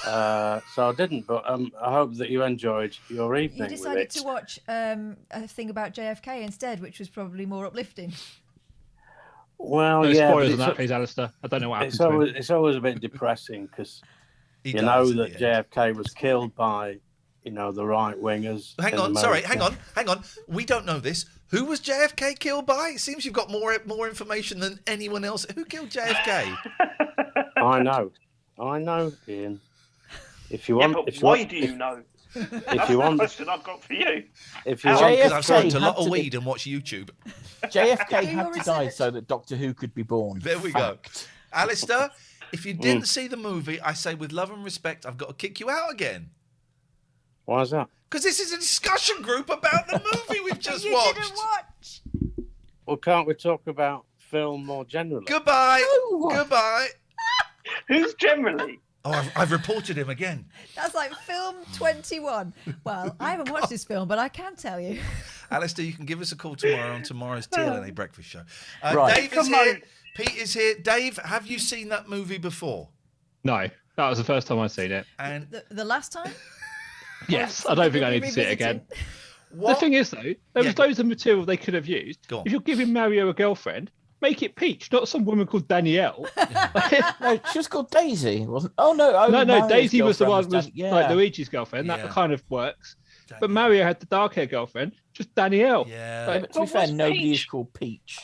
So I didn't, but I hope that you enjoyed your evening. You decided to watch a thing about JFK instead, which was probably more uplifting. Well, no yeah. spoilers on that, please, Alistair. I don't know what happened to him. It's always a bit depressing because you know that JFK was killed by, the right wingers. Hang on. We don't know this. Who was JFK killed by? It seems you've got more information than anyone else. Who killed JFK? I know, Iain. If you want, why do you know? If you want, the question I've got for you. If you want, because I've smoked a lot of weed and watched YouTube. JFK had to die so that Doctor Who could be born. There we go. Alistair, if you didn't see the movie, I say with love and respect, I've got to kick you out again. Why is that? Because this is a discussion group about the movie we've just watched. Didn't watch. Well, can't we talk about film more generally? Goodbye. Goodbye. Who's generally? Oh, I've reported him again. That's like film 21. Well, I haven't watched this film, but I can tell you. Alistair, you can give us a call tomorrow on tomorrow's TLNA breakfast show. Right. Dave is here. Pete is here. Dave, have you seen that movie before? No, that was the first time I'd seen it. And the last time? Yes, I don't think I need to see it again. The thing is, though, there was loads of material they could have used. If you're giving Mario a girlfriend, make it Peach, not some woman called Danielle. No, she was called Daisy, wasn't? Oh no, no. Daisy was the one was like Luigi's girlfriend. That kind of works. Danielle. But Mario had the dark hair girlfriend, just Danielle. Yeah. But to be fair, nobody is called Peach.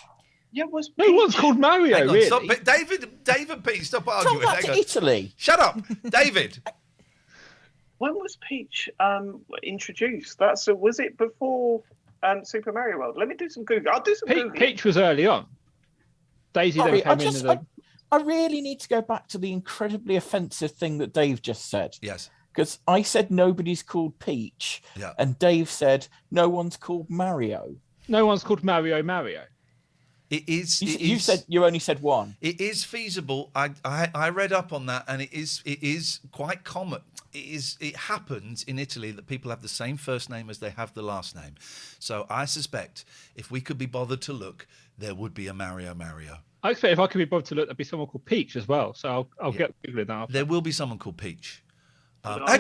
Yeah, was No one's called Mario, Hang on, really. stop, David Pete, stop arguing. Talk back Hang to on. Italy. Shut up, David. When was Peach introduced? Was it before Super Mario World? Let me do some Google. I'll do some Google. Peach was early on. Daisy then came in. I really need to go back to the incredibly offensive thing that Dave just said. Yes. Because I said nobody's called Peach, and Dave said no one's called Mario. No one's called Mario. It is. You only said one. It is feasible. I read up on that, and it is quite common. It happens in Italy that people have the same first name as they have the last name. So I suspect if we could be bothered to look, there would be a Mario. I expect if I could be bothered to look, there'd be someone called Peach as well. So I'll get Googling that. There will be someone called Peach. Anyway,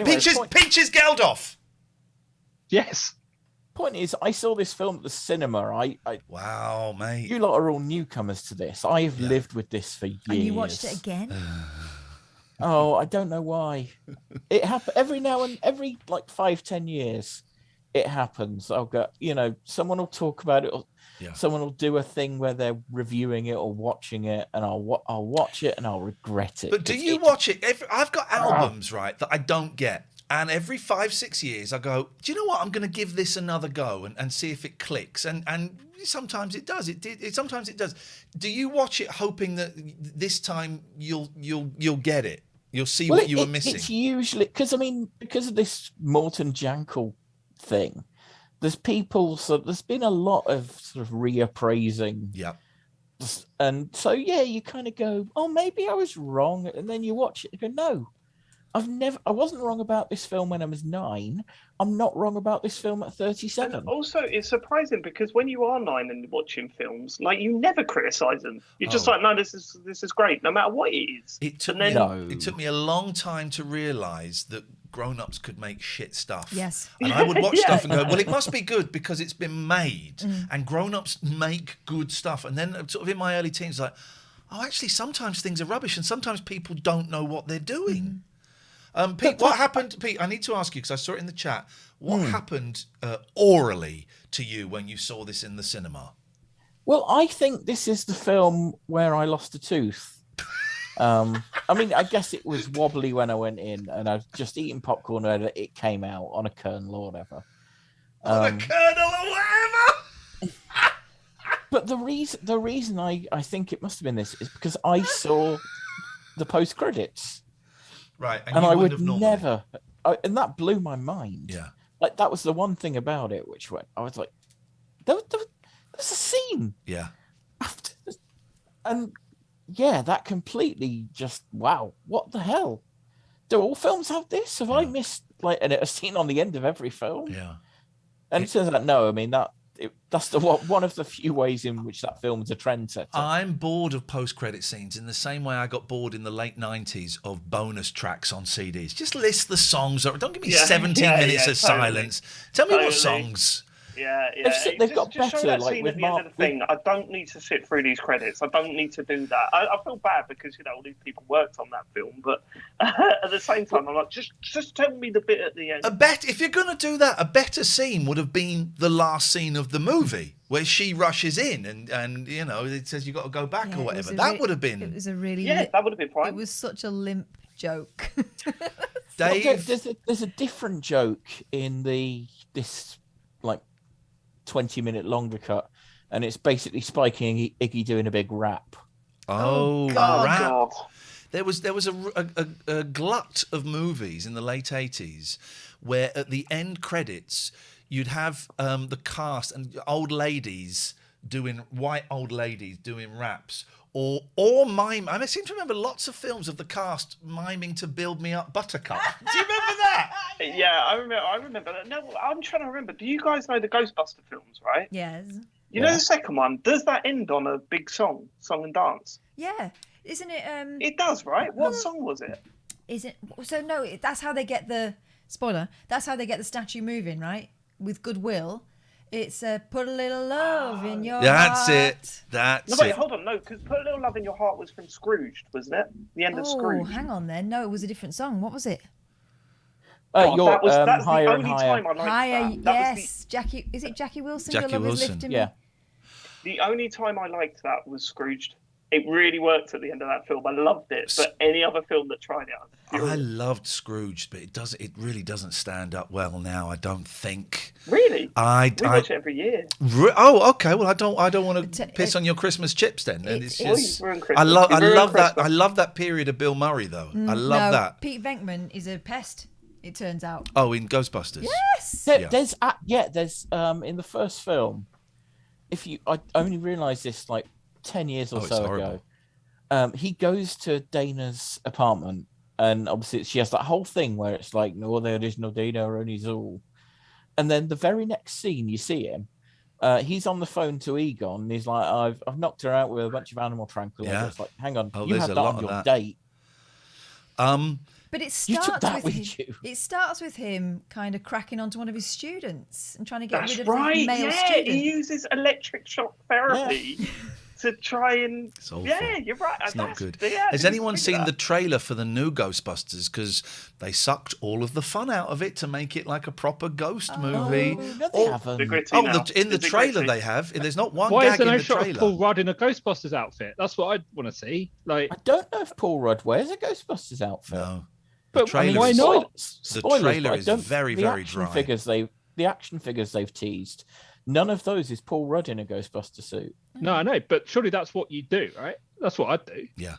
Peach is Geldof. Yes. Point is, I saw this film at the cinema. Wow, mate. You lot are all newcomers to this. I have lived with this for years. And you watched it again? Oh, I don't know why. It happens every like 5-10 years. It happens. I'll go. Someone will talk about it, or someone will do a thing where they're reviewing it or watching it, and I'll watch it and I'll regret it. But do you watch it? I've got albums, right, that I don't get. And every 5-6 years, I go, do you know what? I'm going to give this another go and see if it clicks. And sometimes it does. Sometimes it does. Do you watch it hoping that this time you'll get it? You'll see what you were missing. It's usually because of this Morton Jankel thing. There's been a lot of sort of reappraising. Yeah. And so you kind of go, oh, maybe I was wrong, and then you watch it and go, no. I wasn't wrong about this film when I was 9. I'm not wrong about this film at 37. And also, it's surprising because when you are 9 and watching films, like you never criticize them. You're just like, no, this is great, no matter what it is. It took me a long time to realise that grown-ups could make shit stuff. Yes. And I would watch stuff and go, well, it must be good because it's been made. And grown-ups make good stuff. And then sort of in my early teens, like, oh, actually, sometimes things are rubbish and sometimes people don't know what they're doing. Pete, what happened? Pete, I need to ask you because I saw it in the chat. What happened orally to you when you saw this in the cinema? Well, I think this is the film where I lost a tooth. I guess it was wobbly when I went in, and I was just eating popcorn when it came out on a kernel or whatever. On a kernel or whatever. But the reason I think it must have been this is because I saw the post credits. Right, and I would never, and that blew my mind. Yeah, like that was the one thing about it, I was like, there's a scene. Yeah, and that completely just wow, what the hell? Do all films have this? Have I missed a scene on the end of every film? Yeah, and it turns out no. That's one of the few ways in which that film is a trendsetter. I'm bored of post-credit scenes in the same way I got bored in the late 90s of bonus tracks on CDs. Just list the songs. Don't give me 17 minutes of silence. Tell me what songs. Yeah. They've got just better. Show that like scene with at the end of the thing. I don't need to sit through these credits. I don't need to do that. I feel bad because all these people worked on that film, but at the same time, I'm like, just tell me the bit at the end. If you're gonna do that, a better scene would have been the last scene of the movie where she rushes in and it says you got to go back or whatever. That would have been. It was a really. That would have been fine. It was such a limp joke. Dave, there's a different joke in this 20-minute longer cut, and it's basically Spike and Iggy doing a big rap. Oh, God. rap! God. There was a glut of movies in the late 80s where at the end credits you'd have the cast and white old ladies doing raps or mime. I seem to remember lots of films of the cast miming to "Build Me Up, Buttercup." Do you remember that? Yeah, I remember that. No, I'm trying to remember. Do you guys know the Ghostbuster films, right? Yes. You know the second one? Does that end on a big song and dance? Yeah. Isn't it? It does, right? What song was it? Is it? So no, that's how they get the spoiler. That's how they get the statue moving, right? With goodwill. It's put a little love in your That's heart. That's it. Hold on, no, because Put a Little Love in Your Heart was from Scrooged, wasn't it? The end of Scrooge. Oh, hang on then. No, it was a different song. What was it? That's Higher the and only Higher. time I liked Higher, that. yes. Jackie, is it Jackie Wilson? Jackie Your love Wilson. is lifting Yeah. me. The only time I liked that was Scrooged. It really worked at the end of that film. I loved it. But any other film that tried it, I loved Scrooge, but it really doesn't stand up well now, I don't think. Really? I watch it every year. Oh, okay. Well, I don't want to piss on your Christmas chips then. It's just I love that. I love that period of Bill Murray though. I love that. Pete Venkman is a pest. It turns out. Oh, in Ghostbusters. Yes. There's in the first film. I only realised this like 10 years or so ago. He goes to Dana's apartment, and obviously she has that whole thing where it's like, no, there is no Dana, only Zool. And then the very next scene, you see him. He's on the phone to Egon, and he's like, I've knocked her out with a bunch of animal tranquilizers. Yeah. It's like, hang on, you had that on your date. But it starts with him kind of cracking onto one of his students and trying to get rid of his male student. He uses electric shock therapy to try and... Yeah, you're right. It's not good. Has anyone seen the trailer for the new Ghostbusters? Because they sucked all of the fun out of it to make it like a proper ghost movie. No, they haven't. In the trailer they have. There's not one Why gag is there in no the shot trailer. of Paul Rudd in a Ghostbusters outfit? That's what I want to see. Like, I don't know if Paul Rudd wears a Ghostbusters outfit. No. But why not? The trailer is very, very dry. The action figures they've teased, none of those is Paul Rudd in a Ghostbuster suit. No, I know, but surely that's what you do, right? That's what I'd do. Yeah.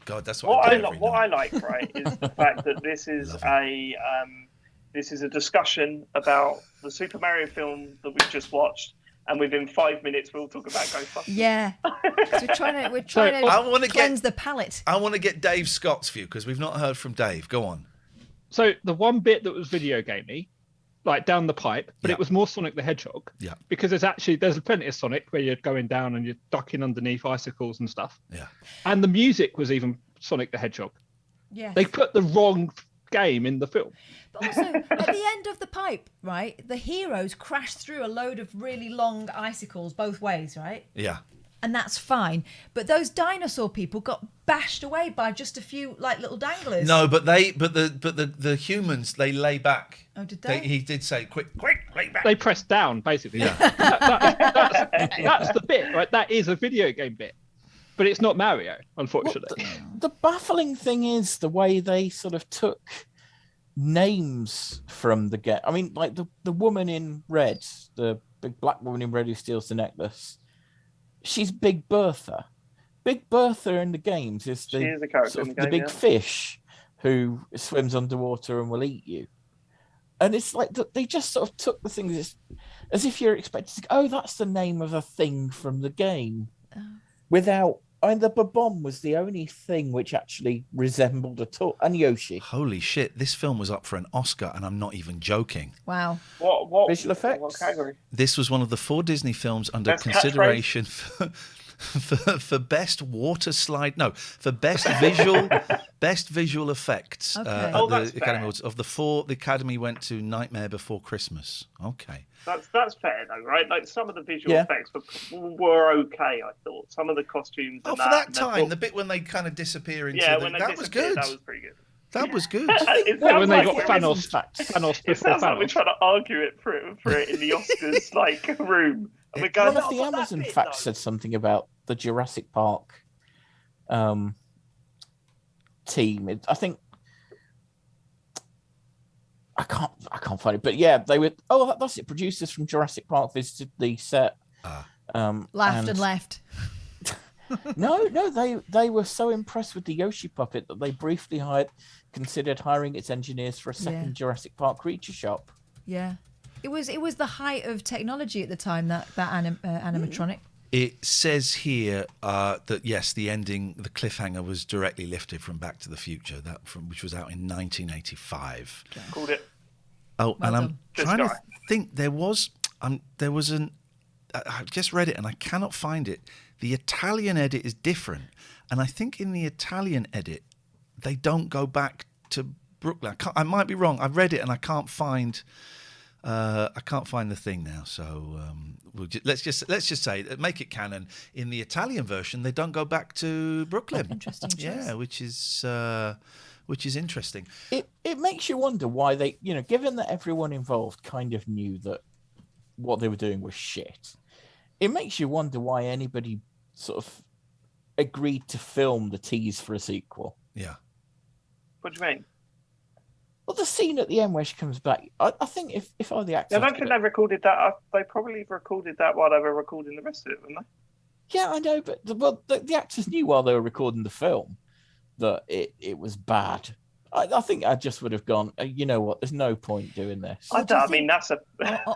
God, that's what I like, right, is the fact that this is a discussion about the Super Mario film that we've just watched, and within 5 minutes we'll talk about Ghostbusters. Yeah. We're trying to cleanse the palate. I want to get Dave Scott's view because we've not heard from Dave. Go on. So the one bit that was video gamey, like down the pipe, but it was more Sonic the Hedgehog. Yeah. Because there's plenty of Sonic where you're going down and you're ducking underneath icicles and stuff. Yeah. And the music was even Sonic the Hedgehog. Yeah. They put the wrong game in the film. But also, at the end of the pipe, right, the heroes crash through a load of really long icicles both ways, right? Yeah. And that's fine. But those dinosaur people got bashed away by just a few like little danglers. No, but the humans, they lay back. Oh, did they? He did say, quick, lay back. They press down, basically. Yeah. That's the bit, right? That is a video game bit. But it's not Mario, unfortunately. The baffling thing is the way they sort of took names from the game. I mean, like the woman in red, the big black woman in red who steals the necklace, she's Big Bertha. Big Bertha in the games is the big fish who swims underwater and will eat you. And it's like they just sort of took the things as if you're expecting to go, oh, that's the name of a thing from the game. Without... I mean, the Bob-omb was the only thing which actually resembled at all. And Yoshi. Holy shit, this film was up for an Oscar, and I'm not even joking. Wow. What visual effects? What category? This was one of the 4 Disney films under consideration for best water slide. No, for best visual effects. Okay. At the Academy Awards. Of the 4, the Academy went to Nightmare Before Christmas. Okay. That's fair though, right? Like some of the visual effects were okay. I thought some of the costumes. For that time, the bit when they kind of disappear into that was good. That was pretty good. That was good. When they got Thanos It sounds like we're trying to argue it for it in the Oscars like room. And we're going, one of the Amazon facts said something about the Jurassic Park team. I think I can't find it, but yeah, they were. Oh, that's it. Producers from Jurassic Park visited the set. Laughed and left. No, they were so impressed with the Yoshi puppet that they briefly considered hiring its engineers for a second Jurassic Park creature shop. Yeah, it was the height of technology at the time, that animatronic. It says here that yes, the cliffhanger was directly lifted from Back to the Future, which was out in 1985. Okay. Called it. Oh, well, and I'm trying to think. There was I just read it and I cannot find it. The Italian edit is different, and I think in the Italian edit they don't go back to Brooklyn. I might be wrong. I've read it and I can't find. I can't find the thing now, so let's just say make it canon. In the Italian version, they don't go back to Brooklyn. Interesting choice. Yeah, which is interesting. It makes you wonder why they, given that everyone involved kind of knew that what they were doing was shit. it makes you wonder why anybody sort of agreed to film the tease for a sequel. Yeah. What do you mean? Well, the scene at the end where she comes back, I think if I were the actor... I don't think they recorded that. They probably recorded that while they were recording the rest of it, wouldn't they? Yeah, I know, but the actors knew while they were recording the film that it was bad. I think I just would have gone, you know what, there's no point doing this. I mean, that's a...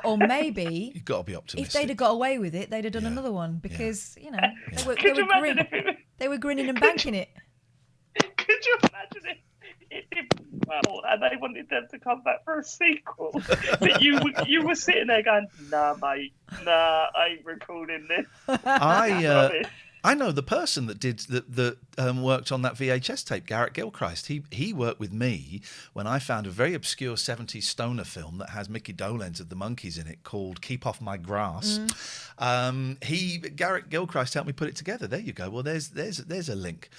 or maybe... You've got to be optimistic. If they'd have got away with it, they'd have done another one because, you know, they were grinning and banking it. Could you imagine it did well and they wanted them to come back for a sequel? But you were sitting there going, nah, mate, nah, I ain't recording this. I know the person that did that worked on that VHS tape, Garrett Gilchrist. He worked with me when I found a very obscure 70s stoner film that has Mickey Dolenz of the Monkees in it called Keep Off My Grass. Garrett Gilchrist helped me put it together. There you go. Well, there's a link.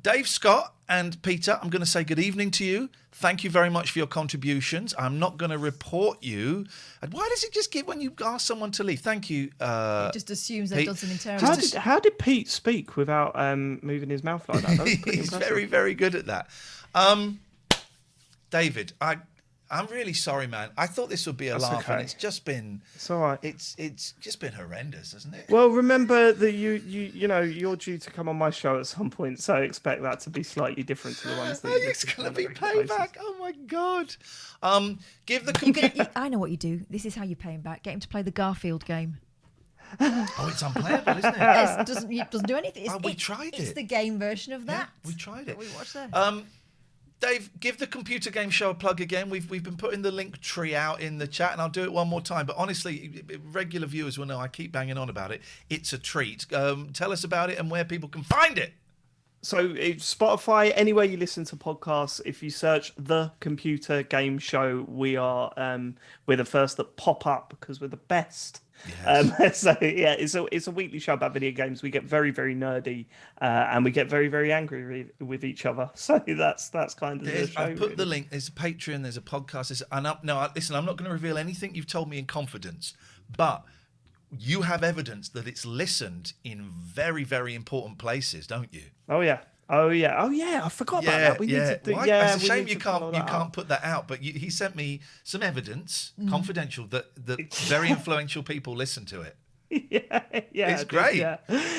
Dave Scott and Peter, I'm going to say good evening to you. Thank you very much for your contributions. I'm not going to report you. And why does it just give when you ask someone to leave? Thank you. It just assumes they've done something terrible. How did Pete speak without moving his mouth like that? That was pretty He's impressive. very, very good at that. David, I'm really sorry, man. I thought this would be a laugh, and it's just been. It's all right. It's just been horrendous, hasn't it? Well, remember that you're due to come on my show at some point, so expect that to be slightly different to the ones that. It's going to be payback. Oh my god! Give the. I know what you do. This is how you pay him back. Get him to play the Garfield game. Oh, it's unplayable, isn't it? Yes, it doesn't do anything. We tried it. It's the game version of that. Yeah, we tried it. We watched that. Dave, give the Computer Game Show a plug again. We've been putting the link tree out in the chat, and I'll do it one more time. But honestly, regular viewers will know I keep banging on about it. It's a treat. Tell us about it and where people can find it. So Spotify, anywhere you listen to podcasts, if you search The Computer Game Show, we're the first that pop up because we're the best. Yes. So yeah, it's a weekly show about video games. We get very, very nerdy, and we get very, very angry with each other. So that's kind of the show. I've put the link. There's a Patreon. There's a podcast. Listen, I'm not going to reveal anything you've told me in confidence, but you have evidence that it's listened in very, very important places, don't you? Oh yeah. I forgot about that. We need to do. Yeah, it's a shame you can't put that out. But he sent me some evidence, confidential, that very influential people listen to it. Yeah, it's great.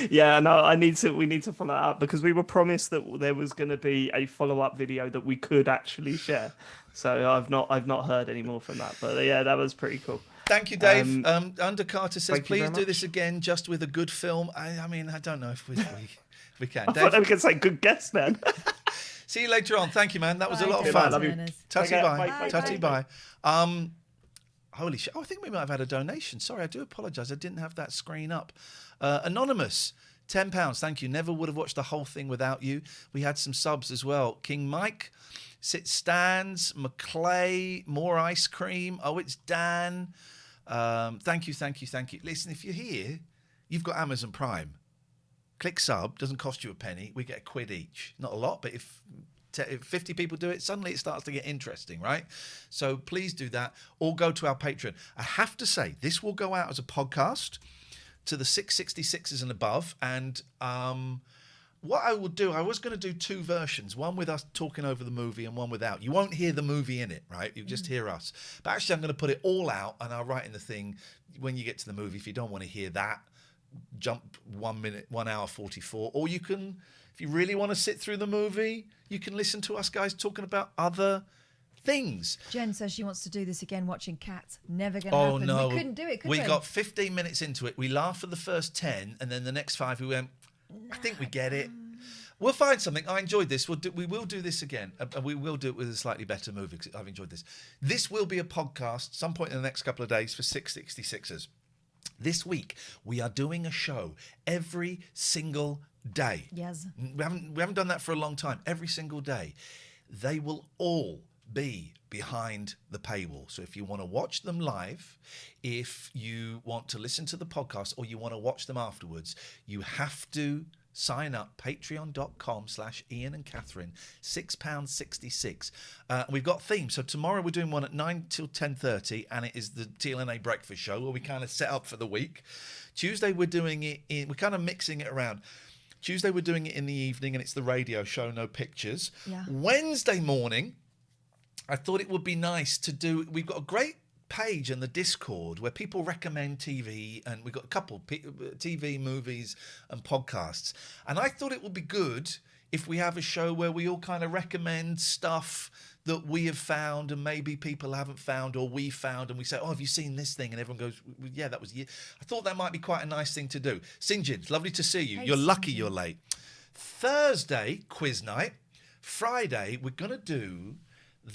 Yeah. No, we need to follow that up because we were promised that there was going to be a follow-up video that we could actually share. So I've not heard any more from that. But yeah, that was pretty cool. Thank you, Dave. Under Carter says, please do this again, just with a good film. I mean, I don't know if we can. I thought we could say good guess then. See you later on. Thank you, man. That was a lot of Bye, fun. love you. Tutty Bye. Tutty bye. Holy shit. Oh, I think we might have had a donation. Sorry, I do apologise. I didn't have that screen up. Anonymous, £10. Thank you. Never would have watched the whole thing without you. We had some subs as well. King Mike, Sit Stands, McClay, More Ice Cream. Oh, it's Dan. Thank you. Listen, if you're here, you've got Amazon Prime. Click sub, doesn't cost you a penny. We get £1 each. Not a lot, but if 50 people do it, suddenly it starts to get interesting, right? So please do that, or go to our Patreon. I have to say, this will go out as a podcast to the 666s and above. And what I will do, I was going to do two versions, one with us talking over the movie and one without. You won't hear the movie in it, right? You'll just hear us. But actually, I'm going to put it all out, and I'll write in the thing, when you get to the movie, if you don't want to hear that, jump 1 minute, 1 hour 44, or you can, if you really want to sit through the movie, you can listen to us guys talking about other things. Jen says she wants to do this again watching Cats. Never going to happen. No, we couldn't do it, could we? We got 15 minutes into it. We laughed for the first 10, and then the next 5 we went, I think we get it. We'll find something. I enjoyed this. We will do this again, and we will do it with a slightly better movie because I've enjoyed this. This will be a podcast some point in the next couple of days for 666ers. This week, we are doing a show every single day. Yes. We haven't done that for a long time. Every single day. They will all be behind the paywall. So if you want to watch them live, if you want to listen to the podcast, or you want to watch them afterwards, you have to Sign up, patreon.com/Iain and Katherine, £6.66. We've got themes. So tomorrow we're doing one at 9 till 10:30, and it is the TLNA breakfast show where we kind of set up for the week. Tuesday we're doing it we're kind of mixing it around. Tuesday we're doing it in the evening, and it's the radio show, no pictures. Yeah. Wednesday morning, I thought it would be nice to do, we've got a great page in the Discord where people recommend TV, and we've got a couple TV, movies and podcasts, and I thought it would be good if we have a show where we all kind of recommend stuff that we have found and maybe people haven't found, or we found, and we say, oh, have you seen this thing? And everyone goes, well, yeah, that was you. I thought that might be quite a nice thing to do. Sinjin, it's lovely to see you. Hey, you're lucky Sinjin. you're late. Thursday, quiz night. Friday, we're going to do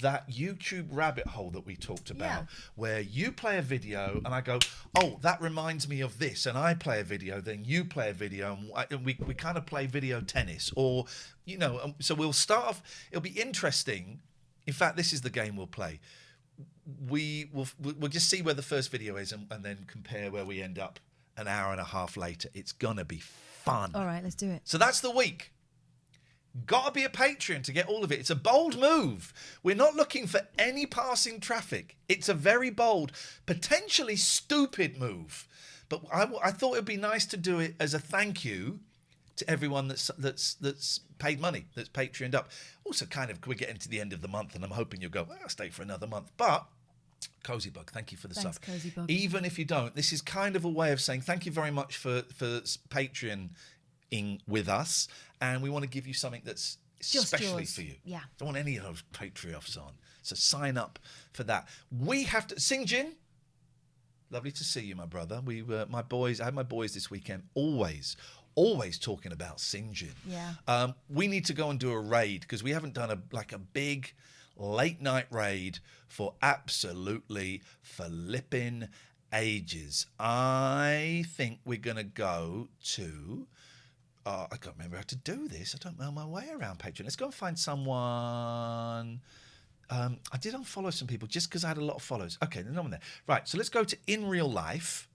that YouTube rabbit hole that we talked about, where you play a video and I go, oh, that reminds me of this, and I play a video, then you play a video, and we kind of play video tennis, or, you know, so we'll start off, it'll be interesting. In fact, this is the game we'll play. We'll just see where the first video is, and then compare where we end up an hour and a half later. It's gonna be fun. All right, let's do it. So that's the week. Gotta be a Patreon to get all of it. It's a bold move. We're not looking for any passing traffic. It's a very bold, potentially stupid move. But I thought it'd be nice to do it as a thank you to everyone that's paid money, that's Patreoned up. Also, kind of, we're getting to the end of the month, and I'm hoping you'll go, well, I'll stay for another month. But Cozy Bug, thank you for the Thanks, sub. Cozy Bug. Even if you don't, this is kind of a way of saying thank you very much for Patreon-ing with us, and we want to give you something that's Just especially yours. for you. Yeah. Don't want any of those Patreons on. So sign up for that. We have to... Sinjin, lovely to see you, my brother. We were my boys. I had my boys this weekend. Always talking about Sinjin. Yeah. We need to go and do a raid, because we haven't done a big late night raid for absolutely flipping ages. I think we're going to go to... I can't remember how to do this. I don't know my way around Patreon. Let's go and find someone. I did unfollow some people just because I had a lot of follows. Okay, there's no one there. Right, so let's go to In Real Life.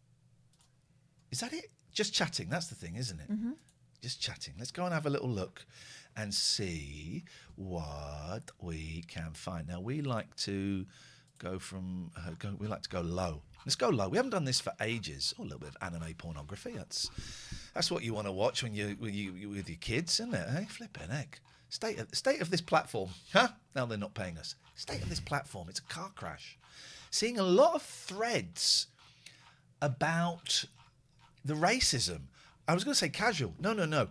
Is that it? Just chatting. That's the thing, isn't it? Mm-hmm. Just chatting. Let's go and have a little look and see what we can find. Now, we like to go from... we like to go low. Let's go low. We haven't done this for ages. Oh, a little bit of anime pornography. That's what you want to watch when you with your kids, isn't it? Hey, flipping heck. State of this platform. Huh? Now they're not paying us. State of this platform. It's a car crash. Seeing a lot of threads about the racism. I was going to say casual. No.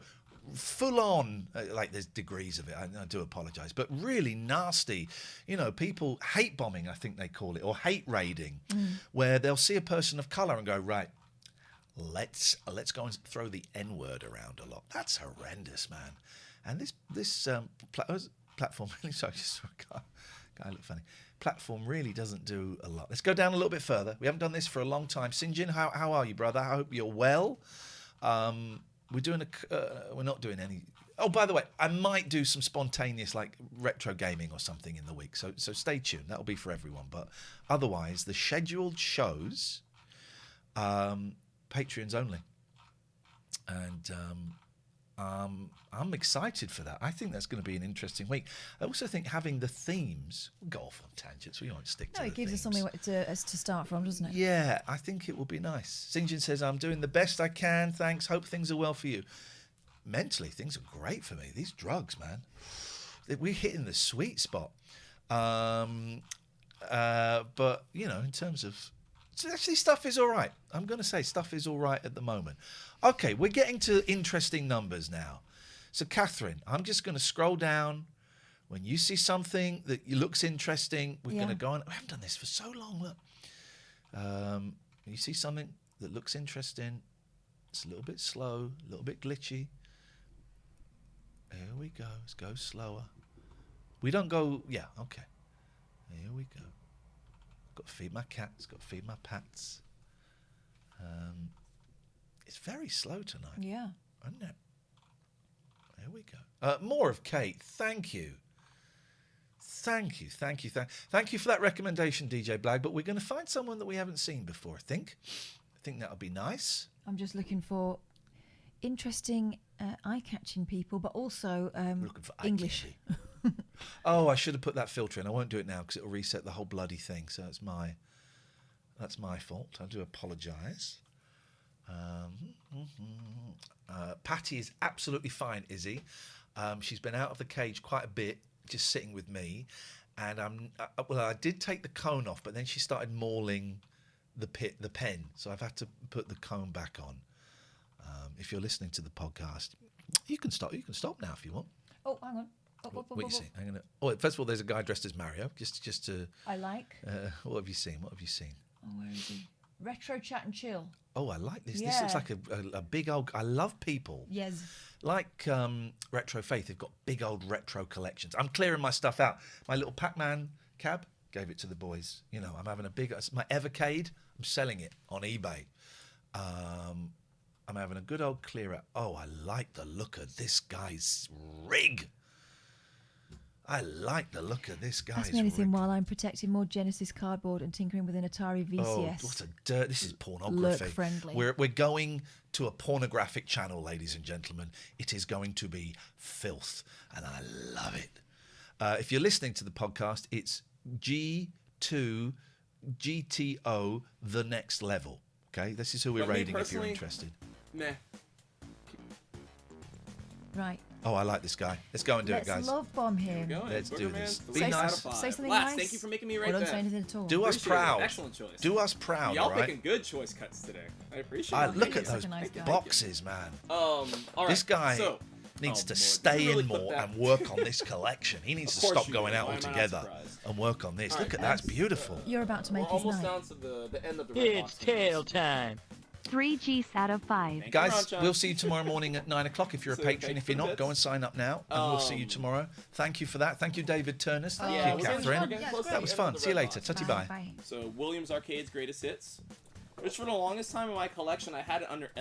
Full on, like there's degrees of it. I do apologise, but really nasty. You know, people hate bombing, I think they call it, or hate raiding, where they'll see a person of colour and go, right, let's go and throw the N-word around a lot. That's horrendous, man. And this platform really, sorry, just saw a guy look funny. Platform really doesn't do a lot. Let's go down a little bit further. We haven't done this for a long time. Sinjin, how are you, brother? I hope you're well. We're not doing any. Oh, by the way, I might do some spontaneous like retro gaming or something in the week. So stay tuned. That'll be for everyone. But otherwise, the scheduled shows, Patreons only, and I'm excited for that. I think that's going to be an interesting week. I also think having the themes, we'll go off on tangents. We won't stick to. No, it gives us something to start from, doesn't it? Yeah, I think it will be nice. Sinjin says, I'm doing the best I can. Thanks. Hope things are well for you. Mentally, things are great for me. These drugs, man. We're hitting the sweet spot. But, you know, in terms of... Actually, stuff is all right. I'm going to say stuff is all right at the moment. Okay, we're getting to interesting numbers now. So, Katherine, I'm just going to scroll down. When you see something that looks interesting, we're going to go on. We haven't done this for so long, look. You see something that looks interesting. It's a little bit slow, a little bit glitchy. Here we go. Let's go slower. We don't go... Yeah, okay. Here we go. Got to feed my cats, got to feed my pats. It's very slow tonight. Yeah. Isn't it? There we go. More of Kate. Thank you. Thank you for that recommendation, DJ Blag. But we're going to find someone that we haven't seen before, I think. I think that'll be nice. I'm just looking for interesting, eye-catching people, but also Looking for English. Oh, I should have put that filter in. I won't do it now because it'll reset the whole bloody thing. So that's my fault. I do apologise. Patty is absolutely fine, Izzy. She's been out of the cage quite a bit, just sitting with me. And I did take the cone off, but then she started mauling the pen. So I've had to put the cone back on. If you're listening to the podcast, you can stop. You can stop now if you want. Oh, hang on. What you see? Hang on. Oh, first of all, there's a guy dressed as Mario. Just to. I like. What have you seen? What have you seen? Oh, where is he? Retro Chat and Chill. Oh, I like this. Yeah. This looks like a big old. I love people. Yes. Like Retro Faith, they've got big old retro collections. I'm clearing my stuff out. My little Pac-Man cab, gave it to the boys. You know, I'm having a big. My Evercade, I'm selling it on eBay. I'm having a good old clear out. Oh, I like the look of this guy's rig. I like the look of this guy's Ask me anything rig. while I'm protecting more Genesis cardboard and tinkering with an Atari VCS. Oh, what a dirt! This is pornography. Look friendly. We're going to a pornographic channel, ladies and gentlemen. It is going to be filth, and I love it. If you're listening to the podcast, it's G2 GTO The Next Level. Okay, this is who we're rating if you're interested. Meh. Right. Oh, I like this guy. Let's go and do Let's it, guys. love bomb him. Let's do this. Be Say nice. something Last, nice. thank you for making me right Or don't there. say anything at all. Do us Appreciate it. proud. Excellent choice. Do us proud, Y'all all right? picking good choice cuts today. I appreciate it. Look at He's those such a nice guy. boxes, man. All right. This guy So, needs to Lord, stay you really in clip more that. and work on this collection. He needs Of to course stop you going do. out Why am I not altogether surprised? and work on this. All Look right, at that. It's beautiful. You're about to We're make his almost night. down to the end of the It's tail time. 3 Gs out of 5. Thank Guys, you, Ron-chan. we'll see you tomorrow morning at 9 o'clock if you're a So, patron. thank If you you're for not, the go and sign up now, and we'll see you tomorrow. Thank you for that. Thank you, David Turners. Thank Yeah, you, we're getting Catherine. getting close to That the was end fun. of the See you Red later. Box. Tutty Bye. bye. Bye. So Williams Arcade's greatest hits, which for the longest time in my collection I had it under